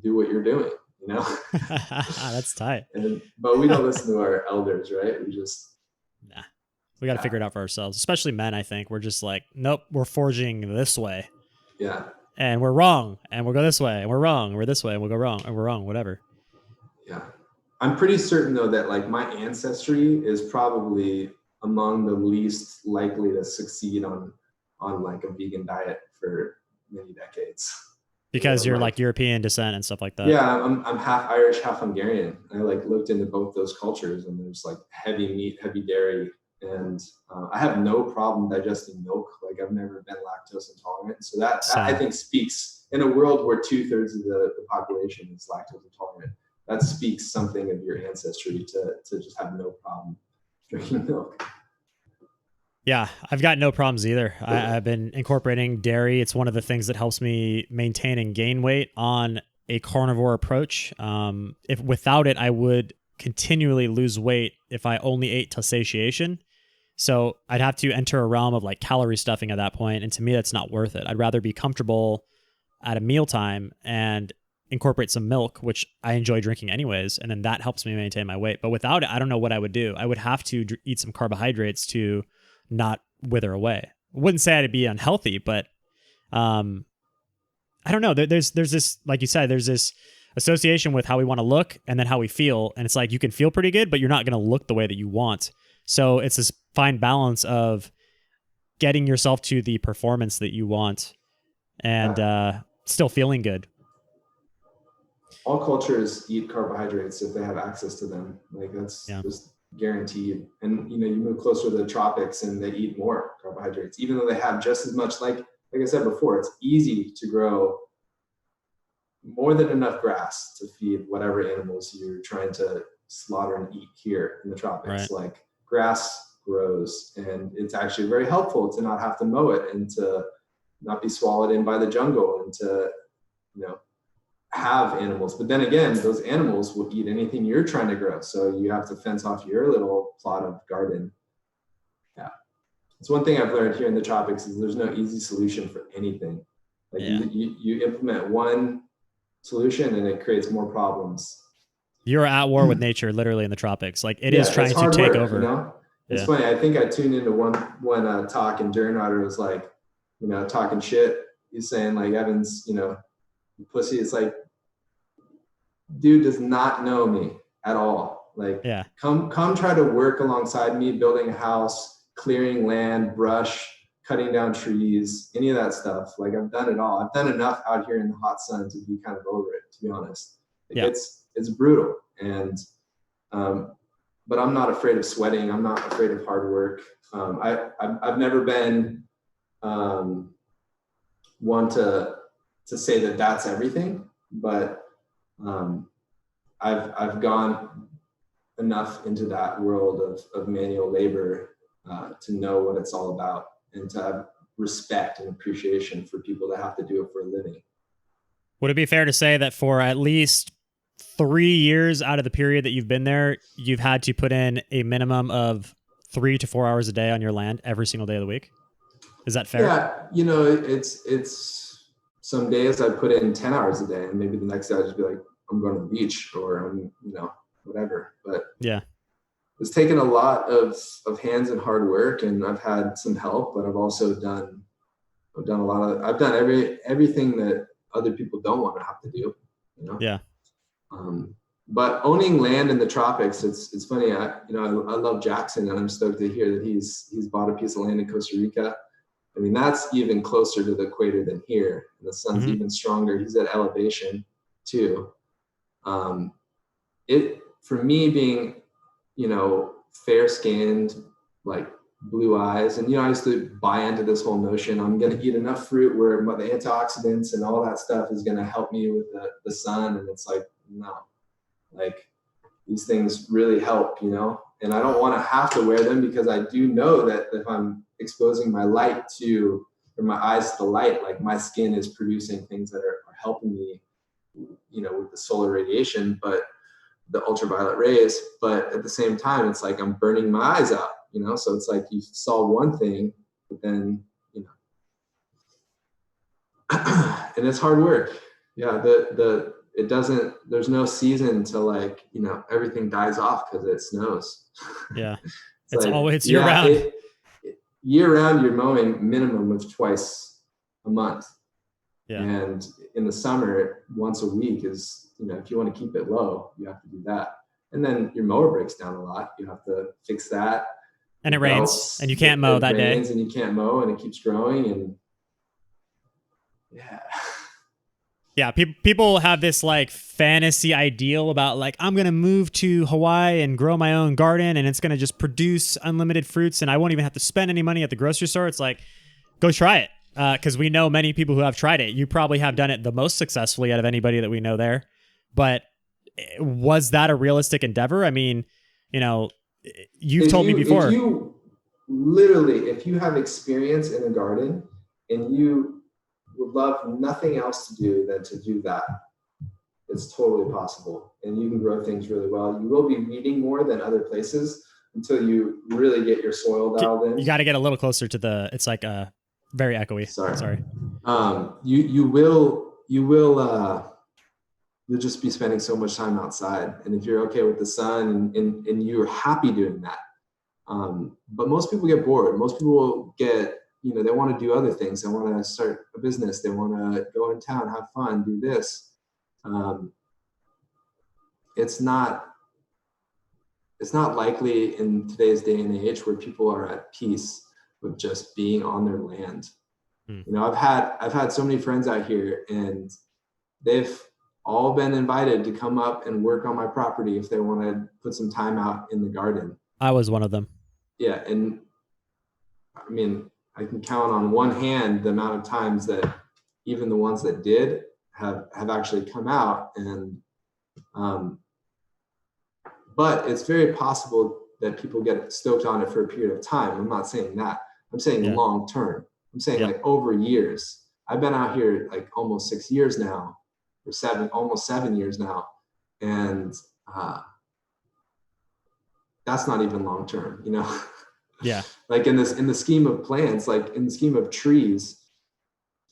do what you're doing, you know? That's tight. But we don't listen to our elders, right? Nah. We got to figure it out for ourselves, especially men, I think. We're just like, nope, we're forging this way. Yeah. And we're wrong, and we'll go this way, and we're wrong, and we're this way, and we'll go wrong, and we're wrong, whatever. Yeah. I'm pretty certain, though, that like my ancestry is probably among the least likely to succeed on like a vegan diet for many decades. Because you're like European descent and stuff like that. Yeah, I'm half Irish, half Hungarian. I like looked into both those cultures, and there's like heavy meat, heavy dairy, and I have no problem digesting milk. Like I've never been lactose intolerant. So that I think speaks, in a world where 2/3 of the population is lactose intolerant, that speaks something of your ancestry to just have no problem drinking milk. Yeah, I've got no problems either. I've been incorporating dairy. It's one of the things that helps me maintain and gain weight on a carnivore approach. If without it, I would continually lose weight if I only ate till satiation. So I'd have to enter a realm of like calorie stuffing at that point, and to me, that's not worth it. I'd rather be comfortable at a mealtime and incorporate some milk, which I enjoy drinking anyways, and then that helps me maintain my weight. But without it, I don't know what I would do. I would have to eat some carbohydrates to not wither away. I wouldn't say I'd be unhealthy, but I don't know. There's this, like you said, there's this association with how we want to look and then how we feel. And it's like, you can feel pretty good, but you're not going to look the way that you want. So it's this fine balance of getting yourself to the performance that you want and still feeling good. All cultures eat carbohydrates if they have access to them. Like that's just guaranteed. And you know, you move closer to the tropics and they eat more carbohydrates, even though they have just as much. Like I said before, it's easy to grow more than enough grass to feed whatever animals you're trying to slaughter and eat here in the tropics. Right. Like grass grows, and it's actually very helpful to not have to mow it and to not be swallowed in by the jungle and to, you know, have animals. But then again, those animals will eat anything you're trying to grow. So you have to fence off your little plot of garden. Yeah. It's one thing I've learned here in the tropics is there's no easy solution for anything. Like you implement one solution and it creates more problems. You're at war with nature, literally in the tropics. Like it is trying to take over. You know? It's funny. I think I tuned into one talk and Durnauer was like, you know, talking shit. He's saying like, Evans, you know, pussy. It's like, dude does not know me at all. Like, come try to work alongside me, building a house, clearing land, brush, cutting down trees, any of that stuff. Like I've done it all. I've done enough out here in the hot sun to be kind of over it, to be honest. Like it's brutal. And, but I'm not afraid of sweating. I'm not afraid of hard work. I've never been one to say that that's everything, but I've gone enough into that world of manual labor to know what it's all about and to have respect and appreciation for people that have to do it for a living. Would it be fair to say that for at least 3 years out of the period that you've been there, you've had to put in a minimum of 3 to 4 hours a day on your land every single day of the week? Is that fair? Yeah, you know, it's some days I put in 10 hours a day, and maybe the next day I just be like, I'm going to the beach or I'm, you know, whatever. But it's taken a lot of hands and hard work, and I've had some help, but I've also done everything that other people don't want to have to do, you know? Yeah. But owning land in the tropics, it's funny. I love Jackson, and I'm stoked to hear that he's bought a piece of land in Costa Rica. I mean, that's even closer to the equator than here. The sun's even stronger. He's at elevation too. For me being, fair skinned, like blue eyes, and I used to buy into this whole notion I'm going to eat enough fruit where the antioxidants and all that stuff is going to help me with the sun, and it's like, no, like these things really help, and I don't want to have to wear them, because I do know that if I'm exposing my eyes to the light, like my skin is producing things that are helping me, with the solar radiation, but the ultraviolet rays, but at the same time, it's like I'm burning my eyes out, so it's like you saw one thing, but then, and it's hard work. Yeah. There's no season to like, everything dies off because it snows. Yeah. it's always year round. Year round, you're mowing minimum of twice a month. Yeah. And in the summer, once a week is, if you want to keep it low, you have to do that. And then your mower breaks down a lot. You have to fix that. And it rains, and you can't mow that day. And you can't mow, and it keeps growing. And yeah. Yeah, people have this like fantasy ideal about like, I'm going to move to Hawaii and grow my own garden, and it's going to just produce unlimited fruits, and I won't even have to spend any money at the grocery store. It's like, go try it. Because we know many people who have tried it. You probably have done it the most successfully out of anybody that we know there. But was that a realistic endeavor? I mean, you've told me before. If you have experience in a garden and you would love nothing else to do than to do that, it's totally possible. And you can grow things really well. You will be weeding more than other places until you really get your soil dialed in. You got to get a little closer to it's like very echoey. Sorry. You'll just be spending so much time outside. And if you're okay with the sun and you're happy doing that. But most people get bored. Most people will get, they want to do other things. They want to start a business. They want to go in town, have fun, do this. It's not likely in today's day and age where people are at peace with just being on their land. I've had so many friends out here, and they've all been invited to come up and work on my property if they want to put some time out in the garden. I was one of them. Yeah. And I mean, I can count on one hand the amount of times that even the ones that did have actually come out. And but it's very possible that people get stoked on it for a period of time. I'm not saying that. I'm saying long term. I'm saying like over years. I've been out here like almost 6 years now, or almost 7 years now. And that's not even long term, Yeah. Like in the scheme of plants, like in the scheme of trees,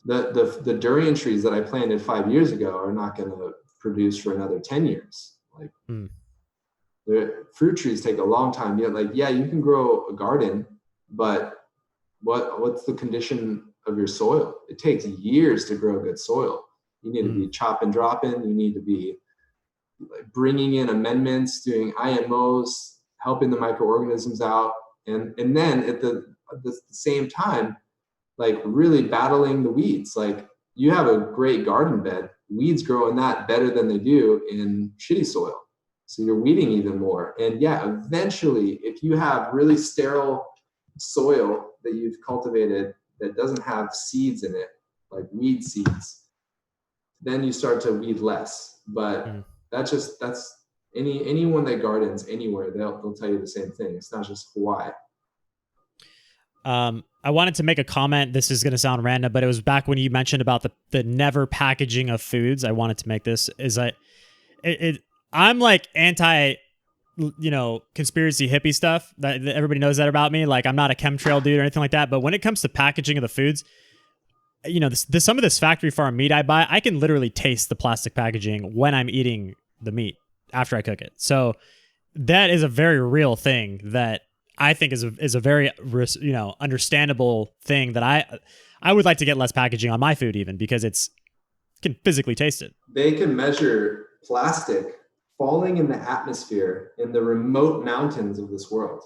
the durian trees that I planted 5 years ago are not going to produce for another 10 years. Like the fruit trees take a long time. You can grow a garden, but what's the condition of your soil? It takes years to grow good soil. You need to be chop and dropping. You need to be like bringing in amendments, doing IMOs, helping the microorganisms out, and then at the same time, like really battling the weeds. Like you have a great garden bed, weeds grow in that better than they do in shitty soil. So you're weeding even more. And eventually, if you have really sterile soil that you've cultivated that doesn't have seeds in it, like weed seeds, then you start to weed less. But that's anyone that gardens anywhere, they'll tell you the same thing. It's not just Hawaii. I wanted to make a comment. This is going to sound random, but it was back when you mentioned about the never packaging of foods. I wanted to make this I'm like anti, conspiracy hippie stuff that everybody knows that about me. Like I'm not a chemtrail dude or anything like that. But when it comes to packaging of the foods, some of this factory farm meat I buy, I can literally taste the plastic packaging when I'm eating the meat after I cook it. So that is a very real thing that I think is a very understandable thing that I would like to get less packaging on my food even because it's can physically taste it. They can measure plastic falling in the atmosphere in the remote mountains of this world.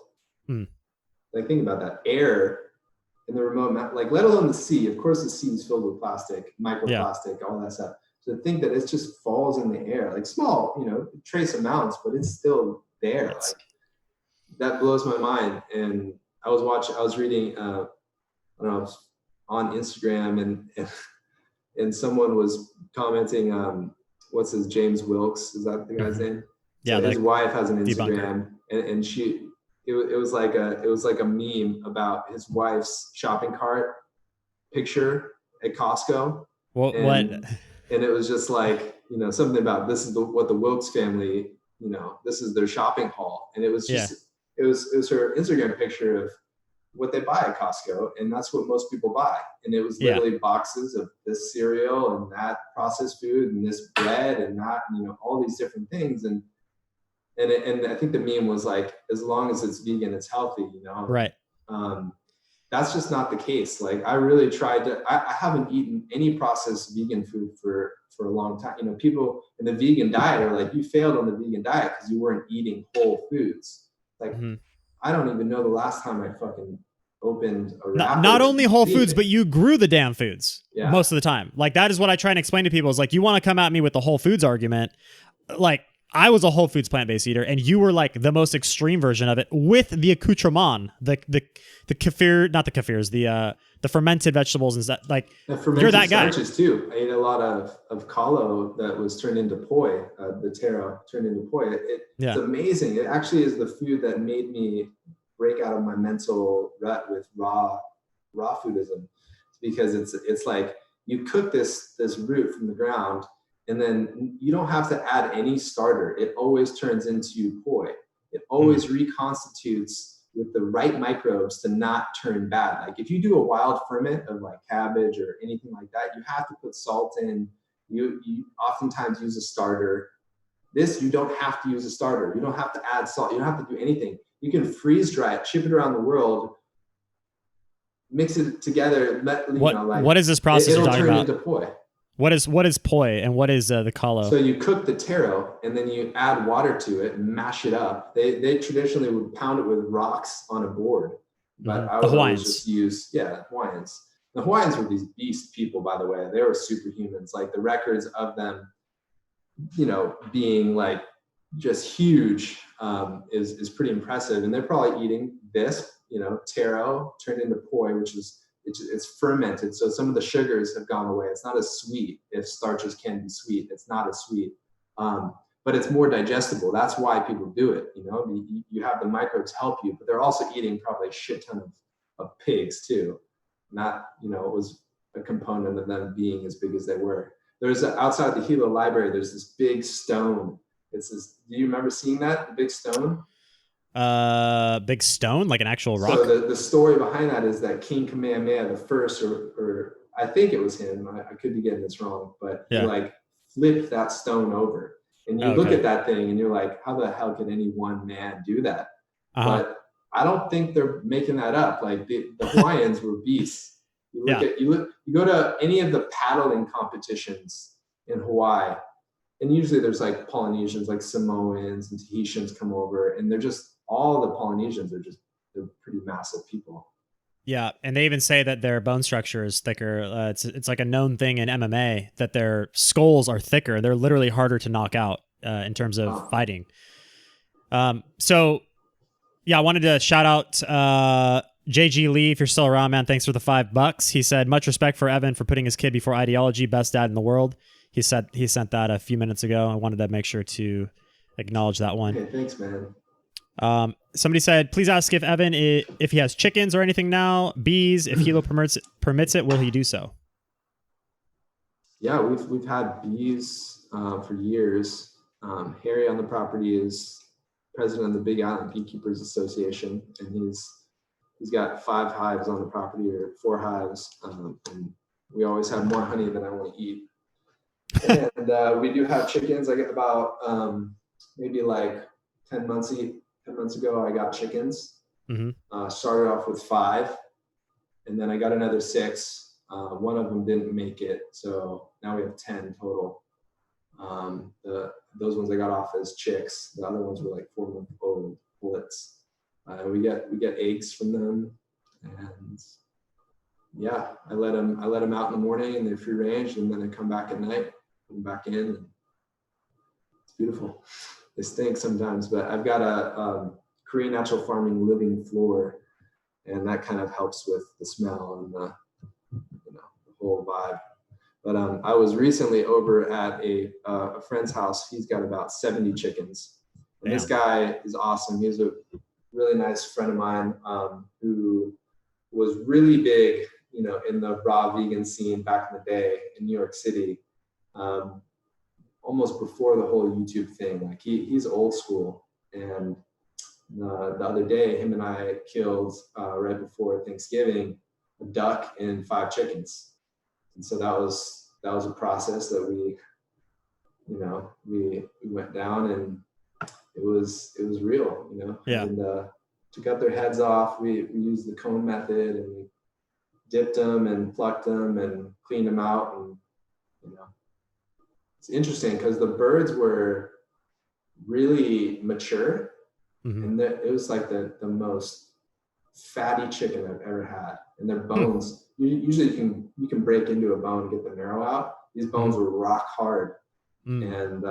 Like think about that, air in the remote like let alone the sea. Of course the sea is filled with plastic, microplastic, all that stuff. So to think that it just falls in the air, like small, trace amounts, but it's still there. Like that blows my mind. And I was reading I don't know, on Instagram and someone was commenting, what's his James Wilkes, is that the guy's name? Yeah, so his wife has an Instagram, debunker. and it was like a meme about his wife's shopping cart picture at Costco. What? And it was just like, something about this is what the Wilkes family, this is their shopping haul, and it was just it was her Instagram picture of what they buy at Costco, and that's what most people buy. And it was literally boxes of this cereal and that processed food and this bread and that, all these different things. And I think the meme was like, as long as it's vegan, it's healthy, Right. That's just not the case. Like I really tried to, I haven't eaten any processed vegan food for a long time. People in the vegan diet are like, you failed on the vegan diet because you weren't eating whole foods. Like, I don't even know the last time I fucking opened a wrapper. Not only whole foods, but you grew the damn foods most of the time. Like that is what I try and explain to people is like, you want to come at me with the whole foods argument. Like I was a whole foods plant-based eater and you were like the most extreme version of it with the accoutrement, the kefir, not the kefirs, the fermented vegetables and stuff. Like you're that guy. Starches too. I ate a lot of kalo that was turned into poi, the taro turned into poi. It's amazing. It actually is the food that made me break out of my mental rut with raw foodism, because it's like you cook this root from the ground and then you don't have to add any starter. It always turns into poi. It always reconstitutes with the right microbes to not turn bad. Like if you do a wild ferment of like cabbage or anything like that, you have to put salt in. You oftentimes use a starter. This, you don't have to use a starter. You don't have to add salt. You don't have to do anything. You can freeze dry it, ship it around the world, mix it together. What is this process you're talking about? It'll turn into poi. What is poi and what is the kalo? So you cook the taro and then you add water to it and mash it up. They traditionally would pound it with rocks on a board, but I would always just use Hawaiians. The Hawaiians were these beast people, by the way. They were superhumans. Like the records of them, being like just huge is pretty impressive. And they're probably eating this, taro turned into poi, which is it's fermented. So some of the sugars have gone away. It's not as sweet. If starches can be sweet, it's not as sweet, but it's more digestible. That's why people do it. You have the microbes help you, but they're also eating probably a shit ton of pigs too. Not, it was a component of them being as big as they were. There's outside the Gila library, there's this big stone. It's this, do you remember seeing that? The big stone? Big stone, like an actual rock? So the story behind that is that King Kamehameha the first, or I think it was him, I could be getting this wrong, but he like flipped that stone over. And you look at that thing and you're like, how the hell can any one man do that? But I don't think they're making that up. Like the Hawaiians were beasts. You go to any of the paddling competitions in Hawaii, and usually there's like Polynesians, like Samoans and Tahitians come over, and they're just, all the Polynesians they're pretty massive people. Yeah, and they even say that their bone structure is thicker. It's like a known thing in MMA that their skulls are thicker. They're literally harder to knock out in terms of fighting. So, yeah, I wanted to shout out JG Lee, if you're still around, man. Thanks for the $5. He said, much respect for Evan for putting his kid before ideology. Best dad in the world. He said he sent that a few minutes ago. I wanted to make sure to acknowledge that one. Okay, thanks, man. Somebody said, please ask if Evan, if he has chickens or anything now, bees, if Hilo permits it, will he do so? Yeah, we've had bees for years. Harry on the property is president of the Big Island Beekeepers Association, and he's got 5 hives on the property, or 4 hives, and we always have more honey than I want to eat. And we do have chickens. I get about maybe like 10 months ago, I got chickens. Mm-hmm. Started off with 5, and then I got another 6. One of them didn't make it, so now we have 10 total. Those ones I got off as chicks. The other ones were like 4-month-old pullets. We get eggs from them, and yeah, I let them out in the morning, and they're free range, and then I come back at night, put them back in, and it's beautiful. They stink sometimes, but I've got a Korean natural farming living floor, and that kind of helps with the smell and the whole vibe. But I was recently over at a friend's house. He's got about 70 chickens. And this guy is awesome. He's a really nice friend of mine who was really big, in the raw vegan scene back in the day in New York City, almost before the whole YouTube thing. Like he's old school. And the other day, him and I killed right before Thanksgiving a duck and 5 chickens. And so that was a process that we went down, and it was real, Yeah. And took out their heads off. We used the cone method, and we dipped them and plucked them and cleaned them out. And it's interesting because the birds were really mature, and it was like the most fatty chicken I've ever had. And their bones, usually you can break into a bone and get the marrow out. These bones were rock hard, and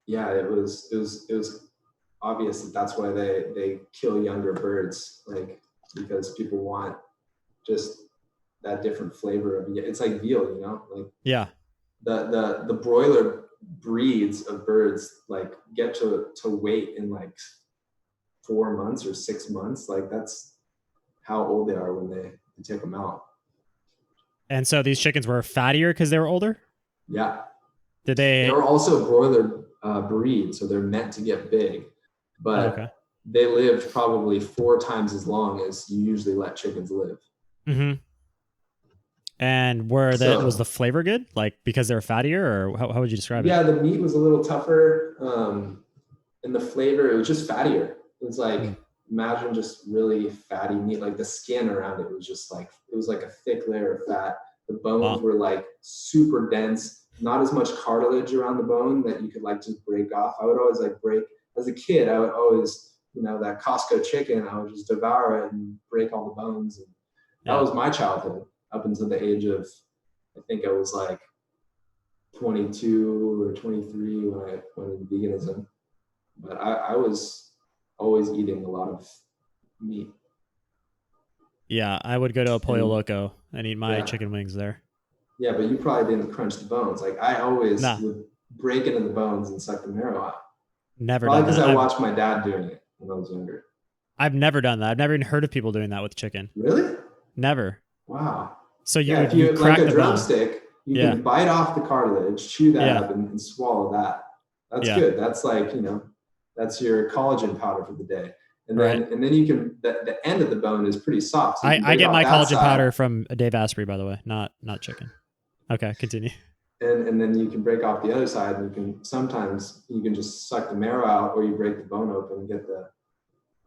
it was obvious that's why they kill younger birds, like because people want just that different flavor of it. It's like veal, like the broiler breeds of birds like get to weight in like 4 months or 6 months. Like that's how old they are when they take them out. And so these chickens were fattier because they were older? Yeah. They were also broiler breed, so they're meant to get big. But they lived probably 4 times as long as you usually let chickens live. Mm-hmm. And was the flavor good? Like because they were fattier, or how would you describe it? Yeah, the meat was a little tougher, and the flavor, it was just fattier. It was like, imagine just really fatty meat, like the skin around it was just like, it was like a thick layer of fat. The bones were like super dense, not as much cartilage around the bone that you could like just break off. I would always like break, as a kid, I would always, that Costco chicken, I would just devour it and break all the bones. And that was my childhood up until the age of, I think I was like 22 or 23 when I went into veganism. But I was always eating a lot of meat. Yeah, I would go to a Pollo Loco and eat my chicken wings there. Yeah, but you probably didn't crunch the bones. Like I always would break into the bones and suck the marrow out. Never probably done that. Because I watched my dad doing it when I was younger. I've never done that. I've never even heard of people doing that with chicken. Really? Never. Wow. So if you like a drumstick, you can bite off the cartilage, chew that up, and swallow that. That's good. That's like, that's your collagen powder for the day. And then you can, the end of the bone is pretty soft. So I get my collagen powder from Dave Asprey, by the way, not chicken. Okay, continue. And then you can break off the other side, and sometimes you can just suck the marrow out, or you break the bone open and get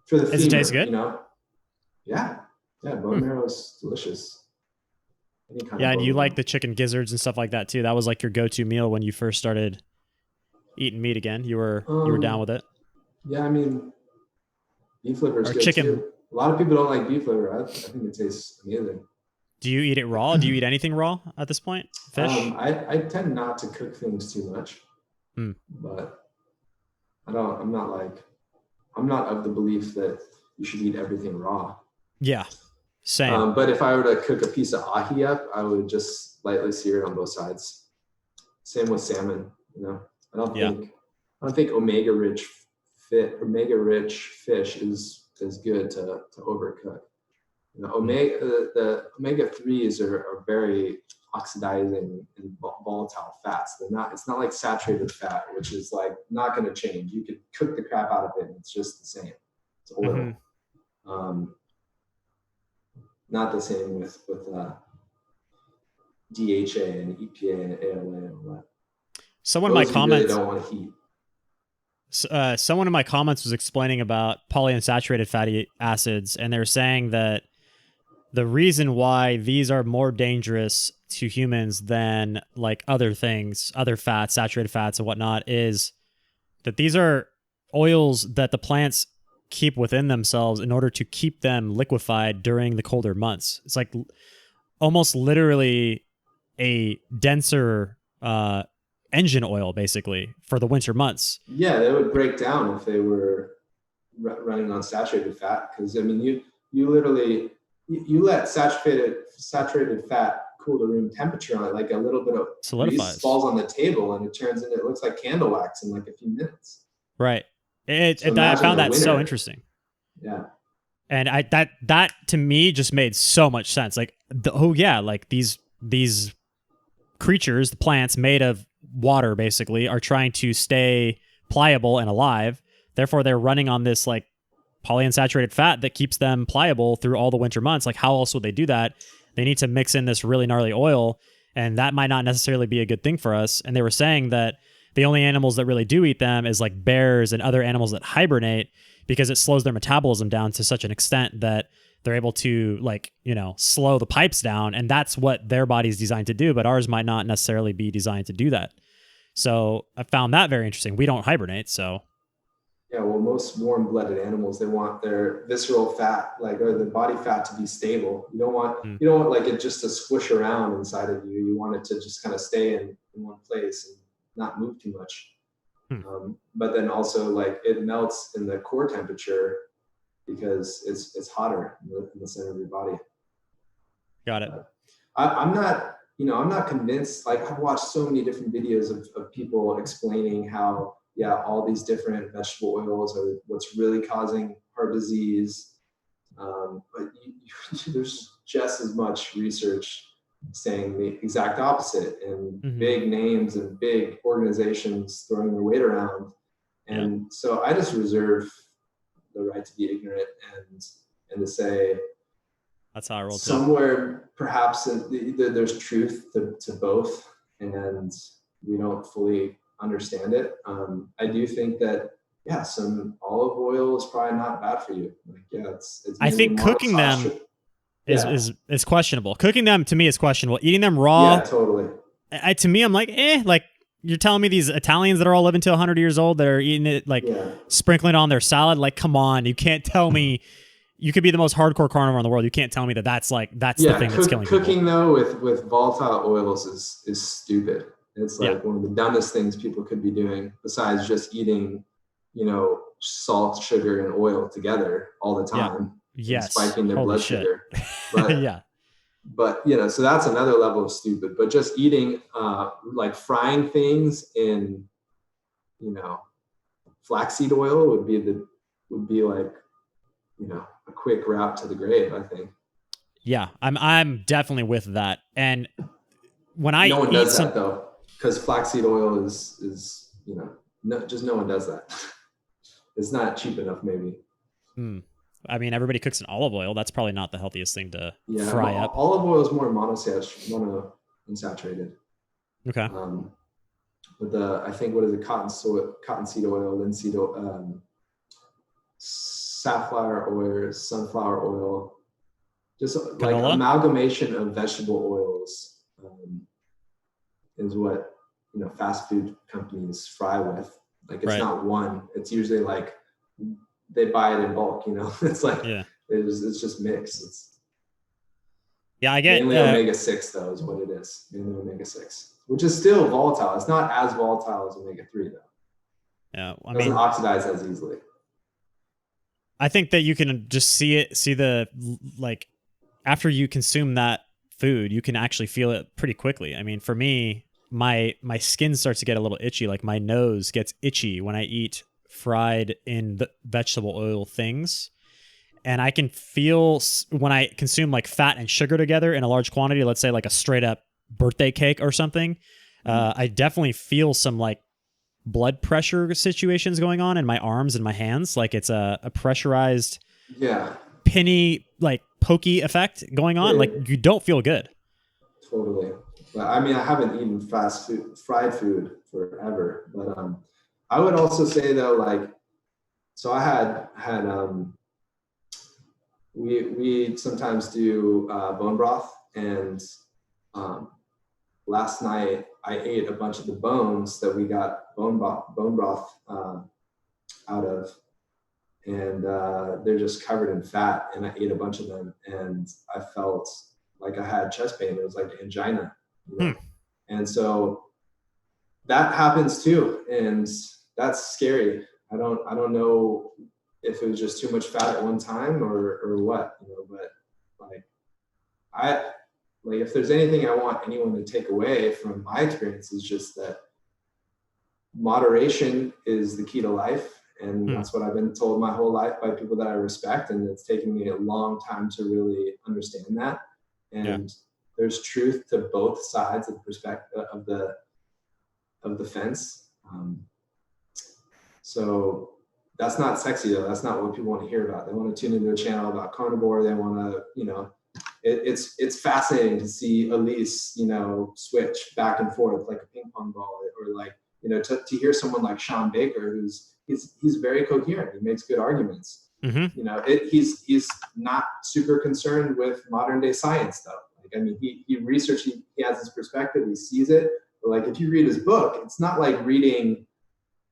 for the femur. Does it taste good? Yeah, bone marrow is delicious. And you like the chicken gizzards and stuff like that too. That was like your go-to meal when you first started eating meat again. You were down with it. Yeah, I mean, beef liver is good too. A lot of people don't like beef liver. I think it tastes amazing. Do you eat it raw? Do you eat anything raw at this point? Fish? I tend not to cook things too much, but I'm not of the belief that you should eat everything raw. Yeah, same. But if I were to cook a piece of ahi up, I would just lightly sear it on both sides. Same with salmon. I don't think omega rich fish is good to overcook. The omega 3s are very oxidizing and volatile fats. It's not like saturated fat, which is like not going to change. You could cook the crap out of it and it's just the same. It's oil. Not the same with DHA and EPA and ALA and all that. Someone might comment. Really don't want to heat. Someone in my comments was explaining about polyunsaturated fatty acids, and they're saying that the reason why these are more dangerous to humans than like other things, other fats, saturated fats and whatnot, is that these are oils that the plants keep within themselves in order to keep them liquefied during the colder months. It's like almost literally a denser engine oil, basically, for the winter months. Yeah, they would break down if they were running on saturated fat, because I mean, you literally you let saturated fat cool to room temperature on it, like a little bit of Solidifies. grease falls on the table and it turns into, it looks like candle wax in like a few minutes. Right. I imagine found the that so winter. interesting. Yeah. And that to me just made so much sense. Like, like these creatures, the plants made of water, basically, are trying to stay pliable and alive. Therefore, they're running on this like polyunsaturated fat that keeps them pliable through all the winter months. Like, how else would they do that? They need to mix in this really gnarly oil, and that might not necessarily be a good thing for us. And they were saying that the only animals that really do eat them is like bears and other animals that hibernate, because it slows their metabolism down to such an extent that they're able to, like, you know, slow the pipes down. And that's what their body's designed to do, but ours might not necessarily be designed to do that. So I found that very interesting. We don't hibernate, so. Yeah, well, most warm-blooded animals, they want their visceral fat, like, or the body fat, to be stable. You don't want like it just to squish around inside of you. You want it to just kind of stay in one place and not move too much. But then also, like, it melts in the core temperature because it's hotter in the center of your body. Got it. I'm not convinced. Like, I've watched so many different videos of people explaining how, yeah, all these different vegetable oils are what's really causing heart disease. But there's just as much research saying the exact opposite, and big names and big organizations throwing their weight around. And so I just reserve the right to be ignorant and to say, that's how I roll. Somewhere perhaps there's truth to both, and we don't fully understand it. I do think that, yeah, some olive oil is probably not bad for you. Like, yeah, it's I think cooking them is questionable. Cooking them, to me, is questionable. Eating them raw, yeah, totally. To me, I'm like, like, you're telling me these Italians that are all living to 100 years old that are eating it, like, sprinkling it on their salad. Like, come on, you can't tell me. You could be the most hardcore carnivore in the world. You can't tell me that's the thing that's killing people. Cooking though with volatile oils is stupid. It's like one of the dumbest things people could be doing, besides just eating, salt, sugar, and oil together all the time. Yes. Spiking their blood sugar. But, But, so that's another level of stupid. But just eating, like frying things in, flaxseed oil would be like, a quick route to the grave, I think. Yeah, I'm definitely with that. And when I no one does that though, because flaxseed oil is no one does that. It's not cheap enough, maybe. I mean, everybody cooks in olive oil. That's probably not the healthiest thing to fry up. Olive oil is more monounsaturated. Okay. But I think, what is it? Cottonseed oil, linseed oil, safflower oil, sunflower oil, just like amalgamation of vegetable oils is what fast food companies fry with. Like, it's not one. It's usually like they buy it in bulk. It's like it's just mixed. I get mainly omega-6 though is what it is. Mainly omega-6, which is still volatile. It's not as volatile as omega-3 though. Yeah, it doesn't oxidize as easily. I think that you can just see the, like, after you consume that food, you can actually feel it pretty quickly. I mean, for me, my skin starts to get a little itchy. Like, my nose gets itchy when I eat fried in the vegetable oil things. And I can feel when I consume like fat and sugar together in a large quantity, let's say like a straight up birthday cake or something. I definitely feel some like blood pressure situations going on in my arms and my hands. Like, it's a pressurized, pinny, like pokey effect going on. Like, you don't feel good. Totally. I mean, I haven't eaten fried food forever, but I would also say though, like, so I had we sometimes do bone broth, and last night I ate a bunch of the bones that we got bone broth out of, and they're just covered in fat, and I ate a bunch of them, and I felt like I had chest pain. It was like angina, you know? And so that happens too, and that's scary. I don't know if it was just too much fat at one time or what, you know, but like if there's anything I want anyone to take away from my experience, is just that moderation is the key to life. And that's what I've been told my whole life by people that I respect. And it's taken me a long time to really understand that. And there's truth to both sides of the perspective of the fence. So that's not sexy though. That's not what people want to hear about. They want to tune into a channel about carnivore. They want to, you know, it's fascinating to see Elise, you know, switch back and forth like a ping pong ball, or like, you know, to hear someone like Sean Baker, he's very coherent. He makes good arguments. You know, he's not super concerned with modern day science though. Like, I mean, he researched, he has his perspective, he sees it. But like, if you read his book, it's not like reading,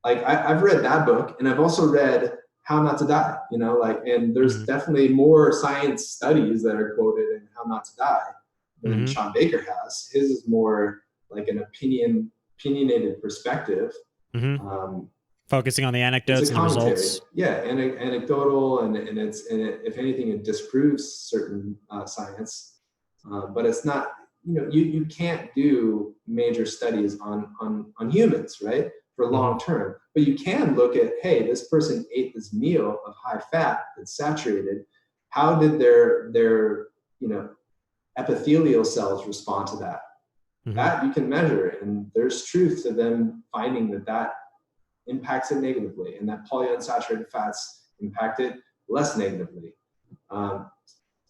like I've read that book, and I've also read How Not to Die, you know, like, and there's definitely more science studies that are quoted in How Not to Die than Sean Baker has. His is more like an opinionated perspective. Focusing on the anecdotes and the results. Yeah, anecdotal, and if anything, it disproves certain science. But it's not, you know, you can't do major studies on humans, right? For long term, but you can look at, hey, this person ate this meal of high fat that's saturated. How did their you know, epithelial cells respond to that? That you can measure, and there's truth to them finding that impacts it negatively, and that polyunsaturated fats impact it less negatively.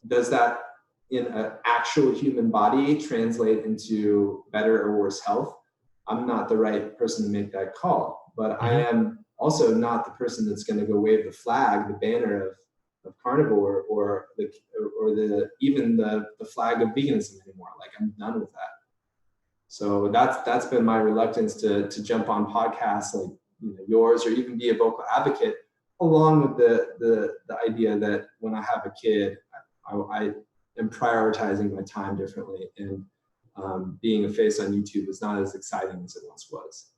Does that in an actual human body translate into better or worse health? I'm not the right person to make that call, but I am also not the person that's going to go wave the flag, the banner of carnivore, or even the flag of veganism anymore. Like, I'm done with that. So that's been my reluctance to jump on podcasts like, you know, yours, or even be a vocal advocate, along with the idea that when I have a kid, I am prioritizing my time differently, and being a face on YouTube is not as exciting as it once was.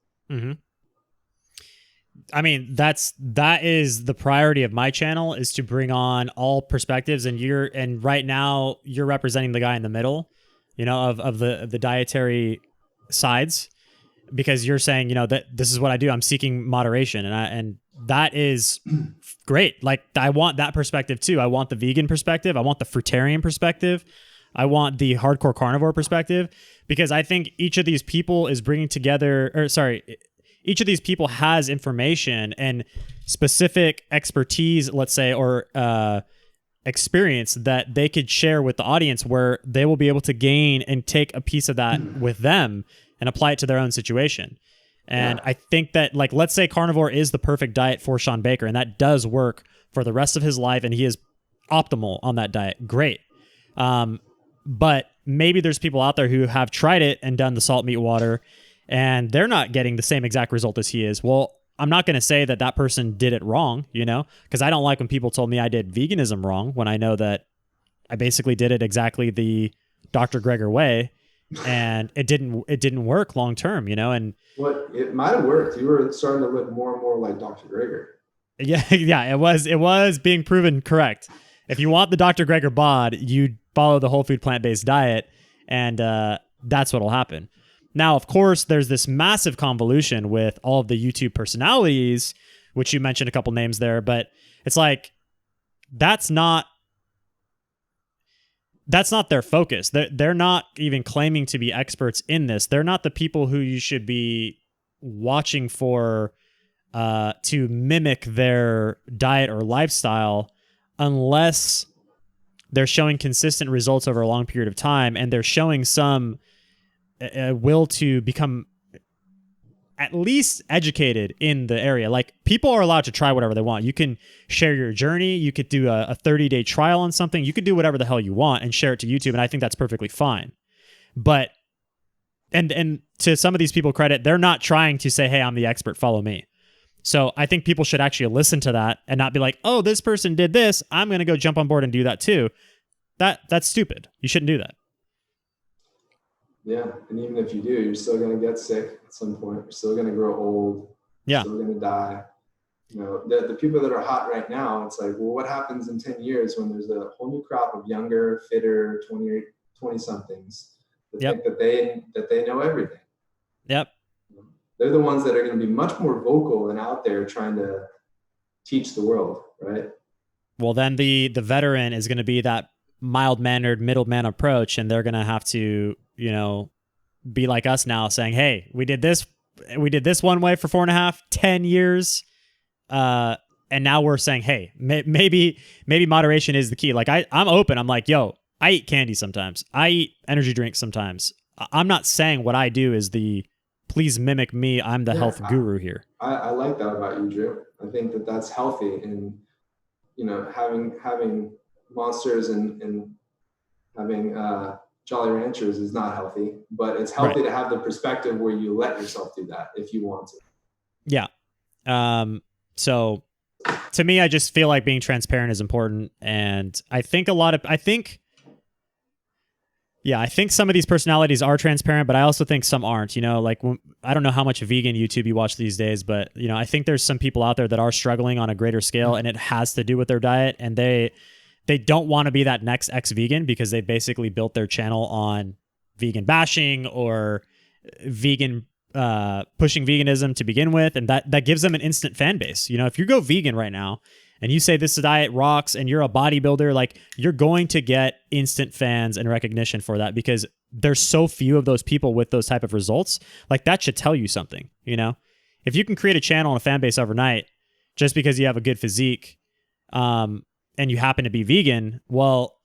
I mean, that is the priority of my channel, is to bring on all perspectives, and right now you're representing the guy in the middle, you know, of the dietary sides, because you're saying, you know, that this is what I do. I'm seeking moderation, and that is great. Like, I want that perspective too. I want the vegan perspective. I want the fruitarian perspective. I want the hardcore carnivore perspective, because I think each of these people is bringing together, each of these people has information and specific expertise, let's say, or experience that they could share with the audience, where they will be able to gain and take a piece of that with them and apply it to their own situation. And I think that, like, let's say carnivore is the perfect diet for Sean Baker, and that does work for the rest of his life, and he is optimal on that diet. Great. But maybe there's people out there who have tried it and done the salt, meat, water, and they're not getting the same exact result as he is. Well, I'm not going to say that person did it wrong, you know, because I don't like when people told me I did veganism wrong, when I know that I basically did it exactly the Dr. Greger way, and it didn't work long term, you know. And it might have worked. You were starting to look more and more like Dr. Greger. Yeah, it was being proven correct. If you want the Dr. Greger bod, you follow the whole food plant-based diet, and that's what'll happen. Now, of course, there's this massive convolution with all of the YouTube personalities, which you mentioned a couple names there, but it's like, that's not their focus. They're not even claiming to be experts in this. They're not the people who you should be watching for to mimic their diet or lifestyle, unless they're showing consistent results over a long period of time, and they're showing some will to become at least educated in the area. Like, people are allowed to try whatever they want. You can share your journey. You could do a 30-day trial on something. You could do whatever the hell you want and share it to YouTube. And I think that's perfectly fine. But, and to some of these people credit, they're not trying to say, hey, I'm the expert, follow me. So I think people should actually listen to that and not be like, oh, this person did this, I'm going to go jump on board and do that too. That's stupid. You shouldn't do that. Yeah, and even if you do, you're still going to get sick at some point. You're still going to grow old. Yeah. You're still going to die. You know, the people that are hot right now, it's like, well, what happens in 10 years when there's a whole new crop of younger, fitter 20-somethings that think that they know everything. Yep. They're the ones that are going to be much more vocal and out there trying to teach the world, right? Well, then the veteran is going to be that mild-mannered middleman approach, and they're going to have to, you know, be like us now, saying, hey, we did this one way for 10 years. And now we're saying, hey, maybe moderation is the key. Like, I'm open. I'm like, yo, I eat candy sometimes. I eat energy drinks sometimes. I'm not saying what I do is please mimic me. I'm the health guru here. I like that about you, Drew. I think that that's healthy. And, you know, having monsters and having Jolly Ranchers is not healthy, but it's healthy to have the perspective where you let yourself do that if you want to. Yeah. So to me, I just feel like being transparent is important. And I think some of these personalities are transparent, but I also think some aren't. You know, like, I don't know how much vegan YouTube you watch these days, but, you know, I think there's some people out there that are struggling on a greater scale, and it has to do with their diet, and they don't want to be that next ex-vegan because they basically built their channel on vegan bashing or vegan pushing veganism to begin with, and that gives them an instant fan base. You know, if you go vegan right now and you say this diet rocks and you're a bodybuilder, like, you're going to get instant fans and recognition for that because there's so few of those people with those type of results. Like, that should tell you something, you know? If you can create a channel and a fan base overnight just because you have a good physique, and you happen to be vegan, well,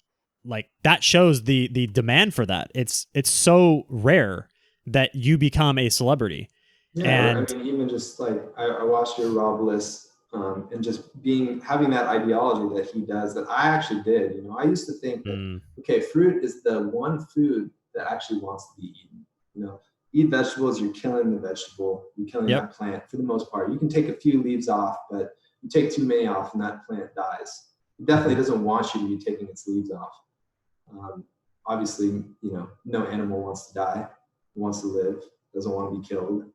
like, that shows the demand for that. It's so rare that you become a celebrity. Yeah, and I mean, even just like, I watched your Rob Bliss, and just having that ideology that he does, that I actually did. You know, I used to think that, okay, fruit is the one food that actually wants to be eaten. You know, eat vegetables, you're killing the vegetable, you're killing that plant for the most part. You can take a few leaves off, but you take too many off and that plant dies. It definitely doesn't want you to be taking its leaves off. Obviously, you know, no animal wants to die, wants to live, doesn't want to be killed.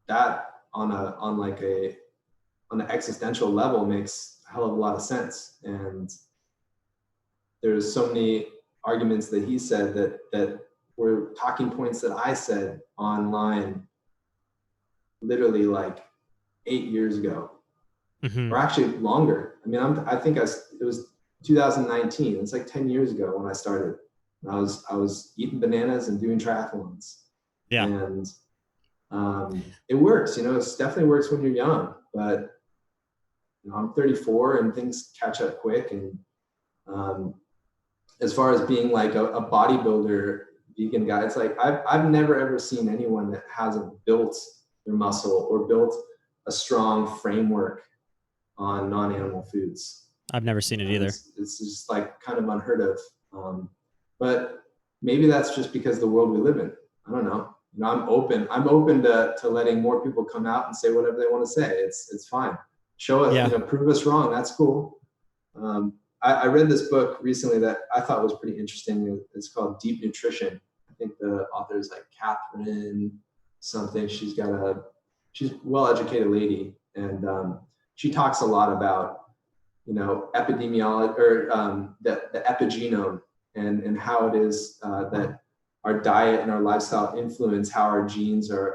That on an existential level makes a hell of a lot of sense. And there's so many arguments that he said that were talking points that I said online literally like 8 years ago. Or actually longer. I mean, I think it was 2019. It's like 10 years ago when I started. I was eating bananas and doing triathlons. Yeah. And it works, you know, it definitely works when you're young, but, you know, I'm 34 and things catch up quick. And as far as being like a bodybuilder vegan guy, it's like, I've never ever seen anyone that hasn't built their muscle or built a strong framework on non-animal foods. I've never seen it either. It's just like kind of unheard of. But maybe that's just because the world we live in. I don't know. You know, I'm open to letting more people come out and say whatever they want to say. It's fine. Show us, you know, prove us wrong. That's cool. I read this book recently that I thought was pretty interesting. It's called Deep Nutrition. I think the author is like Catherine something. She's a well-educated lady, and she talks a lot about, you know, epidemiology, or the epigenome, and how it is that our diet and our lifestyle influence how our genes are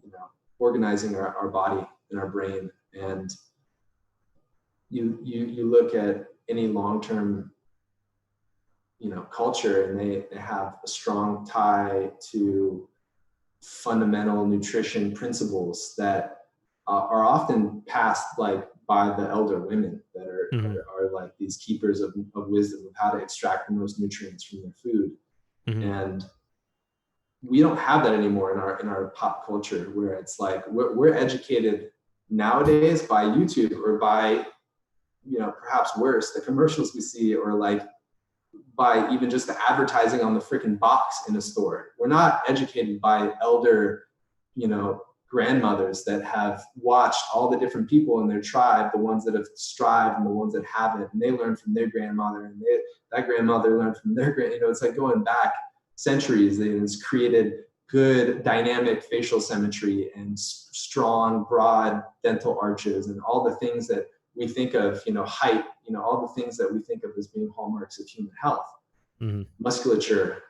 you know, organizing our body and our brain. And you look at any long-term, you know, culture, and they have a strong tie to fundamental nutrition principles that are often passed like by the elder women that are like these keepers of wisdom of how to extract the most nutrients from their food. And we don't have that anymore in our pop culture, where it's like we're educated nowadays by YouTube or by, you know, perhaps worse, the commercials we see, or like by even just the advertising on the freaking box in a store. We're not educated by elder, you know, grandmothers that have watched all the different people in their tribe, the ones that have strived and the ones that haven't, and they learned from their grandmother, and that grandmother learned from their you know, it's like going back centuries, and it's created good dynamic facial symmetry and strong, broad dental arches and all the things that we think of, you know, height, you know, all the things that we think of as being hallmarks of human health, musculature.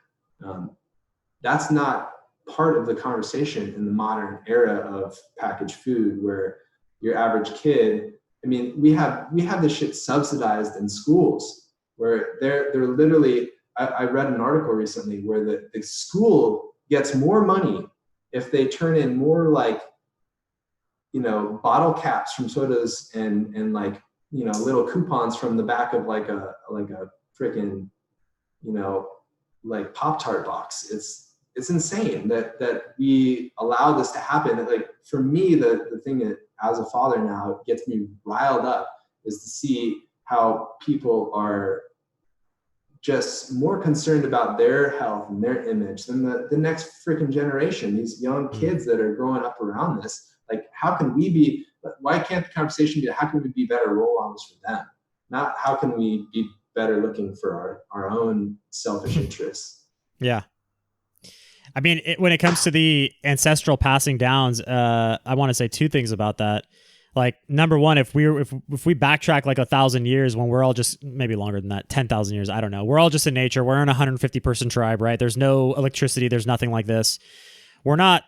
That's not part of the conversation in the modern era of packaged food, where your average kid, I mean, we have this shit subsidized in schools, where they're literally, I read an article recently where the school gets more money if they turn in more, like, you know, bottle caps from sodas and like, you know, little coupons from the back of like a freaking, you know, like Pop-Tart box. It's insane that we allow this to happen. Like, for me, the thing that as a father now gets me riled up is to see how people are just more concerned about their health and their image than the next freaking generation, these young kids that are growing up around this. Like, how can we be, why can't the conversation be, how can we be better role models for them? Not how can we be better looking for our own selfish interests? Yeah. I mean, when it comes to the ancestral passing downs, I want to say two things about that. Like, number one, if we backtrack like 1,000 years, when we're all just, maybe longer than that, 10,000 years, I don't know. We're all just in nature. We're in a 150 person tribe, right? There's no electricity. There's nothing like this. We're not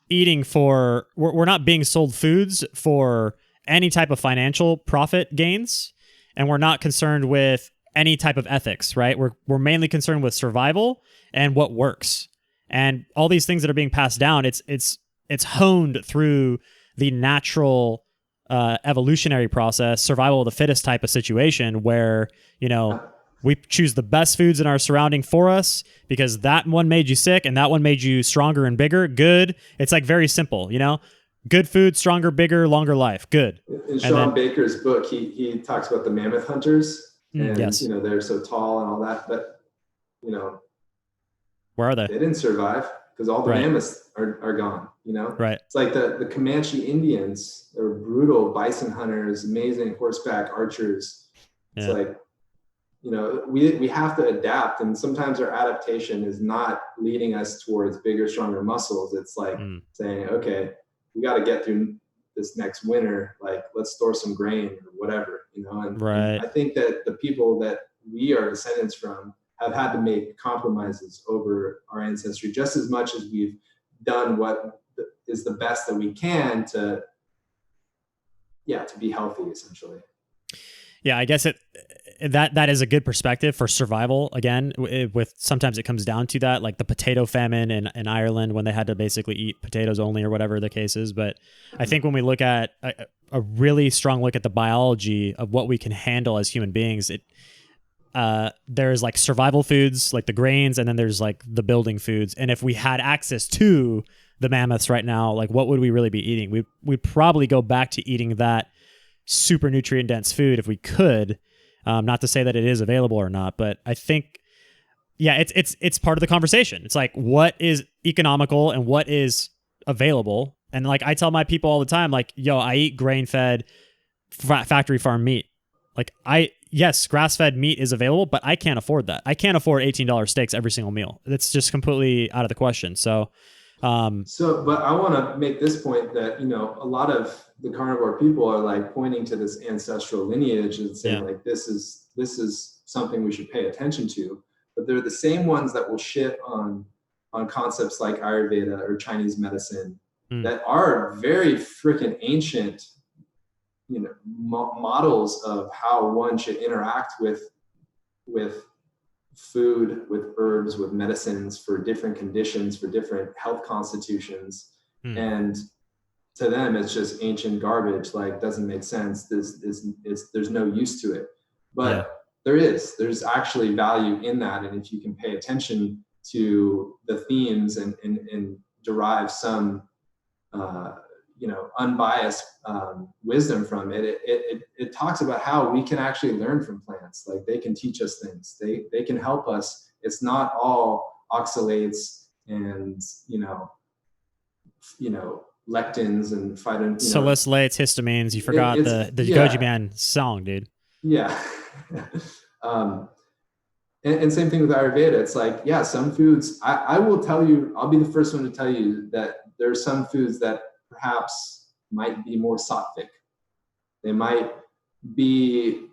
eating for, we're not being sold foods for any type of financial profit gains. And we're not concerned with any type of ethics, right? We're mainly concerned with survival and what works. And all these things that are being passed down, it's honed through the natural evolutionary process, survival of the fittest type of situation, where, you know, we choose the best foods in our surrounding for us because that one made you sick and that one made you stronger and bigger. Good. It's like very simple, you know, good food, stronger, bigger, longer life. Good. In Sean Baker's book, he talks about the mammoth hunters, and yes, you know, they're so tall and all that, but you know, where are they? They didn't survive because all the mammoths are gone, you know? Right. It's like the Comanche Indians, they were brutal bison hunters, amazing horseback archers. It's like, you know, we have to adapt, and sometimes our adaptation is not leading us towards bigger, stronger muscles. It's like saying, okay, we got to get through this next winter. Like, let's store some grain or whatever, you know? And I think that the people that we are descendants from have had to make compromises over our ancestry just as much as we've done what is the best that we can to be healthy, essentially. Yeah, I guess that is a good perspective for survival. Again, with sometimes it comes down to that, like the potato famine in Ireland, when they had to basically eat potatoes only or whatever the case is. But I think when we look at a really strong look at the biology of what we can handle as human beings, there's like survival foods, like the grains, and then there's like the building foods. And if we had access to the mammoths right now, like what would we really be eating? We'd probably go back to eating that super nutrient dense food if we could. Not to say that it is available or not, but I think, it's part of the conversation. It's like, what is economical and what is available? And like, I tell my people all the time, like, yo, I eat grain fed factory farm meat. Like, yes, grass-fed meat is available, but I can't afford that. I can't afford $18 steaks every single meal. That's just completely out of the question. So, but I want to make this point that, you know, a lot of the carnivore people are like pointing to this ancestral lineage and saying like, this is something we should pay attention to. But they're the same ones that will shit on concepts like Ayurveda or Chinese medicine that are very freaking ancient, you know, models of how one should interact with food, with herbs, with medicines for different conditions, for different health constitutions. And to them, it's just ancient garbage. Like, doesn't make sense. There's no use to it. But there's actually value in that. And if you can pay attention to the themes and derive some unbiased wisdom from it. It talks about how we can actually learn from plants. Like they can teach us things. They can help us. It's not all oxalates and lectins and salicylates, histamines. You forgot the Goji Man song, dude. Yeah. And same thing with Ayurveda. It's like, yeah, some foods, I will tell you, I'll be the first one to tell you that there are some foods that perhaps might be more sattvic. They might be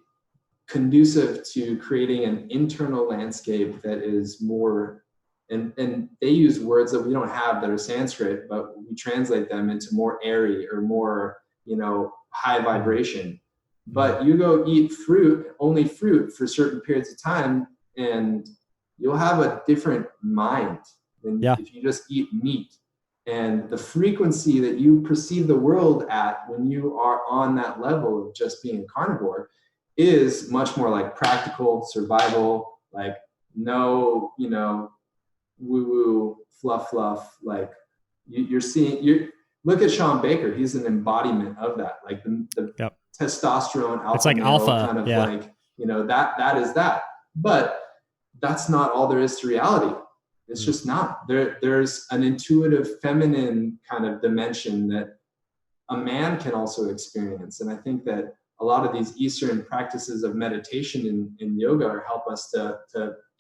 conducive to creating an internal landscape that is more, and they use words that we don't have that are Sanskrit, but we translate them into more airy or more, high vibration. But you go eat only fruit for certain periods of time, and you'll have a different mind than if you just eat meat. And the frequency that you perceive the world at when you are on that level of just being a carnivore is much more like practical survival, like no, woo-woo, fluff, like you're seeing, look at Sean Baker. He's an embodiment of that. Like the testosterone alpha. It's like alpha, kind of like, that is that. But that's not all there is to reality. It's just not. There's an intuitive feminine kind of dimension that a man can also experience. And I think that a lot of these Eastern practices of meditation in yoga help us to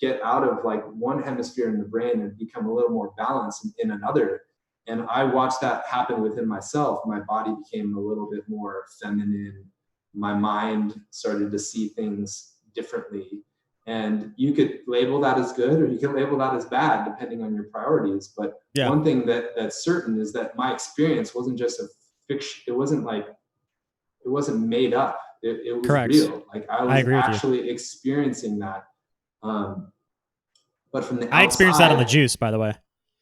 get out of like one hemisphere in the brain and become a little more balanced in another. And I watched that happen within myself. My body became a little bit more feminine. My mind started to see things differently. And you could label that as good, or you can label that as bad, depending on your priorities. But one thing that's certain is that my experience wasn't just a fiction. It wasn't made up. It was Correct. real. Like I was actually experiencing that. But from the outside, I experienced that on the juice, by the way.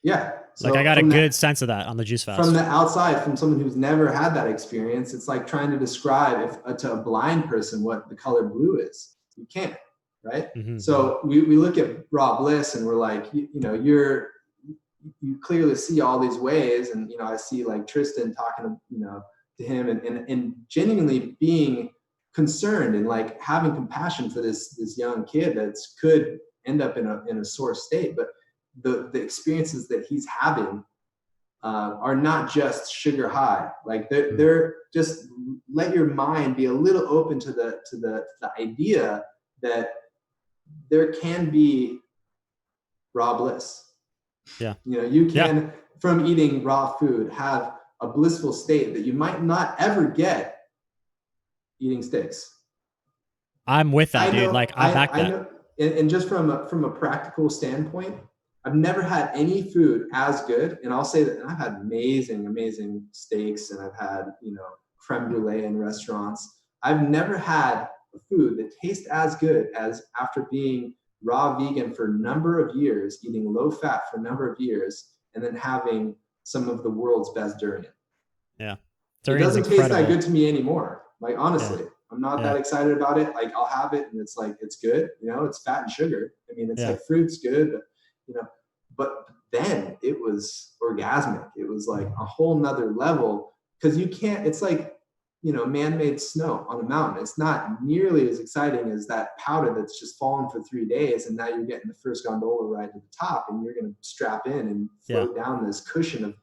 Yeah. So I got a good sense of that on the juice fast. From the outside, from someone who's never had that experience, it's like trying to describe to a blind person what the color blue is. You can't, right? Mm-hmm. So we look at raw bliss and we're like, you clearly see all these ways. And, I see like Tristan talking, to him and genuinely being concerned and like having compassion for this young kid that could end up in a sore state. But the experiences that he's having are not just sugar high. Like they're just let your mind be a little open to the idea that there can be raw bliss. Yeah. You can from eating raw food have a blissful state that you might not ever get eating steaks. I'm with that, dude. Like I back that. Know, and just from a practical standpoint, I've never had any food as good. And I'll say that I've had amazing steaks, and I've had, creme brulee in restaurants. I've never had a food that tastes as good as after being raw vegan for a number of years, eating low fat for a number of years, and then having some of the world's best durian. Yeah. Durian's it doesn't taste that good to me anymore. Like, honestly, I'm not that excited about it. Like, I'll have it and it's like, it's good. It's fat and sugar. I mean, it's like fruit's good, but then it was orgasmic. It was like a whole nother level, because it's like, man-made snow on a mountain. It's not nearly as exciting as that powder that's just fallen for 3 days. And now you're getting the first gondola ride to the top, and you're going to strap in and float down this cushion of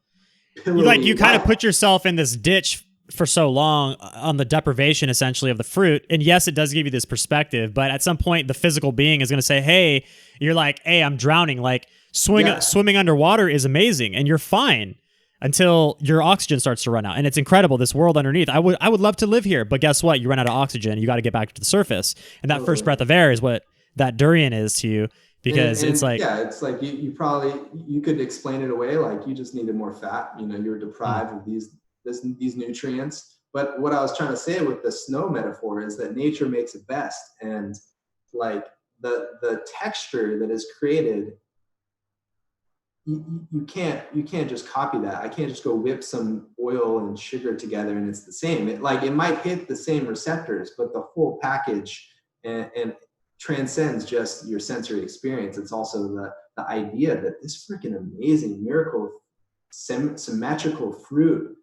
pillowy you kind of put yourself in this ditch for so long on the deprivation essentially of the fruit. And yes, it does give you this perspective, but at some point the physical being is going to say, hey, you're like, hey, I'm drowning. Like swimming underwater is amazing and you're fine until your oxygen starts to run out. And it's incredible, this world underneath. I would love to live here, but guess what? You run out of oxygen. You got to get back to the surface. And that first breath of air is what that durian is to you. Because it's like, it's like you could explain it away. Like you just needed more fat, you were deprived of these nutrients. But what I was trying to say with the snow metaphor is that nature makes it best. And like the texture that is created, you can't just copy that. I can't just go whip some oil and sugar together and it's the same. It might hit the same receptors, but the whole package and transcends just your sensory experience. It's also the idea that this freaking amazing miracle symmetrical fruit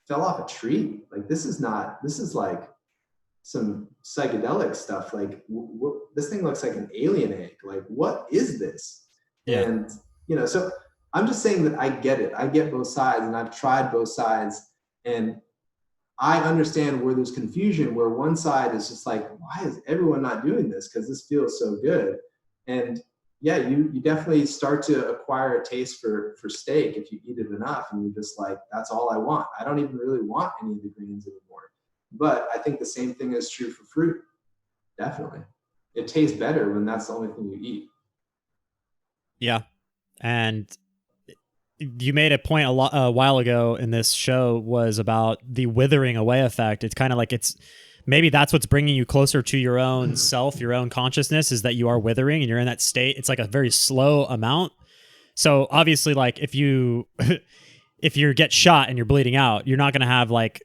fell off a tree. Like this is like some psychedelic stuff. Like this thing looks like an alien egg. Like what is this? Yeah. And so I'm just saying that I get it. I get both sides, and I've tried both sides, and I understand where there's confusion, where one side is just like, why is everyone not doing this? Because this feels so good. And yeah, you definitely start to acquire a taste for steak if you eat it enough, and you're just like, that's all I want. I don't even really want any of the greens anymore. But I think the same thing is true for fruit. Definitely. It tastes better when that's the only thing you eat. Yeah. And you made a point a while ago in this show was about the withering away effect. It's kind of like maybe that's what's bringing you closer to your own self, your own consciousness, is that you are withering and you're in that state. It's like a very slow amount. So obviously, like if you get shot and you're bleeding out, you're not going to have like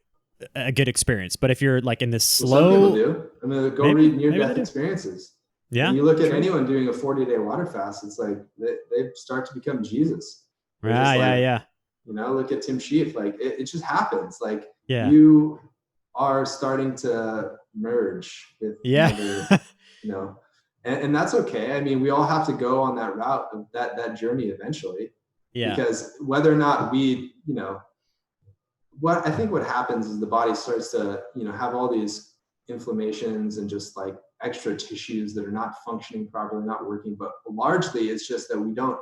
a good experience. But if you're like in this slow, some people do. I mean, go read near-death experiences. Yeah. When you look at anyone doing a 40-day water fast, it's like they start to become Jesus. Yeah. Look at Tim Sheaf. Like it just happens. Like you are starting to merge with and that's okay. I mean, we all have to go on that route of that journey eventually. Yeah. Because whether or not we, what I think what happens is the body starts to, have all these inflammations and just like extra tissues that are not functioning properly, not working. But largely it's just that we don't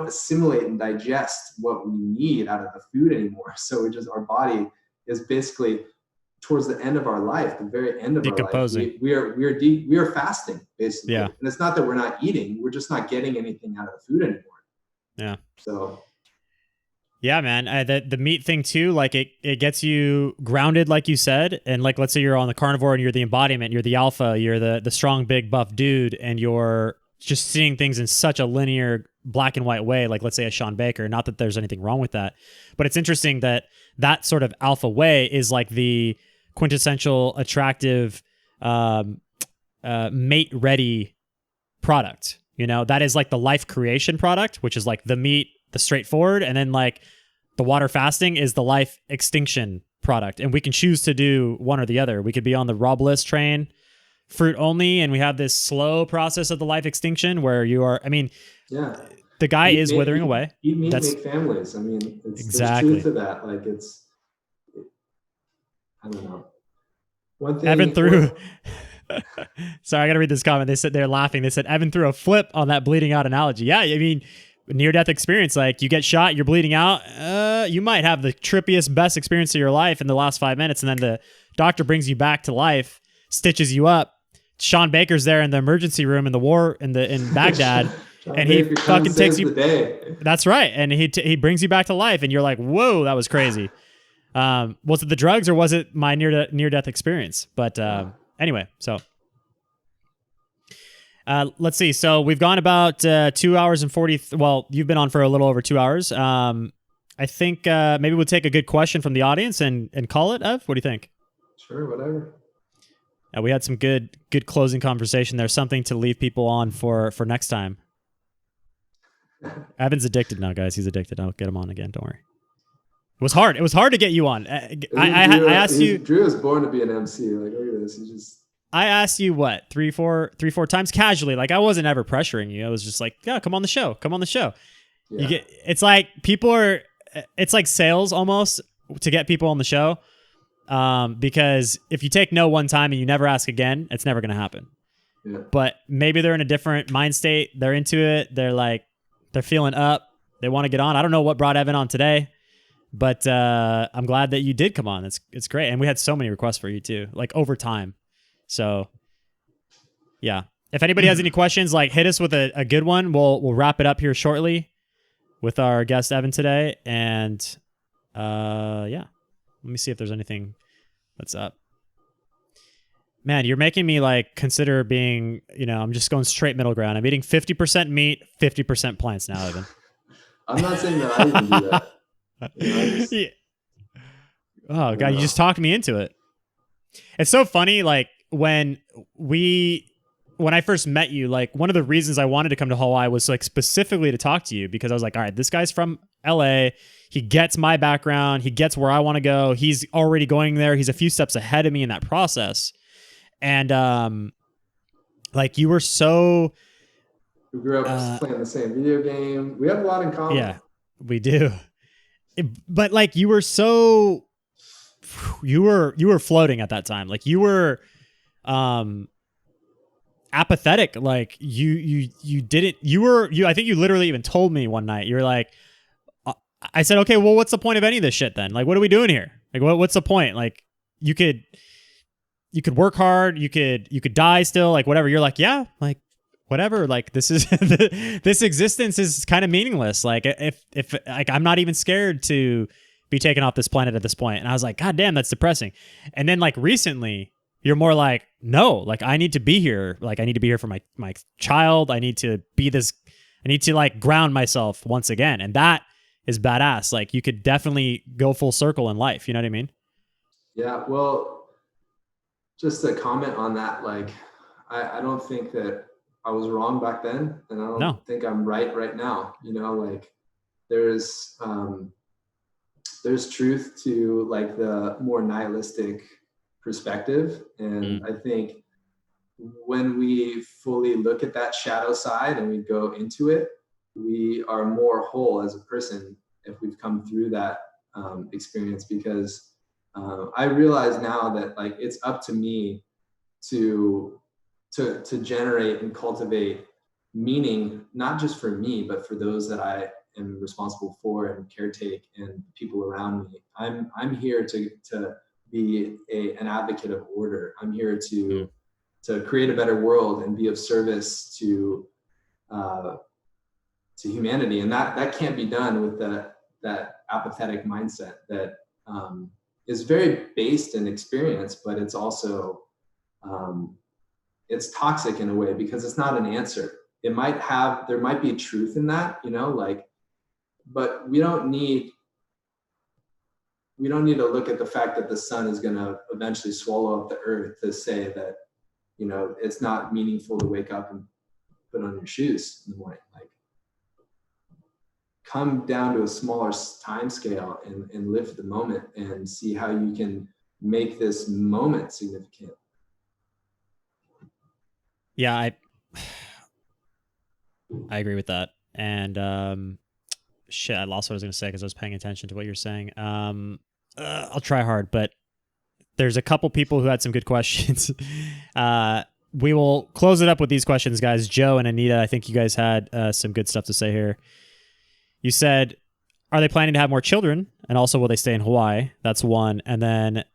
assimilate and digest what we need out of the food anymore. So our body is basically towards the end of our life, the very end of our life, we are fasting basically. Yeah. And it's not that we're not eating, we're just not getting anything out of the food anymore. Yeah. So. Yeah, man. The meat thing too, like it gets you grounded, like you said. And like, let's say you're on the carnivore and you're the embodiment, you're the alpha, you're the strong, big, buff dude, and you're just seeing things in such a linear black and white way, like let's say a Sean Baker. Not that there's anything wrong with that, but it's interesting that sort of alpha way is like the quintessential attractive mate ready product. That is like the life creation product, which is like the meat, the straightforward, and then like the water fasting is the life extinction product. And we can choose to do one or the other. We could be on the raw bliss train, fruit only, and we have this slow process of the life extinction where you are, the guy is withering away. Eat meat, make families. I mean, exactly. There's truth to that. Like I don't know. One thing. Evan threw. Sorry, I got to read this comment. They said they're laughing. They said Evan threw a flip on that bleeding out analogy. Yeah, I mean, near-death experience. Like you get shot, you're bleeding out. You might have the trippiest, best experience of your life in the last 5 minutes, and then the doctor brings you back to life, stitches you up. Sean Baker's there in the emergency room in the war in Baghdad, and he fucking takes you. That's right, and he brings you back to life, and you're like, whoa, that was crazy. Was it the drugs or was it my near-death experience? But anyway, so let's see. So we've gone about 2 hours and 40. Well, you've been on for a little over 2 hours. I think maybe we'll take a good question from the audience and call it, Ev. What do you think? Sure, whatever. We had some good closing conversation. There's something to leave people on for next time. Evan's addicted now, guys. He's addicted. I'll get him on again. Don't worry. It was hard. It was hard to get you on. I asked you. Drew was born to be an MC. Like, look at this. I asked you what, three, four times casually. Like I wasn't ever pressuring you. I was just like, yeah, come on the show. Yeah. It's like it's like sales almost to get people on the show. Because if you take no one time and you never ask again, it's never going to happen. Yeah. But maybe they're in a different mind state. They're into it. They're feeling up. They want to get on. I don't know what brought Evan on today, but I'm glad that you did come on. It's great. And we had so many requests for you too, like over time. So yeah, if anybody has any questions, like hit us with a good one. We'll wrap it up here shortly with our guest Evan today. And yeah, let me see if there's anything that's up. Man, you're making me like consider being, I'm just going straight middle ground. I'm eating 50% meat, 50% plants now, Evan. I'm not saying that I even do that. Yeah. Oh God, you just talked me into it. It's so funny, like when we when I first met you, like one of the reasons I wanted to come to Hawaii was like specifically to talk to you, because I was like, all right, this guy's from LA. He gets my background. He gets where I want to go. He's already going there. He's a few steps ahead of me in that process. And like you were so... We grew up playing the same video game. We have a lot in common. Yeah, we do. But like you were so... You were floating at that time. Like you were... apathetic. Like you didn't, I think you literally even told me one night, you were like, I said, okay, well, what's the point of any of this shit then? Like, what are we doing here? Like, what's the point? Like, you could work hard. You could die still, like whatever. You're like, yeah, like whatever. Like this is, this existence is kind of meaningless. Like if like, I'm not even scared to be taken off this planet at this point. And I was like, God damn, that's depressing. And then like recently, you're more like, no, like I need to be here. Like I need to be here for my child. I need to be this. I need to like ground myself once again. And that is badass. Like you could definitely go full circle in life. You know what I mean? Yeah. Well, just to comment on that, like I don't think that I was wrong back then, and I don't think I'm right now. You know, like there's truth to like the more nihilistic perspective. And I think when we fully look at that shadow side and we go into it, we are more whole as a person if we've come through that experience, because I realize now that like it's up to me to generate and cultivate meaning, not just for me, but for those that I am responsible for and caretake and people around me. I'm here to be an advocate of order. I'm here to create a better world and be of service to humanity, and that can't be done with that apathetic mindset that is very based in experience, but it's also it's toxic in a way because it's not an answer. There might be truth in that, you know, like, but we don't need to look at the fact that the sun is going to eventually swallow up the earth to say that, you know, it's not meaningful to wake up and put on your shoes in the morning. Like, come down to a smaller time scale and live the moment and see how you can make this moment significant. Yeah, I agree with that. And shit, I lost what I was going to say because I was paying attention to what you're saying. I'll try hard, but there's a couple people who had some good questions. We will close it up with these questions, guys. Joe and Anita, I think you guys had some good stuff to say here. You said, are they planning to have more children? And also, will they stay in Hawaii? That's one. And then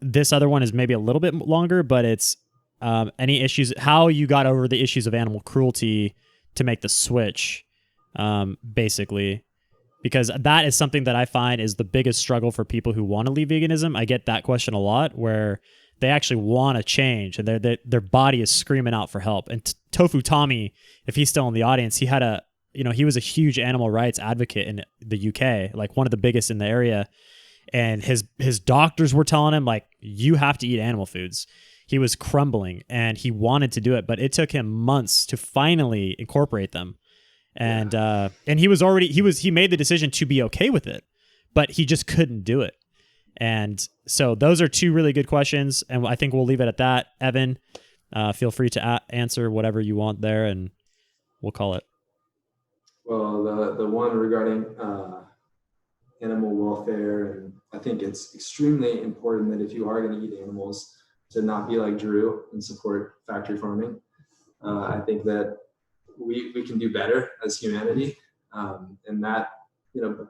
this other one is maybe a little bit longer, but it's any issues, how you got over the issues of animal cruelty to make the switch, basically. Because that is something that I find is the biggest struggle for people who want to leave veganism. I get that question a lot, where they actually want to change and their body is screaming out for help. And Tofu Tommy, if he's still in the audience, he was a huge animal rights advocate in the UK, like one of the biggest in the area. And his doctors were telling him, like, you have to eat animal foods. He was crumbling and he wanted to do it, but it took him months to finally incorporate them. And he made the decision to be okay with it, but he just couldn't do it. And so those are two really good questions, and I think we'll leave it at that. Evan, feel free to answer whatever you want there, and we'll call it. Well, the one regarding animal welfare, and I think it's extremely important that if you are going to eat animals, to not be like Drew and support factory farming. I think that we can do better as humanity, and that, you know,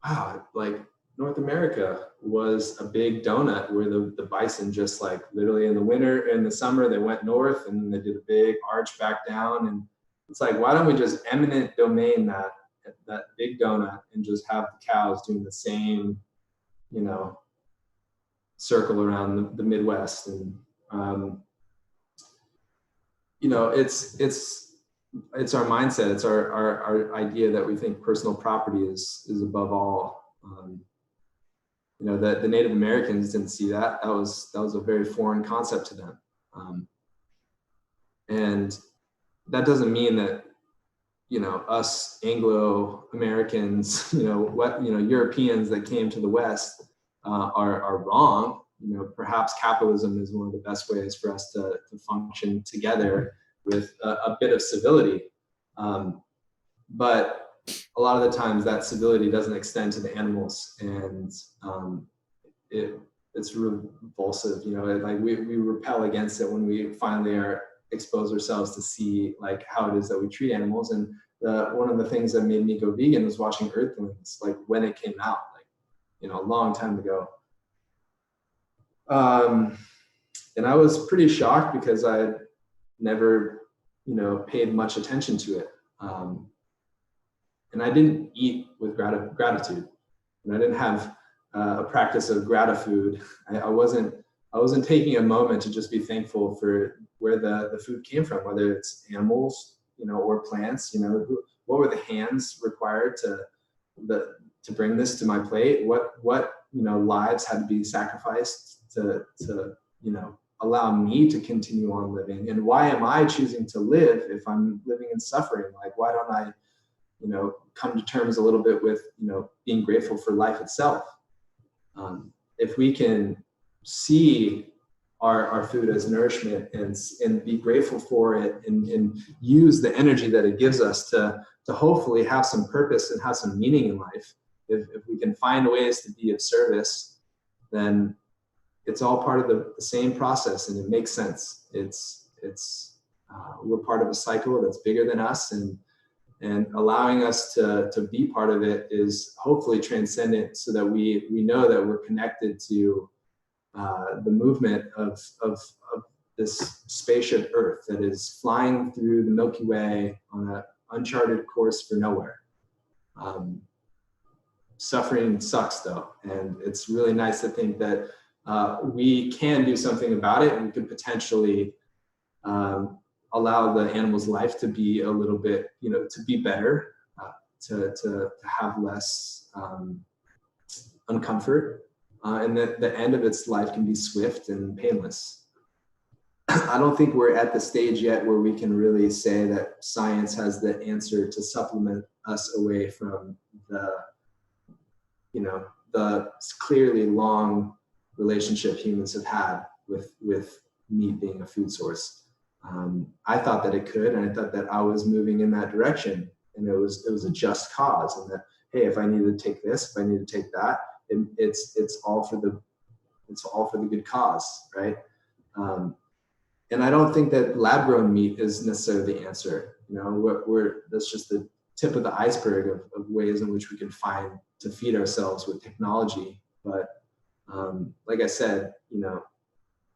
wow, like North America was a big donut where the bison just like literally in the winter, in the summer, they went north and they did a big arch back down. And it's like, why don't we just eminent domain that big donut and just have the cows doing the same, you know, circle around the Midwest. And, you know, it's our mindset. It's our idea that we think personal property is above all. You know, the Native Americans didn't see that. That was a very foreign concept to them. And that doesn't mean that, us Anglo Americans, Europeans that came to the West are wrong. Perhaps capitalism is one of the best ways for us to function together with a bit of civility. But a lot of the times that civility doesn't extend to the animals, and it's repulsive. Like we repel against it when we finally expose ourselves to see like how it is that we treat animals. And one of the things that made me go vegan was watching Earthlings, like when it came out, like a long time ago. And I was pretty shocked because I had never paid much attention to it. And I didn't eat with gratitude, and I didn't have a practice of gratitude. I wasn't taking a moment to just be thankful for where the food came from, whether it's animals, or plants. What were the hands required to bring this to my plate? What lives had to be sacrificed to allow me to continue on living? And why am I choosing to live if I'm living in suffering? Like, why don't I come to terms a little bit with being grateful for life itself? If we can see our food as nourishment and be grateful for it, and use the energy that it gives us to hopefully have some purpose and have some meaning in life, if we can find ways to be of service, then it's all part of the same process, and it makes sense. We're part of a cycle that's bigger than us, and allowing us to be part of it is hopefully transcendent, so that we know that we're connected to the movement of this spaceship Earth that is flying through the Milky Way on an uncharted course for nowhere. Suffering sucks though, and it's really nice to think that we can do something about it, and we could potentially allow the animal's life to be a little bit, to be better, to have less uncomfort, and that the end of its life can be swift and painless. I don't think we're at the stage yet where we can really say that science has the answer to supplement us away from the clearly long relationship humans have had with meat being a food source. I thought that it could, and I thought that I was moving in that direction, and it was a just cause, and that, hey, if I need to take this, if I need to take that, it's all for the good cause, right? And I don't think that lab grown meat is necessarily the answer. That's just the tip of the iceberg of ways in which we can find to feed ourselves with technology. But like I said,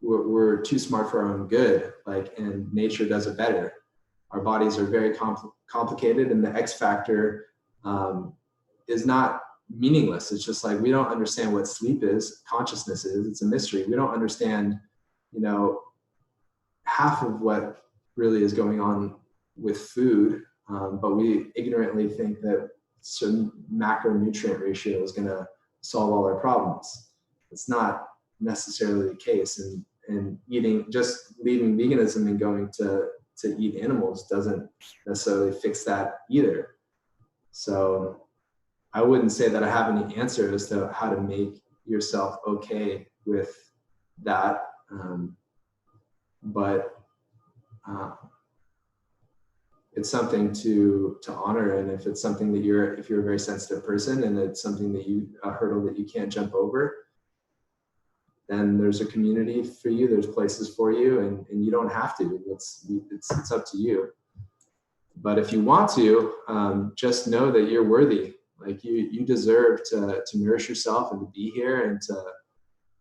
we're too smart for our own good, and nature does it better. Our bodies are very complicated, and the X factor is not meaningless. It's just like, we don't understand what sleep is, consciousness is. It's a mystery. We don't understand, half of what really is going on with food, but we ignorantly think that certain macronutrient ratio is going to solve all our problems. It's not necessarily the case, and just leaving veganism and going to eat animals doesn't necessarily fix that either. So I wouldn't say that I have any answer as to how to make yourself okay with that, but it's something to honor. And if it's something that if you're a very sensitive person, and it's something that a hurdle that you can't jump over, then there's a community for you, there's places for you, and you don't have to. It's up to you. But if you want to, just know that you're worthy. Like, you deserve to nourish yourself and to be here and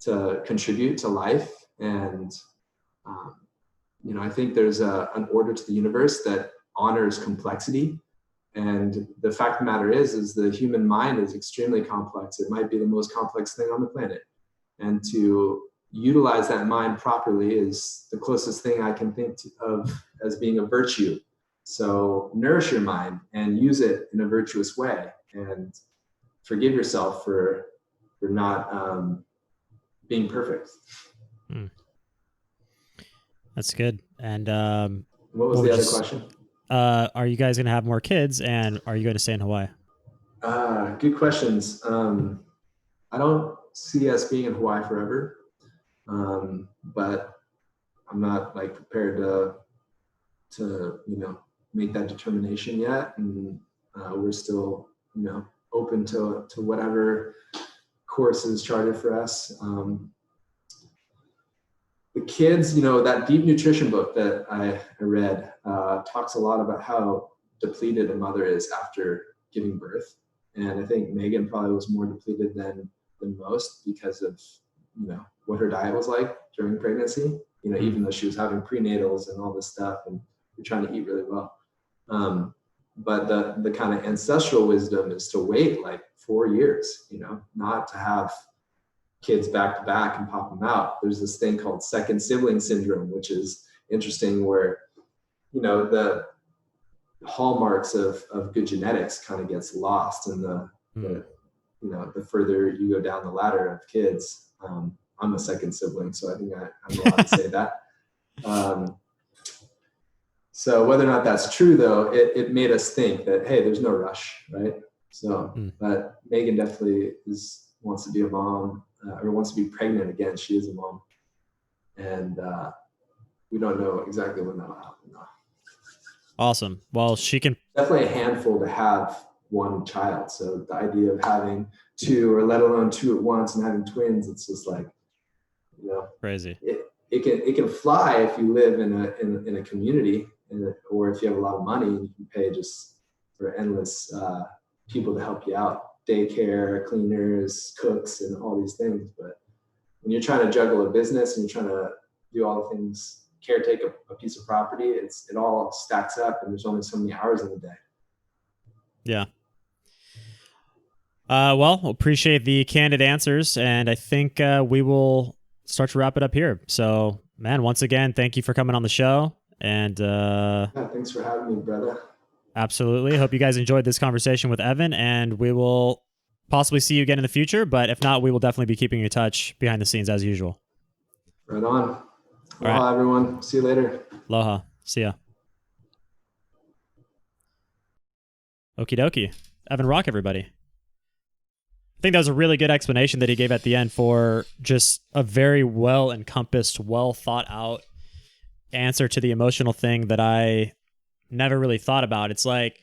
to contribute to life. And I think there's an order to the universe that honors complexity. And the fact of the matter is the human mind is extremely complex. It might be the most complex thing on the planet. And to utilize that mind properly is the closest thing I can think of as being a virtue. So nourish your mind and use it in a virtuous way, and forgive yourself for not being perfect. That's good. And What was the other question? Are you guys going to have more kids, and are you going to stay in Hawaii? Good questions. I don't see us being in Hawaii forever, but I'm not like prepared to make that determination yet, and we're still open to whatever course is charted for us. The kids, that deep nutrition book that I read talks a lot about how depleted a mother is after giving birth. And I think Megan probably was more depleted than most because of, what her diet was like during pregnancy, even though she was having prenatals and all this stuff and you're trying to eat really well. But the kind of ancestral wisdom is to wait like 4 years, not to have kids back to back and pop them out. There's this thing called second sibling syndrome, which is interesting, where the hallmarks of good genetics kind of gets lost in the further you go down the ladder of kids. I'm a second sibling, so I think I'm allowed to say that. So whether or not that's true, though, it made us think that, hey, there's no rush, right? So, but Megan definitely wants to be a mom, or wants to be pregnant again. She is a mom, and we don't know exactly when that'll happen, though. Awesome. Well, she can definitely a handful to have one child. So the idea of having two, or let alone two at once, and having twins, it's just like, crazy. It can fly if you live in a community, or if you have a lot of money and you can pay just for endless people to help you out, daycare, cleaners, cooks, and all these things. But when you're trying to juggle a business and you're trying to do all the things, caretake a piece of property, it all stacks up, and there's only so many hours in the day. Yeah. Well, appreciate the candid answers, and I think we will start to wrap it up here. So, man, once again, thank you for coming on the show. And thanks for having me, brother. Absolutely. Hope you guys enjoyed this conversation with Evan, and we will possibly see you again in the future. But if not, we will definitely be keeping in touch behind the scenes as usual. Right on. Aloha, right, everyone. See you later. Aloha. See ya. Okie dokie. Evan Rock, everybody. I think that was a really good explanation that he gave at the end for just a very well encompassed, well thought out answer to the emotional thing that I never really thought about. It's like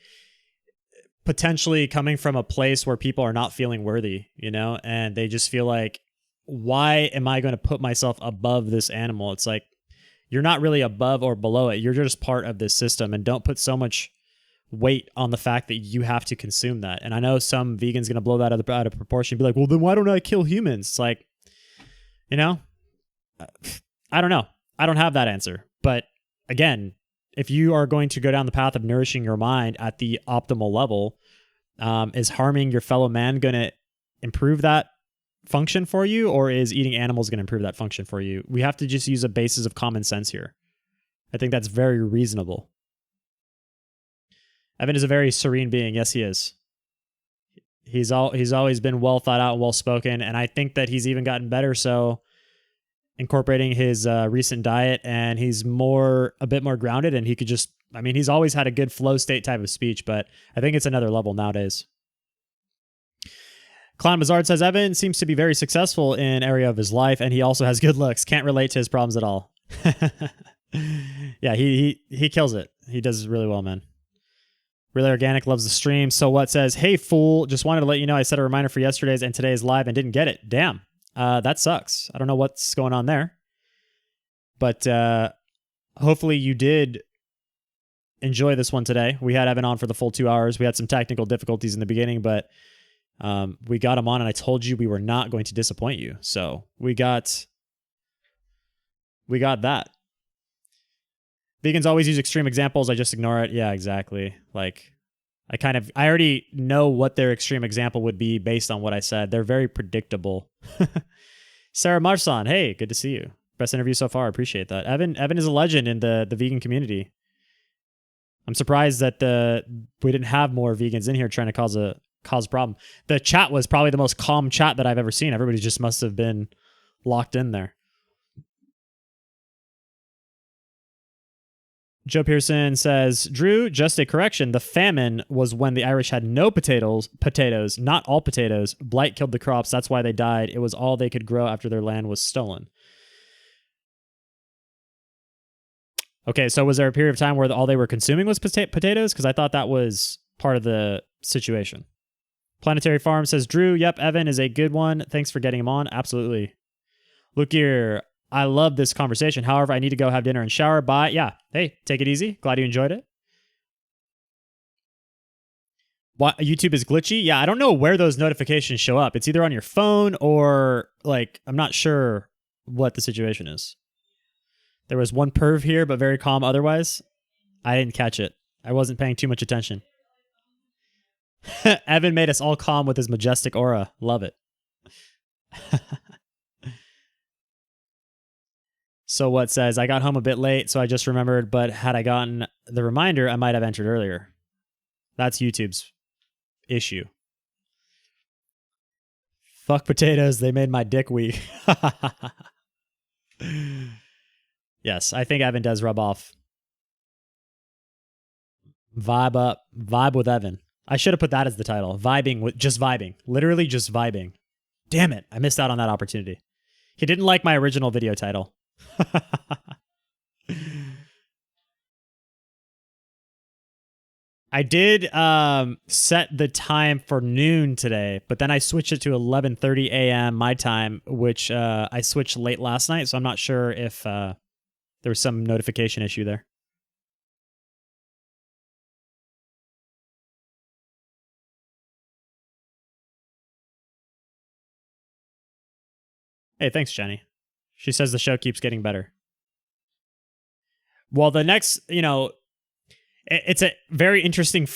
potentially coming from a place where people are not feeling worthy, and they just feel like, why am I going to put myself above this animal? It's like, you're not really above or below it. You're just part of this system, and don't put so much weight on the fact that you have to consume that. And I know some vegans going to blow that out of proportion and be like, well, then why don't I kill humans? It's like, I don't know. I don't have that answer. But again, if you are going to go down the path of nourishing your mind at the optimal level, is harming your fellow man going to improve that function for you, or is eating animals going to improve that function for you? We have to just use a basis of common sense here. I think that's very reasonable. Evan is a very serene being. Yes, he is. He's always been well thought out and well spoken, and I think that he's even gotten better. So, incorporating his recent diet, and he's a bit more grounded, and he could just, he's always had a good flow state type of speech, but I think it's another level nowadays. Clown Mazard says, Evan seems to be very successful in an area of his life, and he also has good looks. Can't relate to his problems at all. Yeah, he kills it. He does really well, man. Really Organic loves the stream. So What says, hey, fool, just wanted to let you know I set a reminder for yesterday's and today's live and didn't get it. Damn. That sucks. I don't know what's going on there. But hopefully you did enjoy this one today. We had Evan on for the full 2 hours. We had some technical difficulties in the beginning, but we got him on, and I told you we were not going to disappoint you. So we got that. Vegans always use extreme examples. I just ignore it. Yeah, exactly. Like, I already know what their extreme example would be based on what I said. They're very predictable. Sarah Marsan, hey, good to see you. Best interview so far. Appreciate that. Evan is a legend in the vegan community. I'm surprised that we didn't have more vegans in here trying to cause a problem. The chat was probably the most calm chat that I've ever seen. Everybody just must have been locked in there. Joe Pearson says, Drew, just a correction. The famine was when the Irish had no potatoes, not all potatoes. Blight killed the crops. That's why they died. It was all they could grow after their land was stolen. Okay, so was there a period of time where all they were consuming was potatoes? Because I thought that was part of the situation. Planetary Farm says, Drew, yep, Evan is a good one. Thanks for getting him on. Absolutely. Look here. I love this conversation. However, I need to go have dinner and shower. Bye. Yeah. Hey, take it easy. Glad you enjoyed it. What, YouTube is glitchy? Yeah, I don't know where those notifications show up. It's either on your phone or, like, I'm not sure what the situation is. There was one perv here, but very calm otherwise. I didn't catch it. I wasn't paying too much attention. Evan made us all calm with his majestic aura. Love it. So what says, I got home a bit late, so I just remembered, but had I gotten the reminder, I might have entered earlier. That's YouTube's issue. Fuck potatoes, they made my dick weak. Yes, I think Evan does rub off. Vibe up. Vibe with Evan. I should have put that as the title. Vibing with just vibing. Literally just vibing. Damn it. I missed out on that opportunity. He didn't like my original video title. I did set the time for noon today, but then I switched it to 11:30 a.m. my time, which I switched late last night, so I'm not sure if there was some notification issue there. Hey, thanks, Jenny. She says the show keeps getting better. Well, the next, it's a very interesting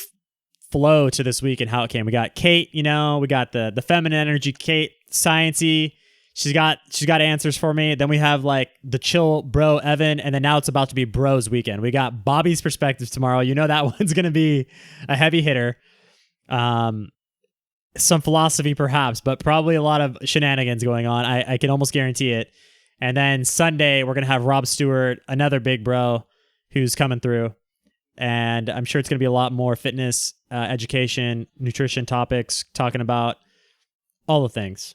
flow to this week and how it came. We got Kate, we got the feminine energy, Kate, sciencey. She's got answers for me. Then we have like the chill bro Evan, and then now it's about to be bros weekend. We got Bobby's perspective tomorrow. That one's gonna be a heavy hitter. Some philosophy perhaps, but probably a lot of shenanigans going on. I can almost guarantee it. And then Sunday we're gonna have Rob Stewart, another big bro, who's coming through. And I'm sure it's gonna be a lot more fitness, education, nutrition topics, talking about all the things.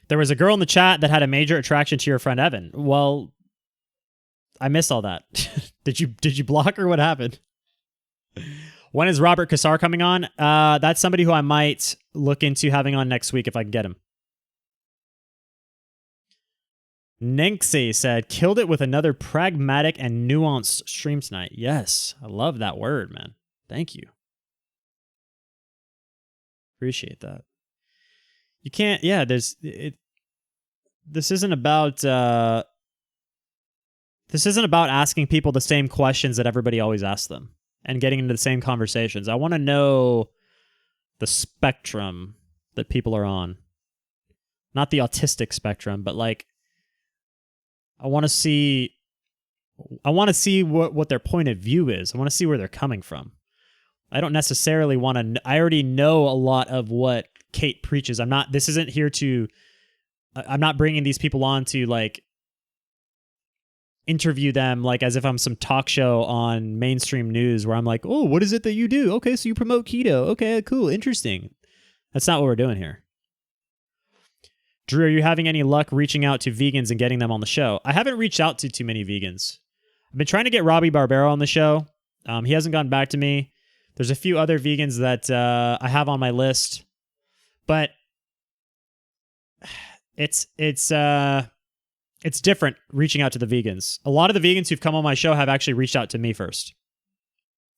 There was a girl in the chat that had a major attraction to your friend Evan. Well, I missed all that. Did you block her? What happened? When is Robert Kassar coming on? That's somebody who I might look into having on next week if I can get him. Nenxe said, killed it with another pragmatic and nuanced stream tonight. Yes, I love that word, man. Thank you. Appreciate that. You can't, yeah, this isn't about asking people the same questions that everybody always asks them and getting into the same conversations. I want to know the spectrum that people are on. Not the autistic spectrum, but like I want to see what their point of view is. I want to see where they're coming from. I don't necessarily want to I already know a lot of what Kate preaches. I'm not bringing these people on to like interview them like as if I'm some talk show on mainstream news where I'm like, oh, what is it that you do? Okay, so you promote keto. Okay, cool, interesting. That's not what we're doing here. Drew, are you having any luck reaching out to vegans and getting them on the show? I haven't reached out to too many vegans. I've been trying to get Robbie Barbero on the show. He hasn't gotten back to me. There's a few other vegans that I have on my list. But it's different reaching out to the vegans. A lot of the vegans who've come on my show have actually reached out to me first.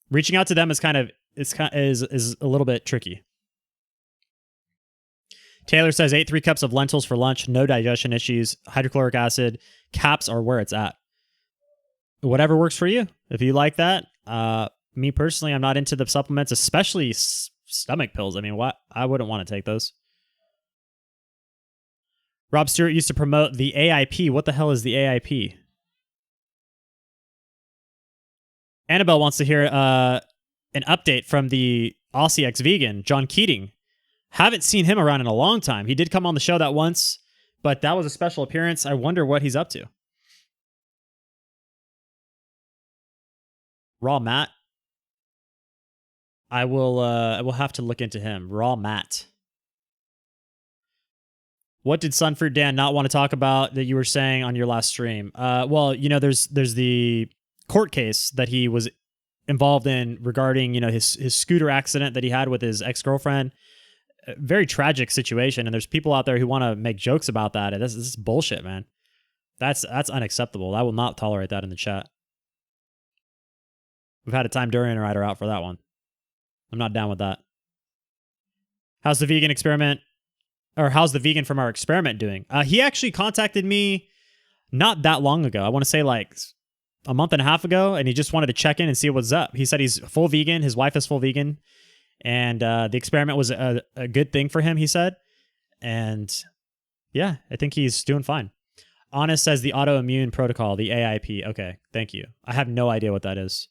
Reaching out to them is a little bit tricky. Taylor says, ate 3 cups of lentils for lunch, no digestion issues, hydrochloric acid, caps are where it's at. Whatever works for you. If you like that, me personally, I'm not into the supplements, especially stomach pills. I mean, what? I wouldn't want to take those. Rob Stewart used to promote the AIP. What the hell is the AIP? Annabelle wants to hear an update from the Aussie ex-vegan, John Keating. Haven't seen him around in a long time. He did come on the show that once, but that was a special appearance. I wonder what he's up to. Raw Matt. I will have to look into him. Raw Matt. What did Sunfruit Dan not want to talk about that you were saying on your last stream? Well, you know, there's the court case that he was involved in regarding, you know, his scooter accident that he had with his ex-girlfriend. A very tragic situation, and there's people out there who want to make jokes about that. And this is bullshit, man. That's unacceptable. I will not tolerate that in the chat. We've had a time during a rider out for that one. I'm not down with that. How's the vegan experiment? Or how's the vegan from our experiment doing? He actually contacted me not that long ago. I want to say like a month and a half ago, and he just wanted to check in and see what's up. He said he's full vegan. His wife is full vegan. And the experiment was a good thing for him, he said. And yeah, I think he's doing fine. Honest says the autoimmune protocol, the AIP. Okay, thank you. I have no idea what that is.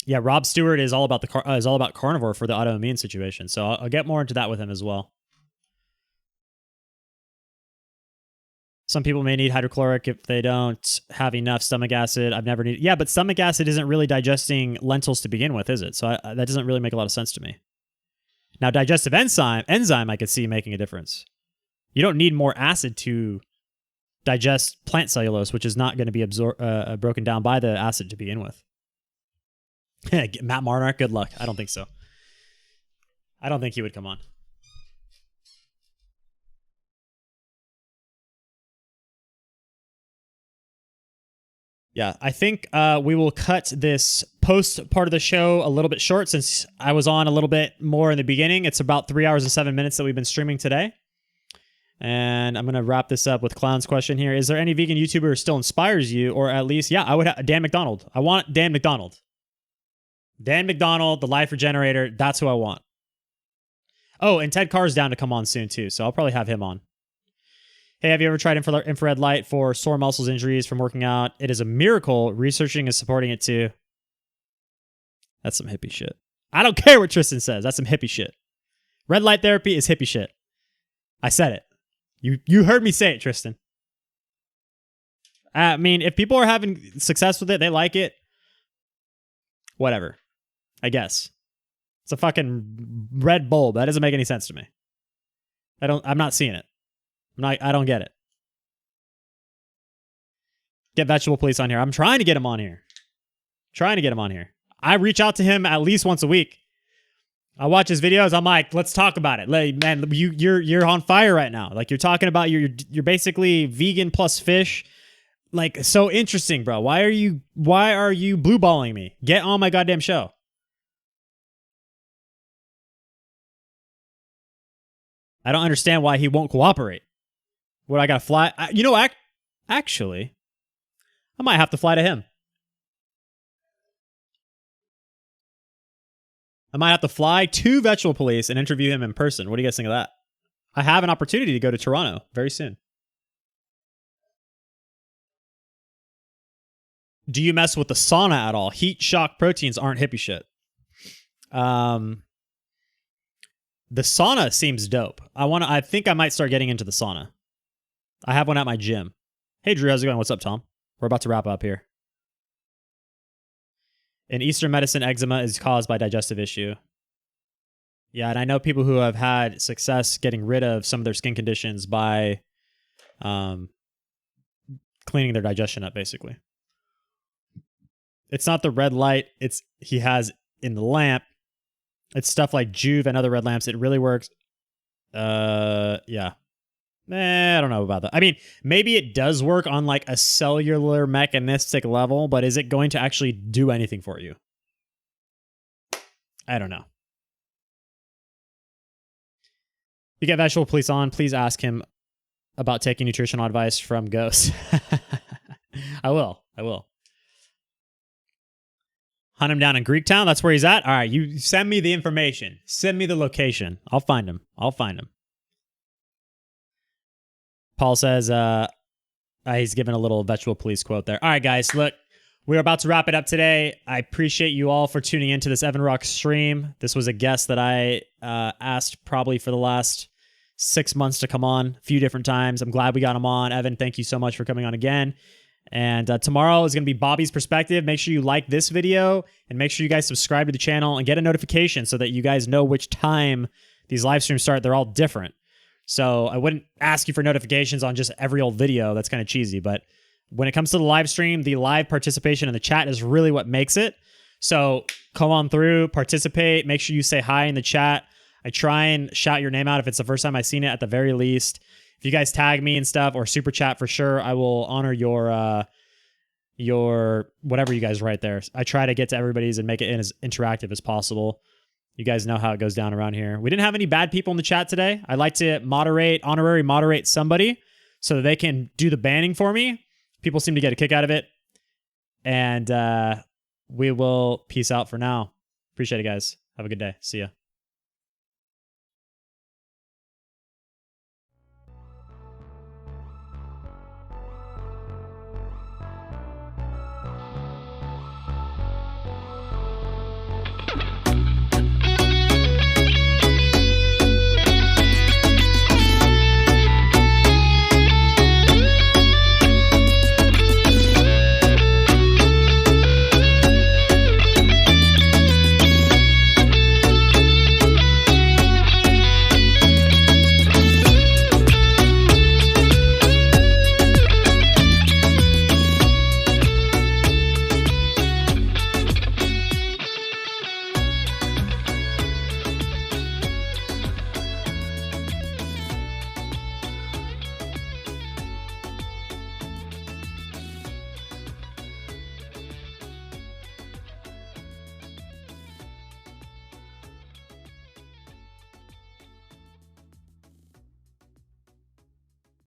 Yeah, Rob Stewart is all about carnivore for the autoimmune situation. So I'll get more into that with him as well. Some people may need hydrochloric if they don't have enough stomach acid. I've never needed. Yeah, but stomach acid isn't really digesting lentils to begin with, is it? So that doesn't really make a lot of sense to me. Now, digestive enzyme, I could see making a difference. You don't need more acid to digest plant cellulose, which is not going to be broken down by the acid to begin with. Matt Marnock, good luck. I don't think so. I don't think he would come on. Yeah, I think we will cut this post part of the show a little bit short since I was on a little bit more in the beginning. It's about 3 hours and 7 minutes that we've been streaming today. And I'm going to wrap this up with Clown's question here. Is there any vegan YouTuber who still inspires you? Or at least, yeah, I would have Dan McDonald. I want Dan McDonald. Dan McDonald, the Life Regenerator. That's who I want. Oh, and Ted Carr's down to come on soon too. So I'll probably have him on. Hey, have you ever tried infrared light for sore muscles injuries from working out? It is a miracle. Researching is supporting it too. That's some hippie shit. I don't care what Tristan says. That's some hippie shit. Red light therapy is hippie shit. I said it. You heard me say it, Tristan. I mean, if people are having success with it, they like it. Whatever. I guess. It's a fucking red bulb. That doesn't make any sense to me. I'm not seeing it. I don't get it. Get Vegetable Police on here. I'm trying to get him on here. I reach out to him at least once a week. I watch his videos. I'm like, let's talk about it. Like, man, you're on fire right now. Like, you're talking about you're basically vegan plus fish. Like, so interesting, bro. Why are you blue balling me? Get on my goddamn show. I don't understand why he won't cooperate. What, I gotta fly? Actually, I might have to fly to him. I might have to fly to Vegetable Police and interview him in person. What do you guys think of that? I have an opportunity to go to Toronto very soon. Do you mess with the sauna at all? Heat shock proteins aren't hippie shit. The sauna seems dope. I think I might start getting into the sauna. I have one at my gym. Hey, Drew, how's it going? What's up, Tom? We're about to wrap up here. In Eastern medicine, eczema is caused by digestive issue. Yeah, and I know people who have had success getting rid of some of their skin conditions by cleaning their digestion up, basically. It's not the red light he has in the lamp. It's stuff like Juve and other red lamps. It really works. Yeah. I don't know about that. I mean, maybe it does work on like a cellular mechanistic level, but is it going to actually do anything for you? I don't know. If you get Vegetable Police on, please ask him about taking nutritional advice from Ghost. I will. Hunt him down in Greektown. That's where he's at. All right, you send me the information. Send me the location. I'll find him. Paul says he's given a little Vegetable Police quote there. All right, guys, look, we're about to wrap it up today. I appreciate you all for tuning into this Evan Rock stream. This was a guest that I asked probably for the last 6 months to come on a few different times. I'm glad we got him on. Evan, thank you so much for coming on again. And tomorrow is going to be Bobby's perspective. Make sure you like this video and make sure you guys subscribe to the channel and get a notification so that you guys know which time these live streams start. They're all different. So I wouldn't ask you for notifications on just every old video. That's kind of cheesy. But when it comes to the live stream, the live participation in the chat is really what makes it. So come on through, participate. Make sure you say hi in the chat. I try and shout your name out if it's the first time I've seen it at the very least. If you guys tag me and stuff or super chat for sure, I will honor your whatever you guys write there. I try to get to everybody's and make it as interactive as possible. You guys know how it goes down around here. We didn't have any bad people in the chat today. I like to honorary moderate somebody so that they can do the banning for me. People seem to get a kick out of it. And we will peace out for now. Appreciate it, guys. Have a good day. See ya.